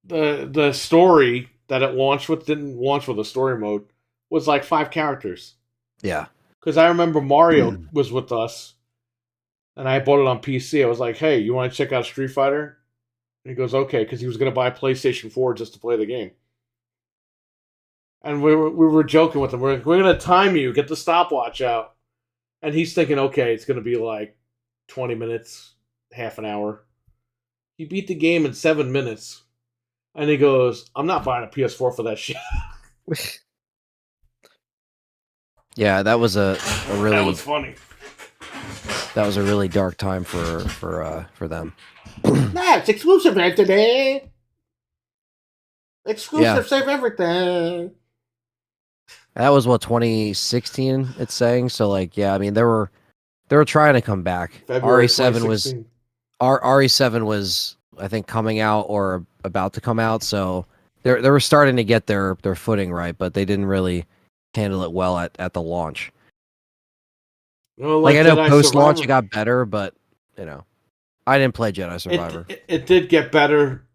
the story that it launched with didn't launch with a story mode. Was like 5 characters. Yeah. Because I remember Mario was with us, and I bought it on PC. I was like, hey, you want to check out Street Fighter? And he goes, okay, because he was going to buy a PlayStation 4 just to play the game. And we were joking with him. We're going to time you, get the stopwatch out. And he's thinking, okay, it's going to be like 20 minutes, half an hour. He beat the game in 7 minutes. And he goes, I'm not buying a PS4 for that shit. Yeah, that was a really That was funny. That was a really dark time for them. Nah, it's exclusive, Anthony. Exclusive, save everything. That was what 2016 it's saying. So like yeah, I mean they were trying to come back. February RE7 was 2016. RE7 was I think coming out or about to come out, so they were starting to get their footing right, but they didn't really handle it well at the launch. Like I know post launch it got better, but I didn't play Jedi Survivor. It did get better,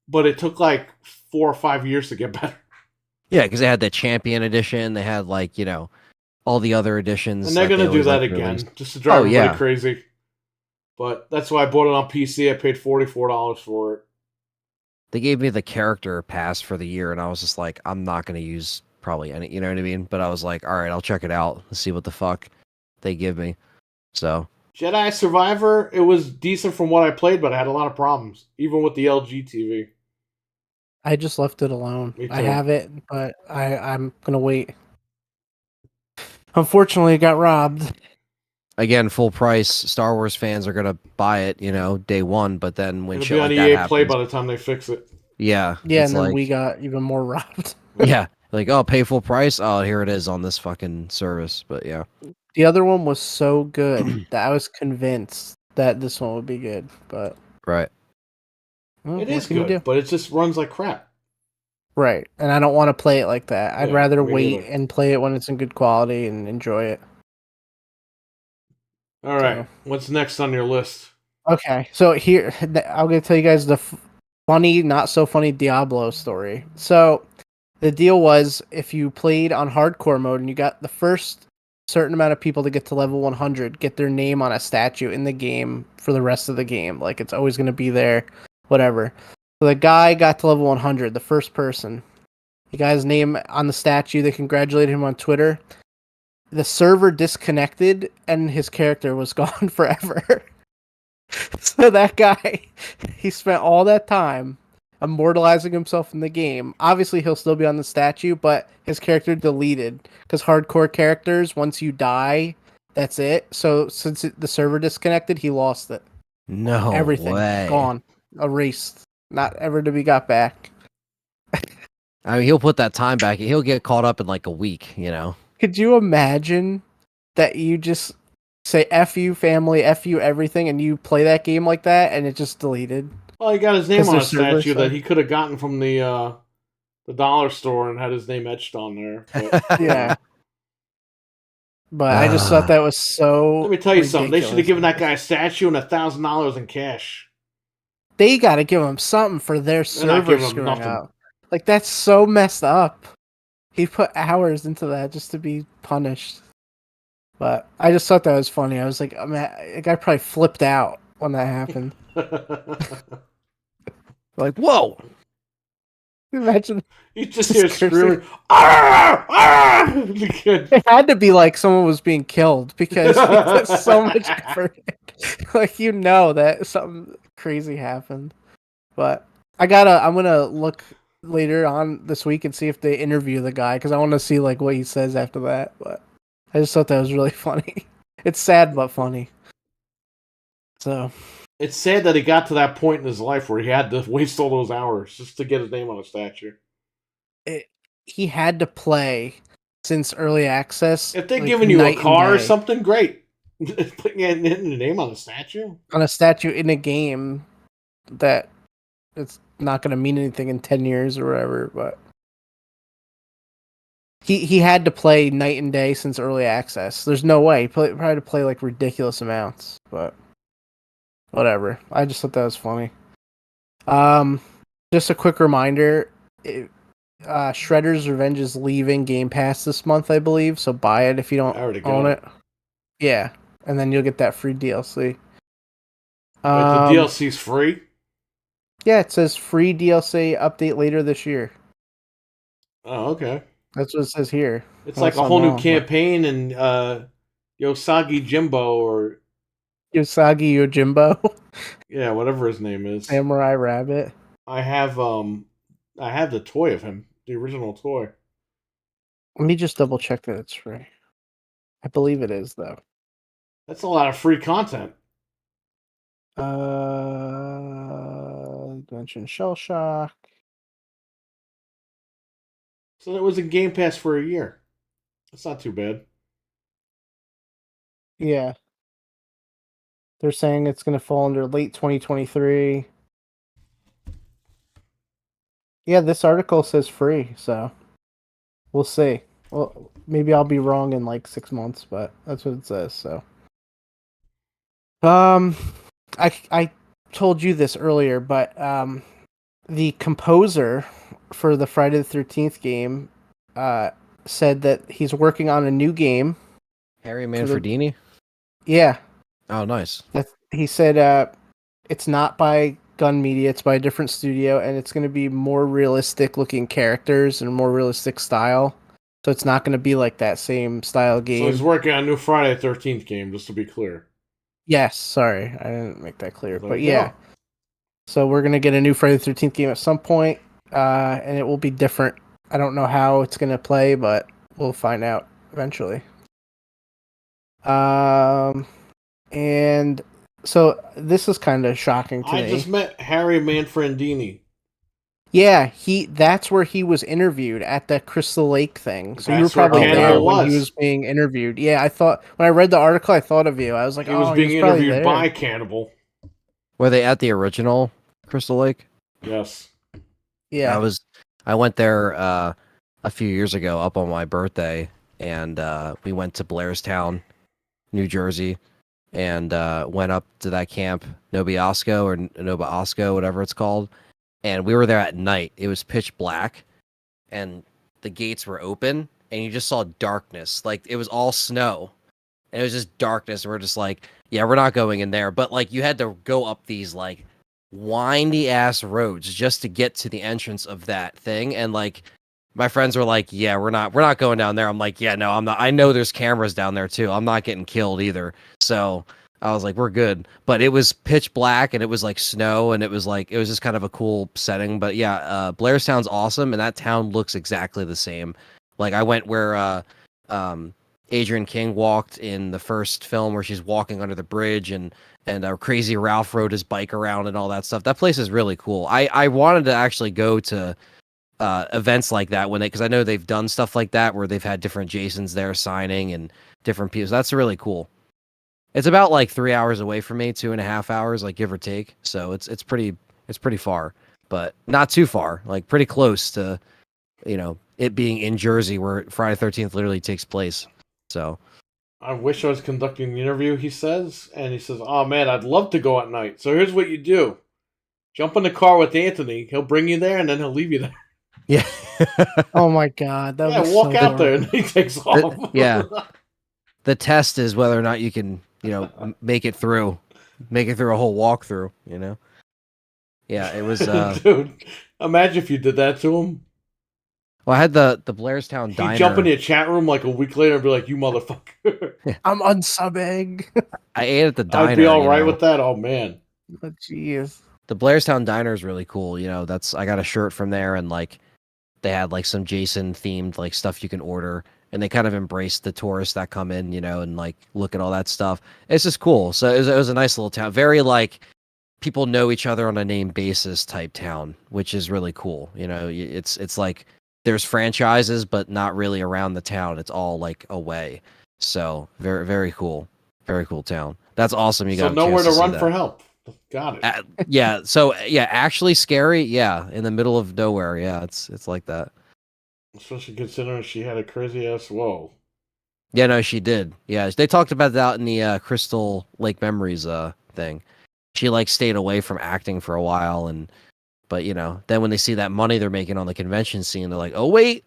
but it took like 4 or 5 years to get better. Yeah, because they had the Champion Edition, they had like all the other editions, and they're gonna do that again, released. just to drive everybody yeah. crazy. But that's why I bought it on PC. I paid $44 for it. They gave me the character pass for the year, and I was just like, I'm not gonna use probably any, you know what I mean? But I was like, all right, I'll check it out and see what the fuck they give me. So Jedi Survivor, it was decent from what I played, but I had a lot of problems, even with the LG TV. I just left it alone. Me too. I have it, but I'm gonna wait. Unfortunately, it got robbed. again, full price. Star Wars fans are gonna buy it, day one. But then when It'll shit be on like EA that Play happens, by the time they fix it. yeah, Yeah, it's and then like, we got even more robbed. yeah, like oh, pay full price. Oh, here it is on this fucking service. But yeah, The other one was so good that I was convinced that this one would be good. But right. well, It what is can you good, do? but it just runs like crap. Right, and I don't want to play it like that. I'd Yeah, rather me wait neither. and play it when it's in good quality and enjoy it. All right, So. what's next on your list? Okay, so here I'm gonna tell you guys the funny, not so funny Diablo story. So the deal was, if you played on hardcore mode and you got the first certain amount of people to get to level 100, get their name on a statue in the game for the rest of the game. Like it's always gonna be there, whatever. So the guy got to level 100, the first person. The guy's name on the statue. They congratulated him on Twitter. The server disconnected and his character was gone forever. So that guy, he spent all that time immortalizing himself in the game. Obviously, he'll still be on the statue, but his character deleted. Because hardcore characters, once you die, that's it. So since the server disconnected, he lost it. No Everything way. gone, erased, not ever to be got back. I mean, he'll put that time back. He'll get caught up in like a week. Could you imagine that you just say "F you family, F you everything," and you play that game like that, and it just deleted. Well, he got his name 'Cause on their a server statue that suck. he could have gotten from the dollar store and had his name etched on there. But, Yeah. But I just thought that was so let me tell you something. They should have ridiculous. given that guy a statue and $1,000 in cash. They got to give him something for their They're not server giving him screwing nothing. up. Like, that's so messed up. He put hours into that just to be punished. But I just thought that was funny. I was like, the guy probably flipped out when that happened. Like, whoa! Imagine. You just Just hear cursing. screaming. "Arr! Arr!" It had to be like someone was being killed because that's so much effort. Like, you know that something crazy happened. But I'm gonna look later on this week and see if they interview the guy because I want to see like what he says after that. But I just thought that was really funny. It's sad but funny. So It's sad that he got to that point in his life where he had to waste all those hours just to get his name on a statue. he had to play since early access. If they're like, giving you a night and car or day something, great. Putting your name on a statue? on a statue in a game that it's not going to mean anything in 10 years or whatever, but he had to play night and day since early access. There's no way. He probably had to play like ridiculous amounts, but whatever. I just thought that was funny. Just a quick reminder, Shredder's Revenge is leaving Game Pass this month, I believe, so buy it if you don't I already own got it. Yeah, and then you'll get that free DLC. Wait, the DLC's free? Yeah, it says free DLC update later this year. Oh, okay. That's what it says here. It's Unless like a I'm whole new wrong, but- campaign and Yosagi Jimbo or Usagi Yojimbo, yeah, whatever his name is. Samurai Rabbit. I have the toy of him, the original toy. Let me just double check that it's free. I believe it is though. That's a lot of free content. Mention Shell Shock. So it was in Game Pass for a year. That's not too bad. Yeah. They're saying it's going to fall under late 2023. Yeah, this article says free, so we'll see. Well, maybe I'll be wrong in like 6 months, but that's what it says, so. I told you this earlier, but the composer for the Friday the 13th game said that he's working on a new game. Harry Manfredini? Yeah. Oh, nice. He said it's not by Gun Media, it's by a different studio, and it's going to be more realistic looking characters and more realistic style. So it's not going to be like that same style game. So he's working on a new Friday the 13th game, just to be clear. Yes, sorry. I didn't make that clear. There But you yeah. go. So we're going to get a new Friday the 13th game at some point, and it will be different. I don't know how it's going to play, but we'll find out eventually. And so this is kind of shocking to me. I just met Harry Manfredini. Yeah, that's where he was interviewed at the Crystal Lake thing. So you were That's where probably there Cannibal when was. he was being interviewed. Yeah, I thought when I read the article, I thought of you. I was like, He was being probably interviewed there. by Cannibal. Were they at the original Crystal Lake? Yes. Yeah, I went there a few years ago up on my birthday, and we went to Blairstown, New Jersey, and went up to that camp, Nobiosco or Nobaosco, whatever it's called. And we were there at night. It was pitch black, and the gates were open, and you just saw darkness. Like, it was all snow, and it was just darkness. And we're just like, yeah, we're not going in there. But, like, you had to go up these, like, windy-ass roads just to get to the entrance of that thing. And, like, my friends were like, yeah, we're not going down there. I'm like, yeah, no, I'm not. I know there's cameras down there, too. I'm not getting killed either. So I was like, we're good. But it was pitch black, and it was like snow, and it was just kind of a cool setting. But yeah, Blairstown's awesome, and that town looks exactly the same. Like, I went where Adrian King walked in the first film, where she's walking under the bridge, and Crazy Ralph rode his bike around and all that stuff. That place is really cool. I wanted to actually go to events like that because I know they've done stuff like that where they've had different Jasons there signing and different people. So that's really cool. It's about like 3 hours away from me, 2.5 hours, like give or take. So it's pretty far, but not too far. Like pretty close to, it being in Jersey where Friday 13th literally takes place. So I wish I was conducting the interview, he says. And he says, oh man, I'd love to go at night. So here's what you do. Jump in the car with Anthony. He'll bring you there and then he'll leave you there. yeah, Oh my god, that Yeah, was walk so out there boring. and he takes off. yeah. The test is whether or not you can, make it through a whole walkthrough. Yeah, it was. Dude, imagine if you did that to him. Well, I had the Blairstown Diner. He'd jump in your chat room like a week later and be like, you motherfucker. I'm unsubbing. I ate at the diner. I'd be all right with that. Oh, man. Oh, jeez. The Blairstown Diner is really cool. I got a shirt from there, and like they had like some Jason themed like stuff you can order, and they kind of embraced the tourists that come in, and like look at all that stuff. It's just cool. So it was a nice little town. Very like people know each other on a name basis type town, which is really cool. It's like there's franchises, but not really around the town. It's all like away. So very, very cool. Very cool town. That's awesome. You got nowhere to run that. for help. Got it. Yeah. So yeah, actually scary. Yeah. In the middle of nowhere. Yeah. It's like that. Especially considering she had a crazy ass whoa. Yeah, no, she did. Yeah. They talked about that in the Crystal Lake Memories thing. She like stayed away from acting for a while, but then when they see that money they're making on the convention scene, they're like, oh wait.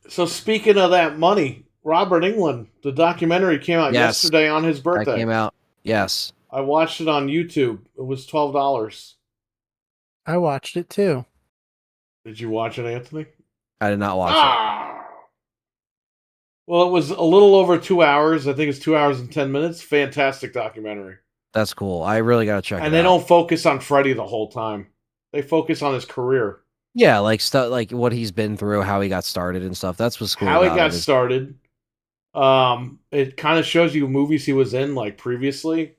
So speaking of that money, Robert Englund, the documentary came out yesterday on his birthday. That came out. Yes. I watched it on YouTube. It was $12. I watched it too. Did you watch it, Anthony? I did not watch it. Well, it was a little over 2 hours. I think it's 2 hours and 10 minutes. Fantastic documentary. That's cool. I really got to check it out. And they don't focus on Freddy the whole time. They focus on his career. Yeah, like stuff like what he's been through, how he got started and stuff. That's what's cool. How he got started. It kind of shows you movies he was in like previously.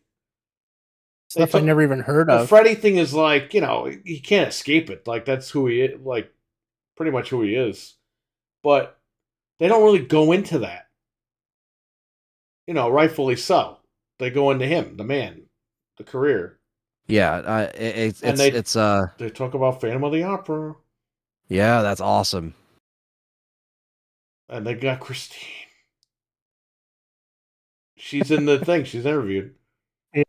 Stuff I never even heard of. The Freddy thing is like, he can't escape it. Like that's who he is, like pretty much who he is. But they don't really go into that. Rightfully so. They go into him, the man, the career. Yeah, they talk about Phantom of the Opera. Yeah, that's awesome. And they got Christine. She's in the thing. She's interviewed. Yeah.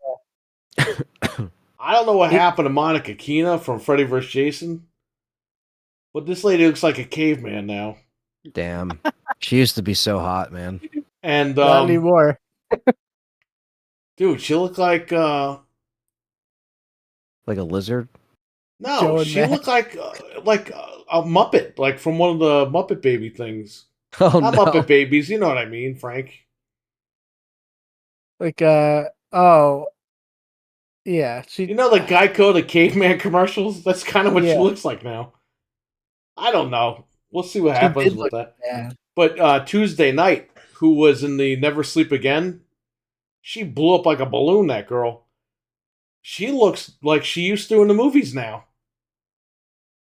I don't know what happened to Monica Keena from Freddy vs. Jason, but this lady looks like a caveman now. Damn. She used to be so hot, man. And not anymore. Dude, she looked like a lizard. No, she looked like a Muppet, like from one of the Muppet Baby things. Oh, not no. Muppet Babies, you know what I mean, Frank? Like oh. Yeah, the Geico, the caveman commercials? That's kind of what she looks like now. I don't know. We'll see what happens with that. Bad. But Tuesday Night, who was in the Never Sleep Again, she blew up like a balloon, that girl. She looks like she used to in the movies now.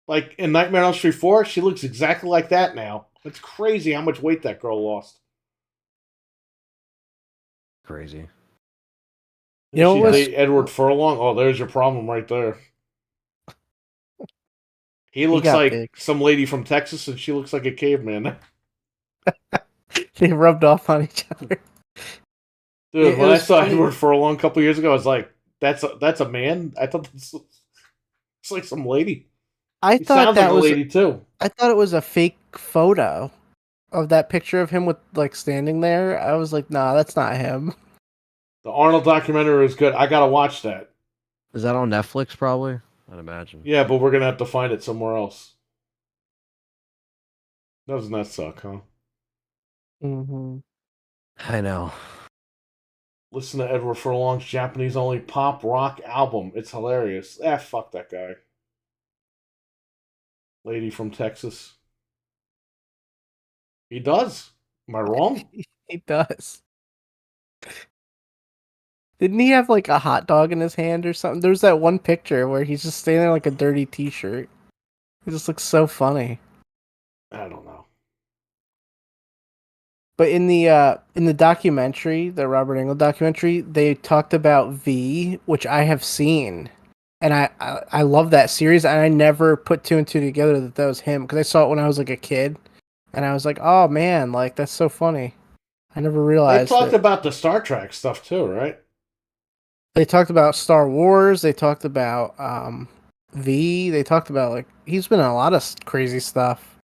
Like in Nightmare on Elm Street 4, she looks exactly like that now. It's crazy how much weight that girl lost. Crazy. Edward Furlong? Oh, there's your problem right there. He looks like big. Some lady from Texas, and she looks like a caveman. They rubbed off on each other. Dude, when I saw Edward Furlong a couple years ago, I was like, "That's a man." I thought it's like some lady. I thought that like was a lady too. I thought it was a fake photo of that picture of him with like standing there. I was like, "Nah, that's not him." The Arnold documentary is good. I gotta watch that. Is that on Netflix? Probably. I'd imagine. Yeah, but we're gonna have to find it somewhere else. Doesn't that suck, huh? Mm-hmm. I know. Listen to Edward Furlong's Japanese-only pop rock album. It's hilarious. Fuck that guy. Lady from Texas. He does. Am I wrong? He does. Didn't he have like a hot dog in his hand or something? There's that one picture where he's just standing like a dirty t-shirt. He just looks so funny. I don't know. But in the documentary, the Robert Englund documentary, they talked about V, which I have seen, and I love that series. And I never put two and two together that was him because I saw it when I was like a kid, and I was like, oh man, like that's so funny. I never They realized talked it. about the Star Trek stuff too, right? They talked about Star Wars. They talked about V. They talked about like he's been in a lot of crazy stuff.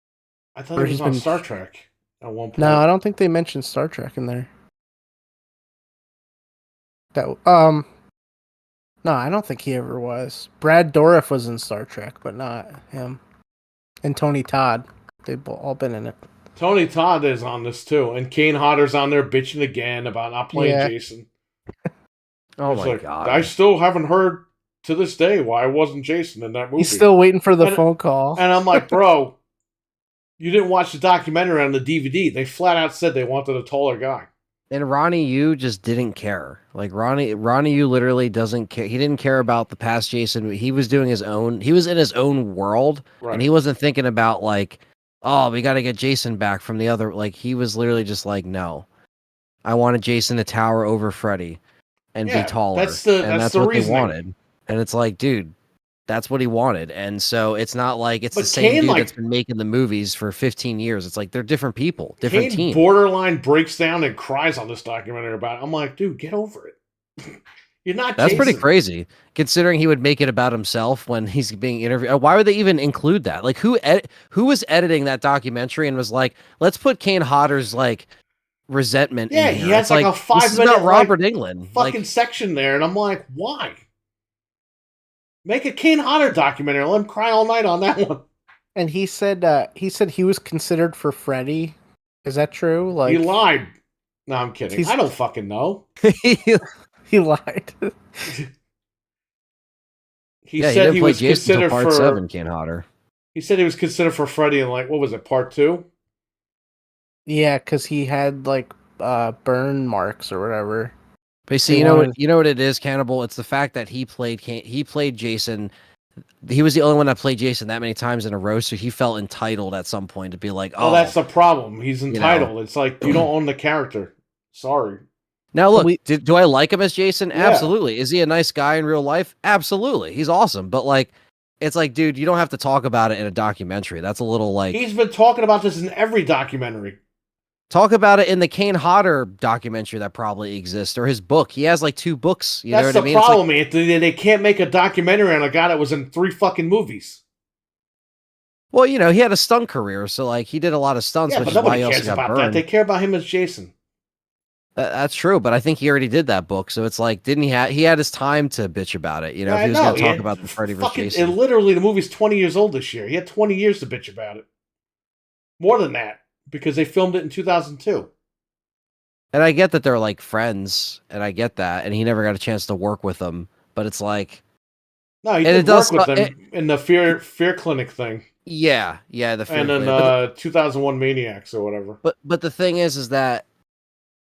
I thought Or he was he's on been. Star Trek at one point. No, I don't think they mentioned Star Trek in there. That No, I don't think he ever was. Brad Dourif was in Star Trek, but not him. And Tony Todd. They've all been in it. Tony Todd is on this too, and Kane Hodder's on there bitching again about not playing Yeah. Jason. Oh It's my like, god! I still haven't heard to this day why I wasn't Jason in that movie. He's still waiting for the And- phone call. And I'm like, bro, you didn't watch the documentary on the DVD. They flat out said they wanted a taller guy. And Ronnie Yu just didn't care. Like Ronnie Yu literally doesn't care. He didn't care about the past Jason. He was doing his own. He was in his own world, Right. and he wasn't thinking about like, oh, we got to get Jason back from the other. Like he was literally just like, no, I wanted Jason to tower over Freddy and Yeah, be taller. that's the- and that's the what reasoning. they wanted. And it's like, dude, that's what he wanted. And so it's not like it's But the same Kane, dude like- that's been making the movies for 15 years. It's like they're different people, different Kane teams. borderline breaks down and cries on this documentary about it. I'm like, dude, get over it. You're not That's pretty Jason. crazy, considering he would make it about himself when he's being interviewed. Why would they even include that? Like, who was editing that documentary and was like, let's put Kane Hodder's like resentment Yeah, in he here. has It's like a this is 5-minute about Robert Englund. fucking section there, and I'm like, why? Make a Kane Hodder documentary. Let him cry all night on that one. And he said he was considered for Freddy. Is that true? Like He lied. No, I'm kidding. He's- I don't fucking know. he lied. He Yeah, said didn't he play was Jason considered until part for. 7, Kane Hodder. He said he was considered for Freddy in like what was it, part 2? Yeah, because he had like burn marks or whatever. But you see, They you know wanted- what it is, Cannibal. It's the fact that he played Jason. He was the only one that played Jason that many times in a row, so he felt entitled at some point to be like, Oh, "Oh, that's the problem. He's know. entitled. It's like you don't own the character. Sorry. Now look, We- do I like him as Jason? Yeah. Absolutely. Is he a nice guy in real life? Absolutely. He's awesome. But like, it's like, dude, you don't have to talk about it in a documentary. That's a little like He's been talking about this in every documentary. talk about it in the Kane Hodder documentary that probably exists or his book. He has like 2 books. You know That's what I the mean? It's like, problem, Anthony. They can't make a documentary on a guy that was in 3 fucking movies. well, you know, he had a stunt career, so like he did a lot of stunts, Yeah, which but is why nobody he also cares got about that. burned. They care about him as Jason. That's true, but I think he already did that book, so it's like, didn't he had his time to bitch about it? You know, Yeah, if he was I going know. to He talk had about the Freddy vs. fucking, Jason. and literally, the movie's 20 years old this year. He had 20 years to bitch about it. More than that, because they filmed it in 2002. And I get that they're like friends, and I get that, and he never got a chance to work with them. But it's like, No, he And did it does- work with them in the Fear Clinic thing, yeah, the fear and then play. 2001 Maniacs or whatever. But the thing is that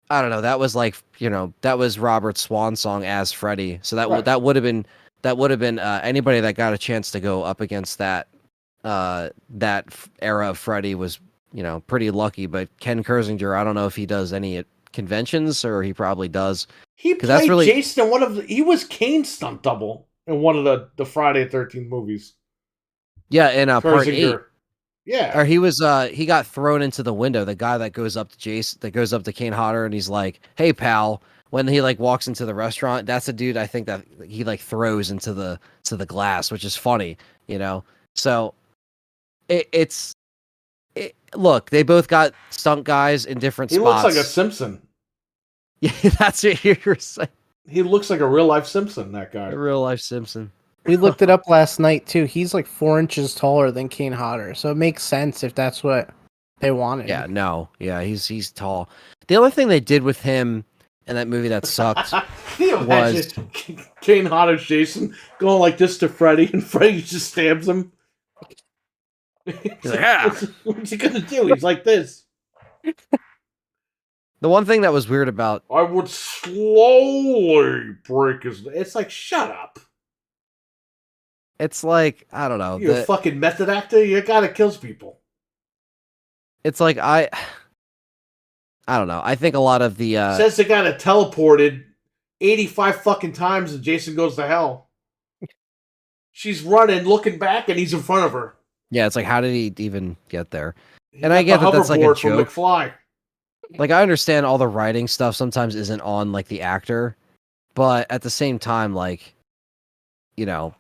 I don't know. That was like, you know, that was Robert's swan song as Freddy. So that Right. that would have been anybody that got a chance to go up against that era of Freddy was, you know, pretty lucky. But Ken Kersinger, I don't know if he does any conventions or he probably does. He 'Cause that's played really- Jason in one of he was Kane's stunt double in one of the Friday the 13th movies. Yeah, in part 8. Kersinger. Yeah. Or he was he got thrown into the window. The guy that goes up to Kane Hodder and he's like, "Hey pal." When he like walks into the restaurant, that's a dude I think that he like throws into the glass, which is funny, you know. So look, they both got stunt guys in different He spots. looks like a Simpson. Yeah, that's what you're saying. He looks like a real life Simpson, that guy. A real life Simpson. We looked it up last night too. He's like 4 inches taller than Kane Hodder, so it makes sense if that's what they wanted. Yeah, no. Yeah, he's tall. The only thing they did with him in that movie that sucked. Can you imagine Kane Hodder's Jason going like this to Freddy, and Freddy just stabs him? He's like, "Ah." What's he gonna do? He's like this. The one thing that was weird about I would slowly break his. It's like, shut up. it's like, I don't know. You a fucking method actor? You gotta kills people. It's like I don't know. I think a lot of the Says the guy that teleported 85 fucking times and Jason goes to hell. She's running, looking back, and he's in front of her. yeah, it's like, how did he even get there? He And I get got that the that's like a hoverboard from joke. McFly. Like, I understand all the writing stuff sometimes isn't on like the actor, but at the same time, like, you know,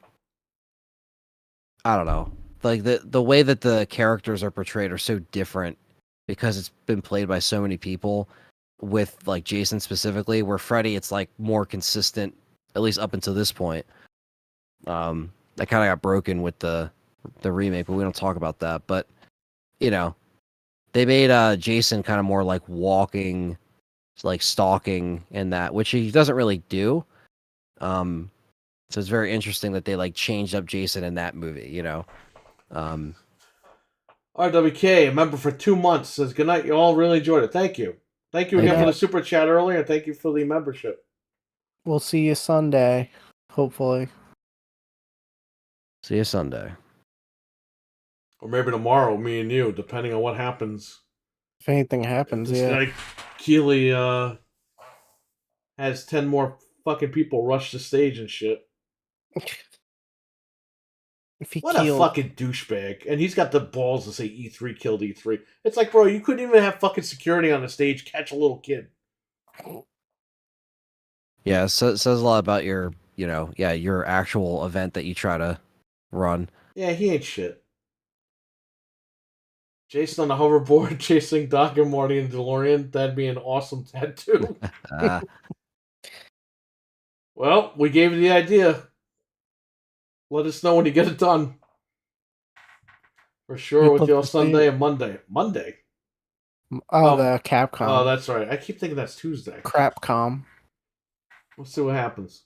I don't know. Like the way that the characters are portrayed are so different because it's been played by so many people. With like Jason specifically, where Freddy, it's like more consistent, at least up until this point. That kind of got broken with the remake, but we don't talk about that. But you know, they made Jason kind of more like walking, like stalking, and that, which he doesn't really do. So it's very interesting that they like changed up Jason in that movie. You know. RWK, a member for 2 months, says, good night. You all really enjoyed it. Thank you. Thank you Thank again for you. the super chat earlier. Thank you for the membership. We'll see you Sunday, hopefully. See you Sunday. Or maybe tomorrow, me and you, depending on what happens. If anything happens, This yeah. guy, Keeley, has 10 more fucking people rush the stage and shit. If he What killed, a fucking douchebag. And he's got the balls to say E3 killed E3. It's like, bro, you couldn't even have fucking security on the stage catch a little kid. Yeah, so it says a lot about your, your actual event that you try to run. Yeah, he ain't shit. Jason on the hoverboard chasing Doc and Marty in DeLorean. That'd be an awesome tattoo. Uh, Well, we gave you the idea. Let us know when you get it done. For sure, We'd with love you on to see Sunday it. and Monday. Monday? Oh, the Capcom. Oh, that's right. I keep thinking that's Tuesday. Crapcom. We'll see what happens.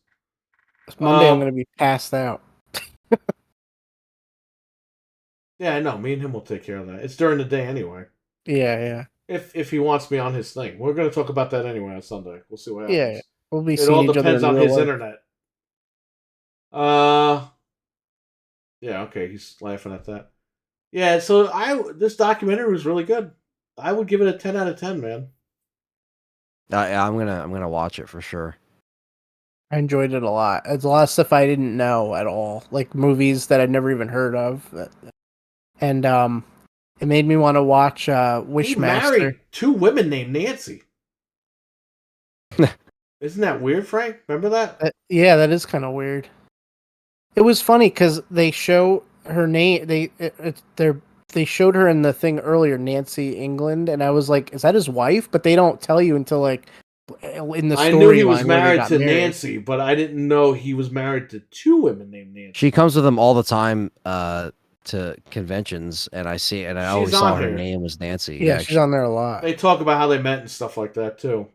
This Monday I'm going to be passed out. Yeah, I know. Me and him will take care of that. It's during the day anyway. Yeah. If he wants me on his thing. We're going to talk about that anyway on Sunday. We'll see what happens. Yeah. We'll be It seeing all each other depends in on real his life. internet. Yeah, okay, he's laughing at that. Yeah, so this documentary was really good. I would give it a 10 out of 10, man. yeah, I'm gonna watch it for sure. I enjoyed it a lot. It's a lot of stuff I didn't know at all, like movies that I'd never even heard of, and it made me want to watch He Wishmaster. married 2 women named Nancy. Isn't that weird, Frank? Remember that? Yeah, that is kind of weird. It was funny because they show her name. They showed her in the thing earlier, Nancy England, and I was like, "Is that his wife?" But they don't tell you until like in the story. I knew he was married to Nancy, but I didn't know he was married to 2 women named Nancy. She comes with him all the time to conventions, and I see, and I always saw her name was Nancy. Yeah, she's on there a lot. They talk about how they met and stuff like that too.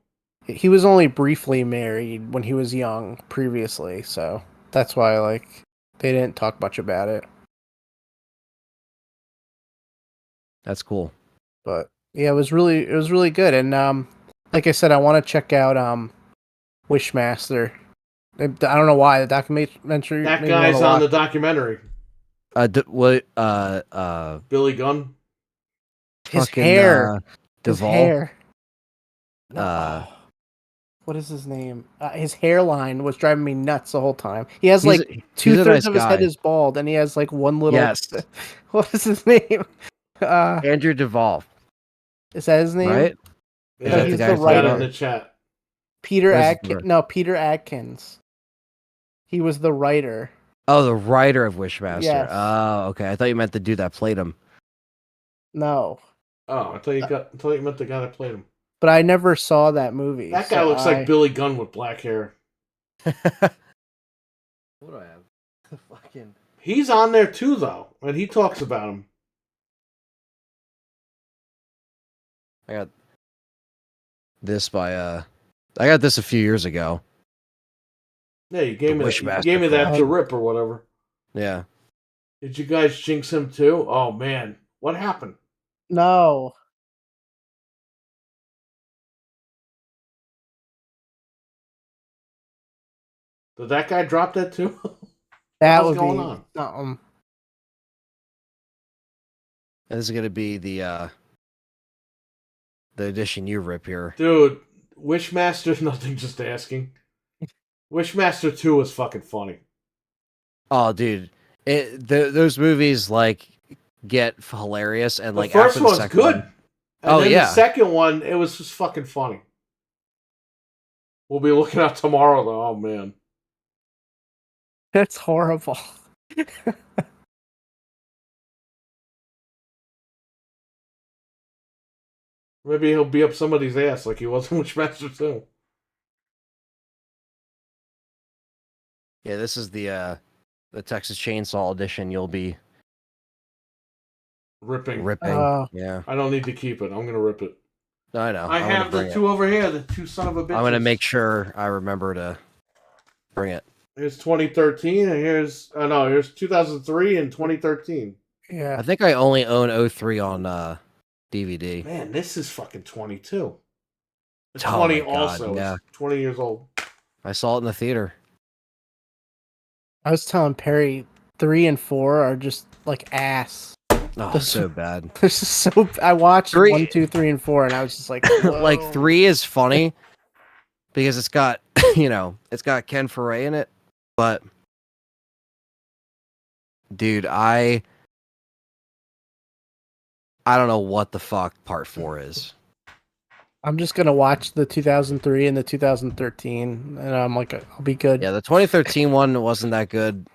He was only briefly married when he was young previously, so that's why they didn't talk much about it. That's cool. But yeah, it was really good, and like I said, I want to check out Wishmaster. I don't know why the documentary. That guy's on the documentary. Billy Gunn. His fucking, hair. His Duvall. hair. What is his name? His hairline was driving me nuts the whole time. He has He's like a 2/3 nice of his head guy. is bald, and he has like one little. Yes. What is his name? Andrew Duvall, Is that his name? right? Yeah, No, he's he's the the guy writer. in the chat. Peter Where's Adkins. the- No, Peter Adkins. He was the writer. Oh, the writer of Wishmaster. Yes. Oh, okay. I thought you meant the dude that played him. No, Oh, I thought you meant the guy that played him. but I never saw that movie. That guy looks like Billy Gunn with black hair. What do I have? Fucking. He's on there too, though, and he talks about him. I got this I got this a few years ago. Yeah, you gave The me Wishmaster that film. to rip or whatever. Yeah. Did you guys jinx him too? Oh man, what happened? No. Did that guy drop that too? That What's would going be on? something. And this is gonna be the the edition you rip here. Dude, Wishmaster, nothing, just asking. Wishmaster 2 was fucking funny. Oh, dude, those movies like get hilarious, and The like first after the one's second good. one, And then yeah, the second one, it was just fucking funny. We'll be looking at tomorrow, though. Oh, man. That's horrible. Maybe he'll be up somebody's ass like he was in Wishmaster 2. yeah. This is the Texas Chainsaw edition. You'll be Ripping. ripping. Yeah, I don't need to keep it. I'm going to rip it. I know. I I'm gonna have the bring it. two over here, the two son of a bitches. I'm gonna make sure I remember to bring it. Here's 2013, and here's 2003 and 2013. Yeah. I think I only own 03 on DVD. Man, this is fucking 22. It's Oh 20 my God, also. yeah. It's 20 years old. I saw it in the theater. I was telling Perry 3 and 4 are just like ass. Oh, Those- so bad. This is so. I watched 3 1, 2, 3, and 4, and I was just like, like whoa. 3 is funny because it's got it's got Ken Foray in it, but dude, I don't know what the fuck part 4 is. I'm just gonna watch the 2003 and the 2013, and I'm like, I'll be good. Yeah, the 2013 one wasn't that good.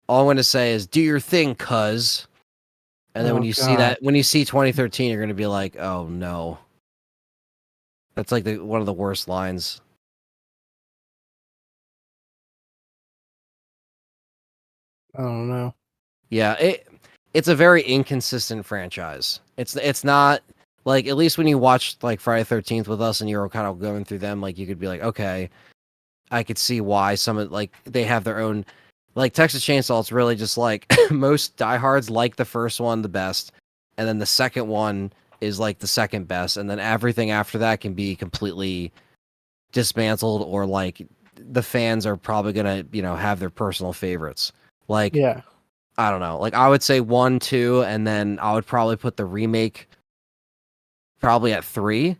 All I'm going to say is do your thing, cuz. And then Oh, when you see God. that, when you see 2013, you're going to be like, oh no. That's like one of the worst lines. I don't know. Yeah, it's a very inconsistent franchise. It's not like, at least when you watched like Friday 13th with us and you were kind of going through them, like you could be like, okay, I could see why some of like they have their own. Like Texas Chainsaw, it's really just like most diehards like the first one the best, and then the second one is like the second best, and then everything after that can be completely dismantled, or like the fans are probably gonna have their personal favorites. Like Yeah. I don't know, like I would say 1, 2, and then I would probably put the remake probably at 3.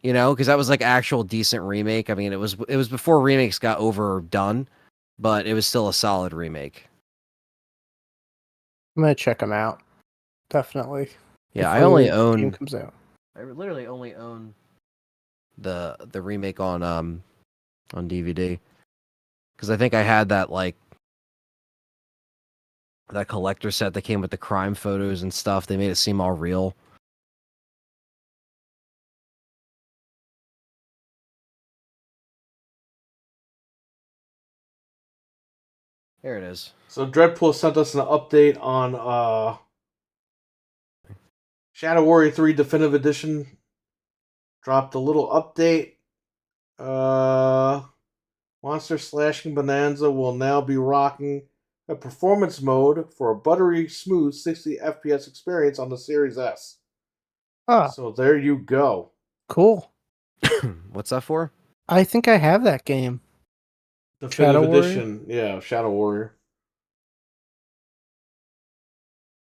Because that was like actual decent remake. I mean, it was before remakes got overdone, but it was still a solid remake. I'm gonna check them out. Definitely. Yeah, I Before only the game own. comes out. I literally only own the remake on DVD because I think I had that like that collector set that came with the crime photos and stuff. They made it seem all real. There it is. So Dreadpool sent us an update on Shadow Warrior 3 Definitive Edition. Dropped a little update. Monster Slashing Bonanza will now be rocking a performance mode for a buttery smooth 60 FPS experience on the Series S. Oh, So there you go. cool. What's that for? I think I have that game. Definitive Shadow Warrior? Edition, yeah, Shadow Warrior.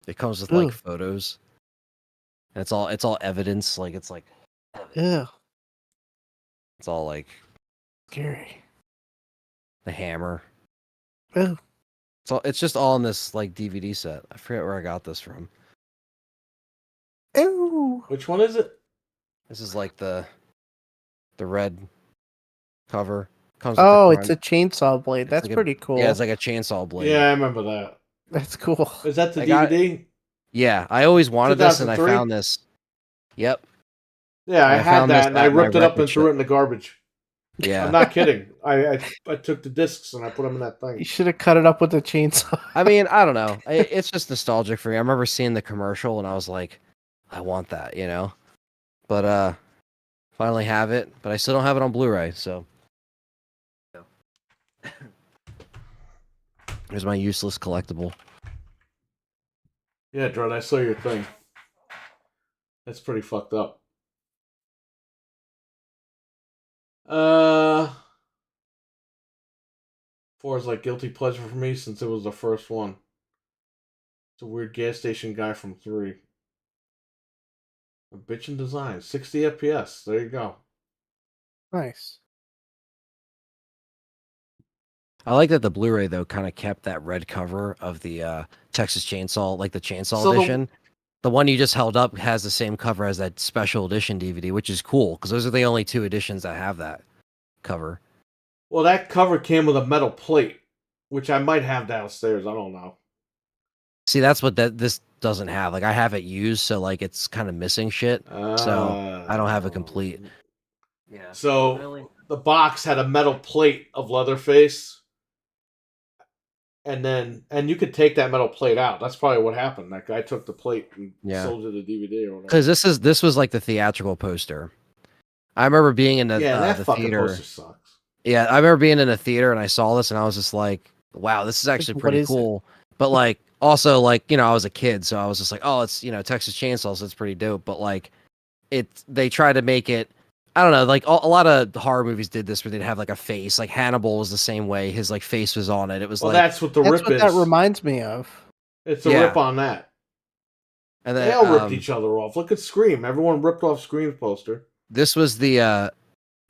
It comes with like Ugh. photos. And it's all evidence. Like it's like Ew. it's all like Scary. the hammer. Ew. It's just all in this like DVD set. I forget where I got this from. Ew. Which one is it? This is like the red cover. Comes with Oh, the it's a chainsaw blade. That's like pretty cool. Yeah, it's like a chainsaw blade. Yeah, I remember that. That's cool. Is that the I got DVD? Yeah, I always wanted this and I 2003? found this. Yep. Yeah, I I had found this that and I at my ripped it up and record threw shop. it in the garbage. Yeah. I'm not kidding. I took the discs and I put them in that You thing. should have cut it up with a chainsaw. I mean, I don't know. It's just nostalgic for me. I remember seeing the commercial and I was like, I want that, But finally have it, but I still don't have it on Blu-ray, so here's my useless collectible. Yeah, Dread, I saw your thing. That's pretty fucked up. Four is like guilty pleasure for me since it was the first one. It's a weird gas station guy from 3. A bitchin' design. 60 FPS. There you go. Nice. I like that the Blu-ray though kind of kept that red cover of the Texas Chainsaw, like the Chainsaw So edition. The one you just held up has the same cover as that special edition DVD, which is cool because those are the only 2 editions that have that cover. Well, that cover came with a metal plate, which I might have downstairs. I don't know. See, that's what this doesn't have. Like I have it used, so like it's kind of missing shit. So I don't have it complete. Yeah. So Really? the box had a metal plate of Leatherface, and you could take that metal plate out. That's probably what happened. That guy took the plate and sold it to DVD or whatever. Because this was like the theatrical poster. I remember being in the that the fucking theater. poster sucks. Yeah, I remember being in a theater and I saw this and I was just like, "Wow, this is actually pretty cool." But like, also like, I was a kid, so I was just like, "Oh, it's Texas Chainsaw, so it's pretty dope." But like, they try to make it. I don't know, like a lot of horror movies did this where they'd have like a face. Like Hannibal was the same way; his like face was on it. It was that's what the rip is. That reminds me of. It's a rip on that. And then, they all ripped each other off. Look at Scream. Everyone ripped off Scream's poster. This was the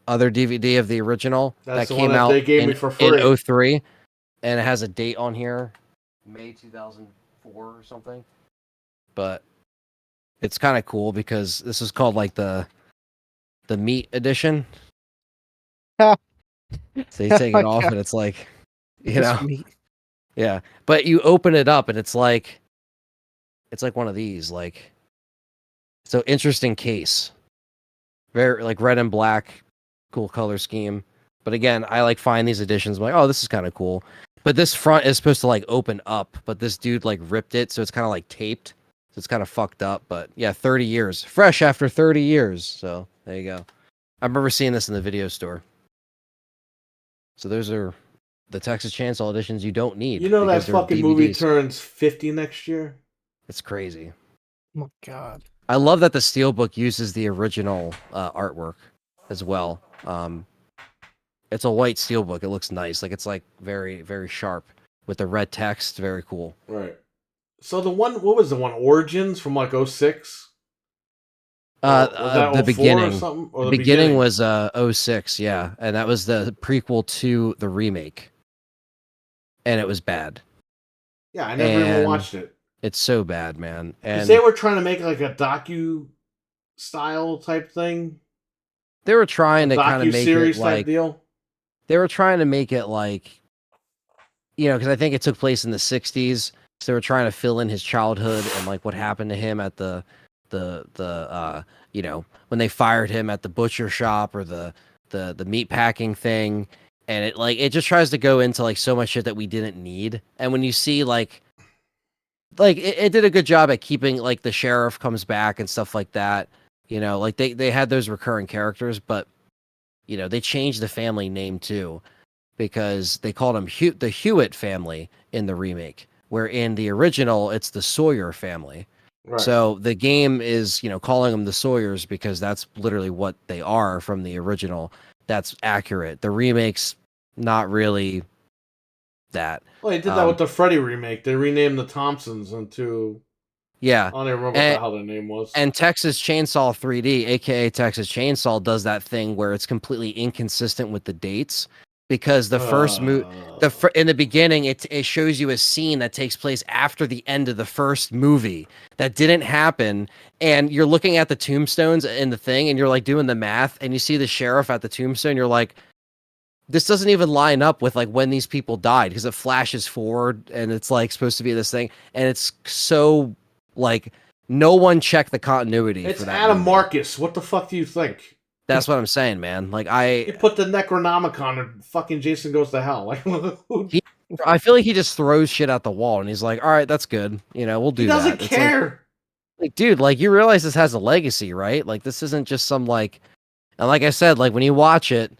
other DVD of the original that the came one that out they gave me for free. in 2003, and it has a date on here, May 2004 or something. But it's kind of cool because this is called like the meat edition. So you take it off and it's like, meat. Yeah. But you open it up and it's like one of these, like, so interesting case. Very like red and black, cool color scheme. But again, I like find these editions. I'm like, oh, this is kind of cool. But this front is supposed to like open up, but this dude like ripped it, so it's kind of like taped. So it's kind of fucked up. But yeah, 30 years. Fresh after 30 years. So there you go. I remember seeing this in the video store. So those are the Texas Chainsaw editions you don't need. That fucking movie turns 50 next year? It's crazy. Oh my god. I love that the Steelbook uses the original artwork as well. It's a white Steelbook. It looks nice. Like it's like very, very sharp with the red text. Very cool. Right. So the one, what was the one? Origins from like 06? The beginning. Or something? Or the beginning was 06, yeah. And that was the prequel to the remake. And it was bad. Yeah, I never even watched it. It's so bad, man. And they were trying to make like a docu style type thing. They were trying to kind of make it like deal. They were trying to make it like, because I think it took place in the 60s. So they were trying to fill in his childhood and like what happened to him at the when they fired him at the butcher shop or the meat packing thing. And it just tries to go into like so much shit that we didn't need. And when you see like it did a good job at keeping like the sheriff comes back and stuff like that. Like they had those recurring characters, but they changed the family name too, because they called them the Hewitt family in the remake, where in the original it's the Sawyer family. Right. So the game is calling them the Sawyers because that's literally what they are from the original. That's accurate. The remake's not really that. Well, they did that with the Freddy remake. They renamed the Thompsons into... Yeah. I don't even remember what the hell their name was. And Texas Chainsaw 3D, aka Texas Chainsaw, does that thing where it's completely inconsistent with the dates. Because the first in the beginning, it shows you a scene that takes place after the end of the first movie that didn't happen, and you're looking at the tombstones in the thing, and you're like doing the math, and you see the sheriff at the tombstone, you're like, this doesn't even line up with like when these people died, because it flashes forward, and it's like supposed to be this thing, and it's so like no one checked the continuity. It's for that Adam movie. Marcus. What the fuck do you think? That's what I'm saying, man. Like you put the Necronomicon and fucking Jason Goes to Hell. Like I feel like he just throws shit at the wall and he's like, all right, that's good. We'll do that. He doesn't care. Like, dude, like you realize this has a legacy, right? Like this isn't just some like, and like I said, like when you watch it,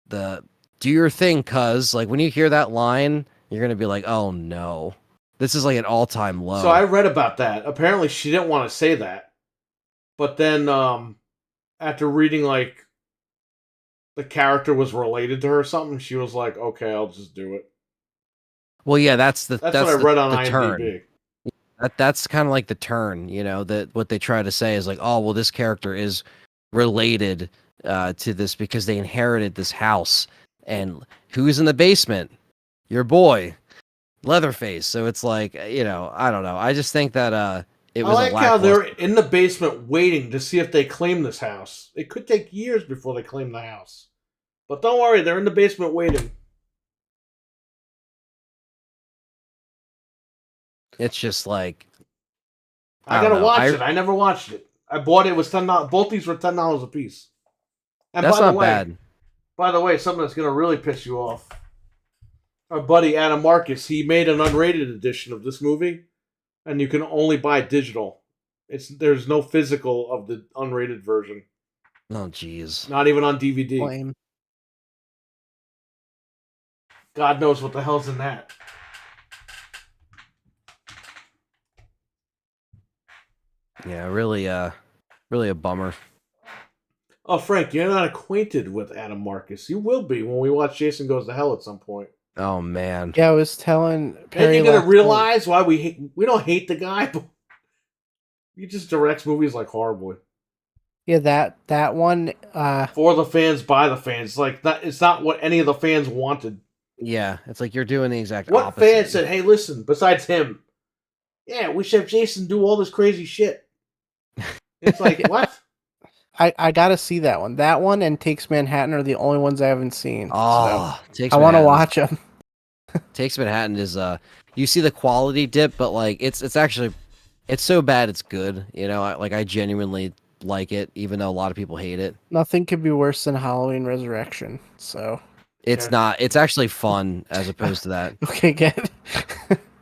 do your thing, cuz like when you hear that line, you're going to be like, oh no, this is like an all-time low. So I read about that. Apparently she didn't want to say that. But then, after reading like the character was related to her or something, she was like, "Okay, I'll just do it." Well, yeah, that's what I read on IMDb. turn. That's kind of like the turn, that what they try to say is like, oh, well, this character is related to this because they inherited this house, and who's in the basement? Your boy, Leatherface. So it's like, I don't know. I just think that it I was a like how they're lackluster. in the basement waiting to see if they claim this house. It could take years before they claim the house. But don't worry, they're in the basement waiting. It's just like, I don't gotta know. watch it. I never watched it. I bought it. It was $10. Both these were $10 a piece. And That's not bad. by the way, something that's gonna really piss you off. Our buddy Adam Marcus, he made an unrated edition of this movie, and you can only buy digital. There's no physical of the unrated version. Oh, jeez. Not even on DVD. Lame. God knows what the hell's in that. Yeah, really a bummer. Oh, Frank, you're not acquainted with Adam Marcus. You will be when we watch Jason Goes to Hell at some point. Oh, man. Yeah, I was telling Perry. And you're gonna realize why we don't hate the guy, but he just directs movies like horribly. Yeah, that one. For the fans, by the fans. It's not what any of the fans wanted. Yeah, it's like you're doing the exact What opposite. fan said, "Hey, listen"? Besides him, yeah, we should have Jason do all this crazy shit. It's like what? I gotta see that one. That one and Takes Manhattan are the only ones I haven't seen. Oh, so I want to watch them. Takes Manhattan is you see the quality dip, but like it's actually it's so bad it's good. I genuinely like it, even though a lot of people hate it. Nothing could be worse than Halloween Resurrection. So it's not. It's actually fun as opposed to that. Okay, good.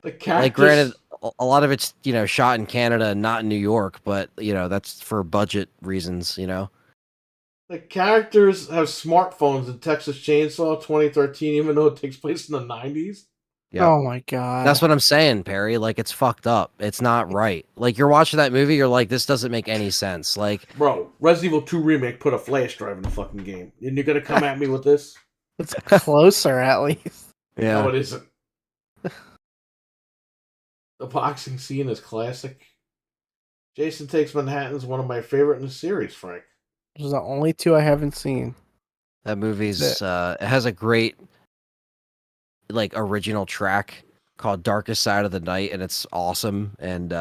The characters, like, granted, a lot of it's shot in Canada and not in New York, but that's for budget reasons. The characters have smartphones in Texas Chainsaw 2013, even though it takes place in the 90s. Yeah. Oh my god. That's what I'm saying, Perry. Like, it's fucked up. It's not right. Like, you're watching that movie, you're like, this doesn't make any sense. Like, bro, Resident Evil 2 Remake put a flash drive in the fucking game. And you're gonna come at me with this? It's closer, at least. yeah. No, it isn't. The boxing scene is classic. Jason Takes Manhattan is one of my favorite in the series, Frank. Those are the only two I haven't seen. That movie's it has a great original track called Darkest Side of the Night, and it's awesome. And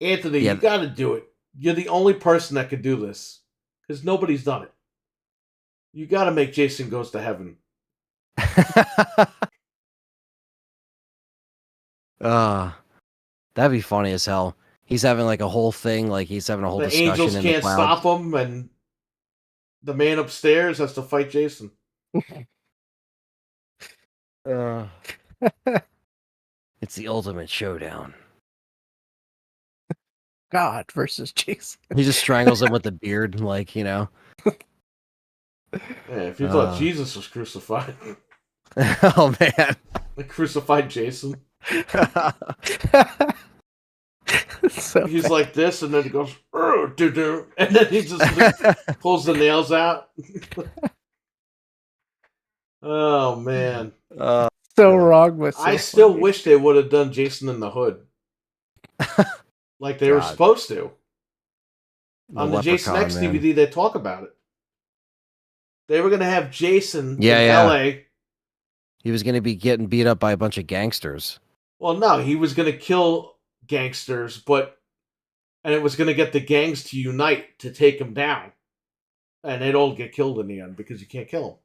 Anthony, you gotta do it. You're the only person that could do this. Because nobody's done it. You gotta make Jason Goes to Heaven. That'd be funny as hell. He's having a whole thing, he's having a whole discussion Angels in can't the clouds. stop him, and the man upstairs has to fight Jason. It's the ultimate showdown. God versus Jason. He just strangles him with the beard, Yeah, if you thought Jesus was crucified. Oh, man. They crucified Jason. So He's bad. like this, and then he goes, doo-doo, and then he just pulls the nails out. Oh, man. So wrong, but so I still funny. wish they would have done Jason in the Hood. Like they were supposed to. On the Jason X DVD, they talk about it. They were going to have Jason in LA. He was going to be getting beat up by a bunch of gangsters. Well, no, he was going to kill gangsters, and it was going to get the gangs to unite to take him down. And they'd all get killed in the end because you can't kill them.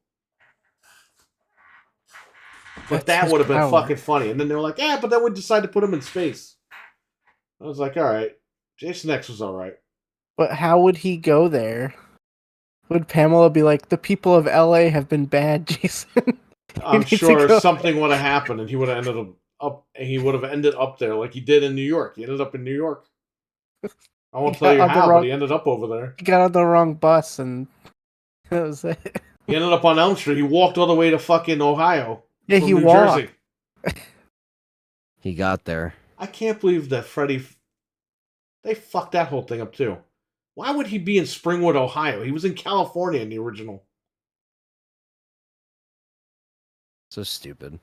But that would have been fucking funny. And then they were like, but then we decided to put him in space. I was like, all right. Jason X was all right. But how would he go there? Would Pamela be like, the people of LA have been bad, Jason? I'm sure something would have happened and he would have ended up there like he did in New York. He ended up in New York. I won't tell you how, but he ended up over there. He got on the wrong bus and that was it. He ended up on Elm Street. He walked all the way to fucking Ohio. Yeah, he walked. He got there. I can't believe that Freddy... They fucked that whole thing up, too. Why would he be in Springwood, Ohio? He was in California in the original. So stupid.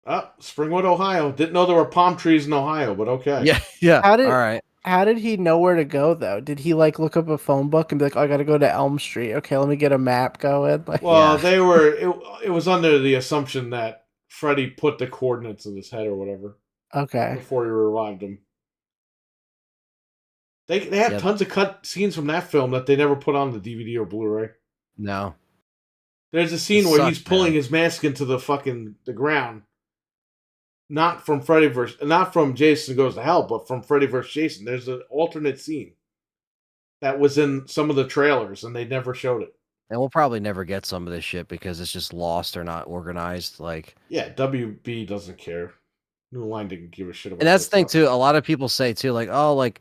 Springwood, Ohio. Didn't know there were palm trees in Ohio, but okay. Yeah, yeah. How did All right. how did he know where to go though? Did he like look up a phone book and be like, oh, I gotta go to Elm Street. Okay, let me get a map going. Like, Well, Yeah. it was under the assumption that Freddy put the coordinates in his head or whatever okay. before he revived him. They have Yeah. tons of cut scenes from that film that they never put on the DVD or Blu-ray. No. There's a scene It where sucks, he's pulling man. his mask into the ground. Not from Jason Goes to Hell, but from Freddy vs. Jason. There's an alternate scene that was in some of the trailers, and they never showed it. And we'll probably never get some of this shit because it's just lost or not organized. Like, Yeah, WB doesn't care. New Line didn't give a shit about and that's that the thing stuff. too. A lot of people say too, like, oh, like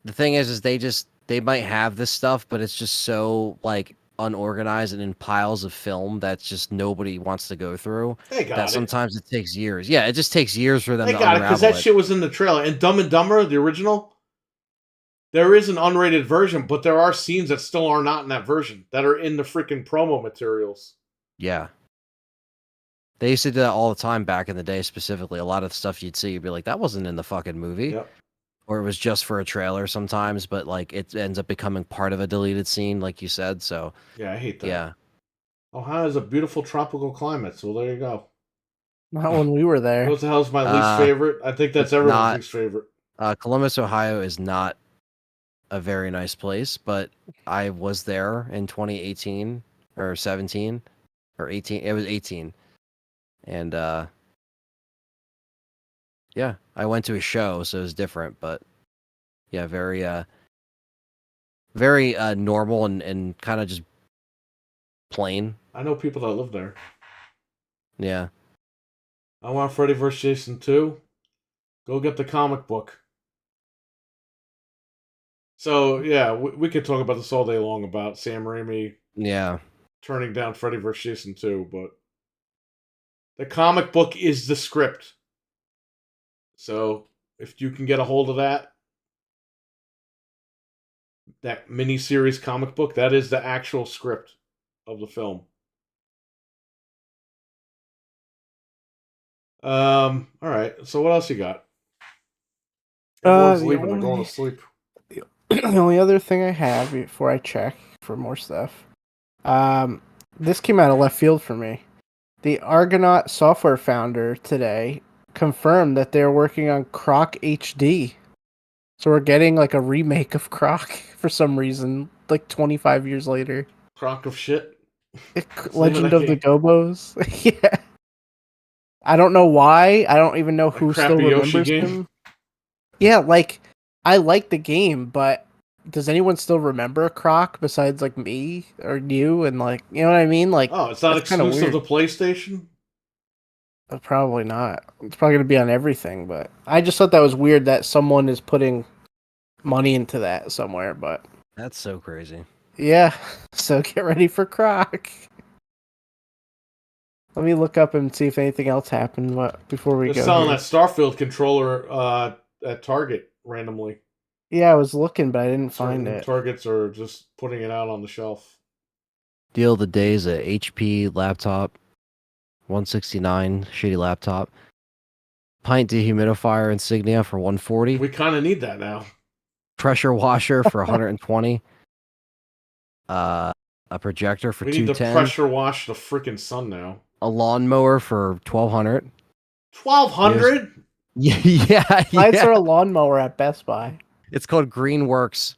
the thing is they might have this stuff, but it's just so like unorganized and in piles of film that's just nobody wants to go through. They That got it. sometimes it takes years. Yeah, it just takes years for them They to got it because unravel that it. shit was in the trailer. And Dumb and Dumber, the original, there is an unrated version, but there are scenes that still are not in that version that are in the freaking promo materials. Yeah. They used to do that all the time back in the day, specifically. A lot of stuff you'd see, you'd be like, that wasn't in the fucking movie. Yep. Or it was just for a trailer sometimes, but like it ends up becoming part of a deleted scene, like you said. So Yeah, I hate that. yeah. Ohio is a beautiful tropical climate, so there you go. Not when we were there. What the hell's my least favorite? I think that's it's everyone's not- least favorite. Columbus, Ohio is not a very nice place, but I was there in 2018 or 17 or 18. It was 18. And yeah, I went to a show, so it was different, but yeah, very normal and kind of just plain. I know people that live there. Yeah. I want Freddy vs. Jason 2. Go get the comic book. So, yeah, we could talk about this all day long about Sam Raimi Yeah. turning down Freddy vs. Jason 2, but the comic book is the script. So, if you can get a hold of that miniseries comic book, that is the actual script of the film. All right. So what else you got? Everyone's leaving. They're going to sleep. The only other thing I have before I check for more stuff, this came out of left field for me. The Argonaut software founder today confirmed that they're working on Croc HD. So we're getting like a remake of Croc for some reason, like 25 years later. Croc of shit. Legend of the Gobos. Yeah. I don't know why. I don't even know who still remembers him. Yeah, like I like the game, but does anyone still remember Croc besides like me or you? And like, you know what I mean? Like, oh, it's not exclusive to PlayStation? Probably not. It's probably going to be on everything, but I just thought that was weird that someone is putting money into that somewhere, but That's so crazy. Yeah, so get ready for Croc. Let me look up and see if anything else happened before we go. They're selling that Starfield controller at Target randomly. Yeah, I was looking, but I didn't find it. Targets are just putting it out on the shelf. Deal of the day is a HP laptop, 169 shitty laptop. Pint dehumidifier Insignia for 140. We kind of need that now. Pressure washer for 120. A projector for 210. We need to pressure wash the freaking sun now. A lawnmower for 1200. 1200? Yeah. Lights are a lawnmower at Best Buy. It's called Greenworks.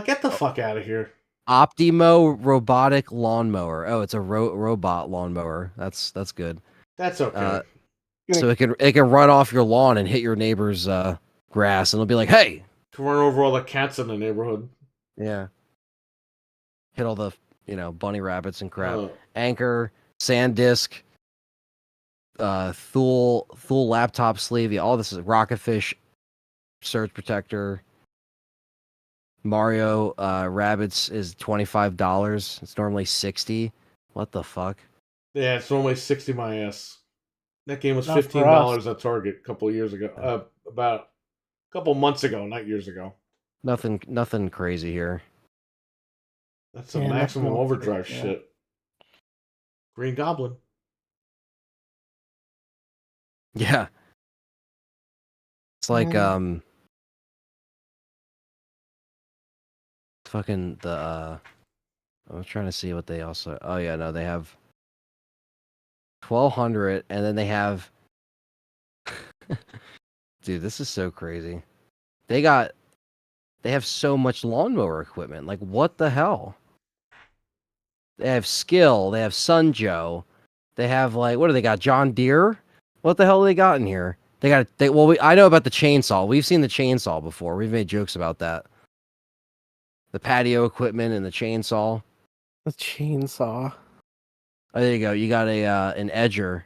Get the fuck out of here. Optimo robotic lawnmower. Oh, it's a robot lawnmower. That's good. That's okay. So it can run off your lawn and hit your neighbor's grass, and it'll be like, "Hey!" To run over all the cats in the neighborhood. Yeah. Hit all the bunny rabbits and crap. Anchor, SanDisk, Thule laptop sleeve. Yeah, all this is Rocketfish surge protector. Mario Rabbids is $25. It's normally $60. What the fuck? Yeah, it's normally 60 my ass. That game was $15 at Target a couple of years ago. About a couple months ago, not years ago. Nothing crazy here. That's a maximum overdrive shit. Green Goblin. Yeah. It's like fucking the I was trying to see what they also. Oh yeah, no, they have 1,200, and then they have. Dude, this is so crazy. They have so much lawnmower equipment. Like, what the hell? They have Skill. They have Sunjoe. They have like, what do they got? John Deere. What the hell do they got in here? I know about the chainsaw. We've seen the chainsaw before. We've made jokes about that. The patio equipment and the chainsaw. The chainsaw. Oh, there you go. You got an edger.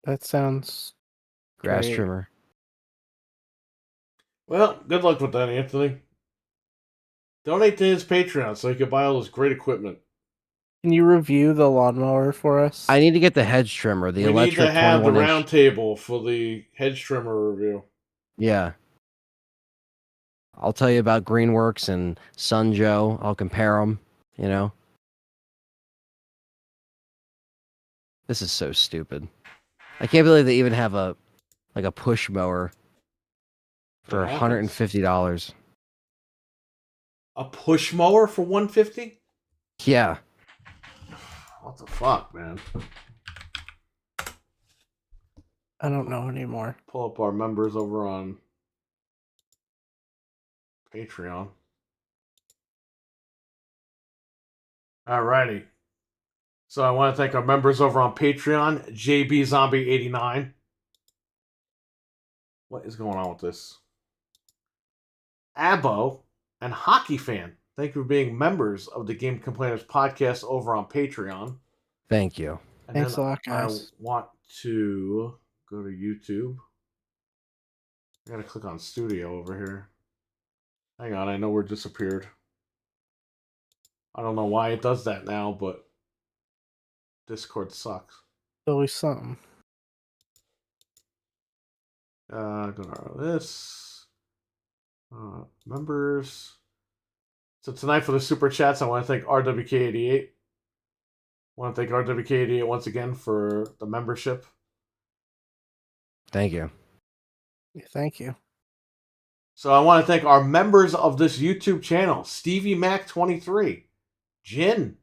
That sounds Grass great. trimmer. Well, good luck with that, Anthony. Donate to his Patreon so he can buy all this great equipment. Can you review the lawnmower for us? I need to get the hedge trimmer, the We need electric to have the 21 round inch. table for the hedge trimmer review. Yeah. I'll tell you about Greenworks and Sunjoe. I'll compare them, you know. This is so stupid. I can't believe they even have a push mower for What happens? $150. A push mower for $150? Yeah. What the fuck, man? I don't know anymore. Pull up our members over on Patreon. Alrighty. So I want to thank our members over on Patreon, JB Zombie 89. What is going on with this? Abo and Hockey Fan. Thank you for being members of the Game Complainers podcast over on Patreon. Thank you. And Thanks then a lot, guys. I want to go to YouTube. I gotta click on Studio over here. Hang on, I know we're disappeared. I don't know why it does that now, but Discord sucks. Always something. Go to this. Members. So tonight for the super chats, I want to thank RWK88. I want to thank RWK88 once again for the membership. Thank you. Yeah, thank you. So I want to thank our members of this YouTube channel: Stevie Mac 23, Jin,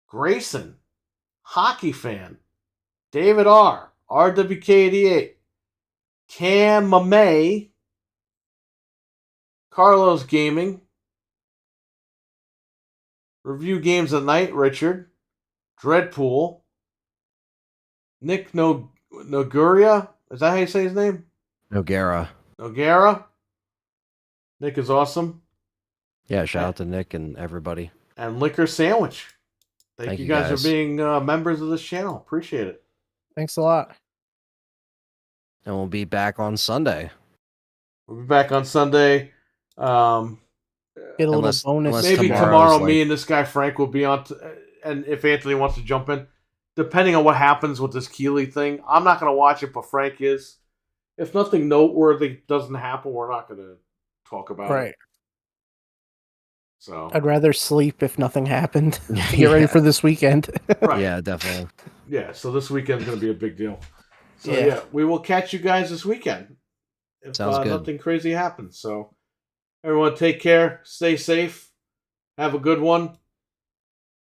Grayson, Hockey Fan, David R, RWK88, Cam Mamay, Carlos Gaming, Review Games at Night, Richard, Dreadpool, Nick Noguria. Is that how you say his name? Noguera. Noguera. Nick is awesome. Yeah, shout out to Nick and everybody. And Liquor Sandwich. Thank you guys for being members of this channel. Appreciate it. Thanks a lot. And we'll be back on Sunday. We'll be back on Sunday. Get a little bonus. Maybe tomorrow me and this guy Frank will be on. And if Anthony wants to jump in, depending on what happens with this Keeley thing, I'm not going to watch it, but Frank is. If nothing noteworthy doesn't happen, we're not going to talk about it. So I'd rather sleep if nothing happened to get ready for this weekend. Right. Yeah, definitely. Yeah, so this weekend's going to be a big deal. So yeah, we will catch you guys this weekend if nothing crazy happens. So everyone take care, stay safe, have a good one,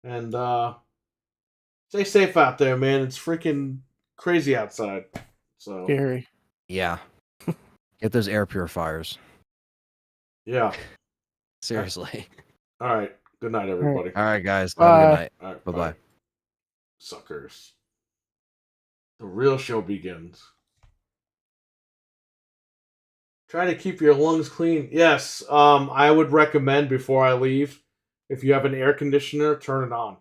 and stay safe out there, man. It's freaking crazy outside. So Scary. Yeah. Get those air purifiers. Yeah. Seriously. All right. Good night, everybody. All right, guys. Bye. Have a good night. All right, Bye-bye. Suckers. The real show begins. Try to keep your lungs clean. Yes, I would recommend before I leave, if you have an air conditioner, turn it on,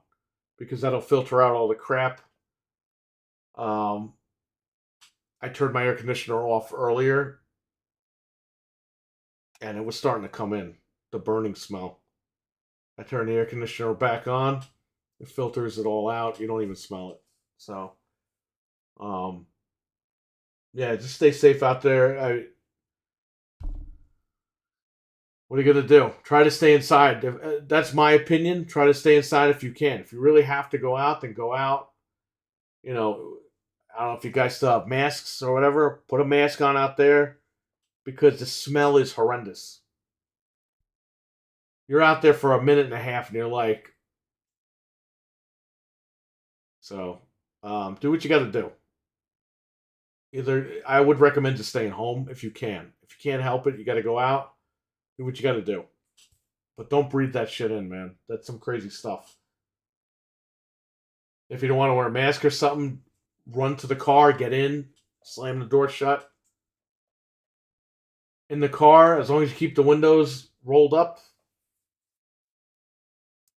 because that'll filter out all the crap. I turned my air conditioner off earlier, and it was starting to come in, the burning smell. I turned the air conditioner back on, it filters it all out. You don't even smell it. So, yeah, just stay safe out there. What are you going to do? Try to stay inside. That's my opinion. Try to stay inside if you can. If you really have to go out, then go out. You know, I don't know if you guys still have masks or whatever. Put a mask on out there because the smell is horrendous. You're out there for a minute and a half and you're like, so do what you got to do. Either I would recommend just staying home if you can. If you can't help it, you got to go out. Do what you got to do. But don't breathe that shit in, man. That's some crazy stuff. If you don't want to wear a mask or something, run to the car, get in, slam the door shut. In the car, as long as you keep the windows rolled up,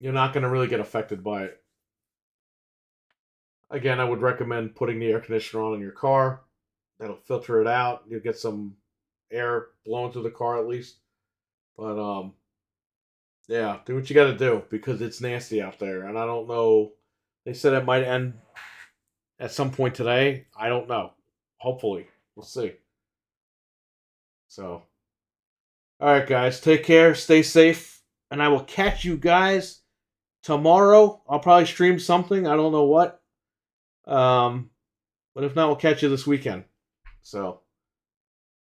you're not going to really get affected by it. Again, I would recommend putting the air conditioner on in your car. That'll filter it out. You'll get some air blowing through the car at least. But yeah, do what you got to do because it's nasty out there. And I don't know. They said it might end at some point today. I don't know. Hopefully. We'll see. So, all right, guys. Take care. Stay safe. And I will catch you guys tomorrow. I'll probably stream something. I don't know what. But if not, we'll catch you this weekend. So,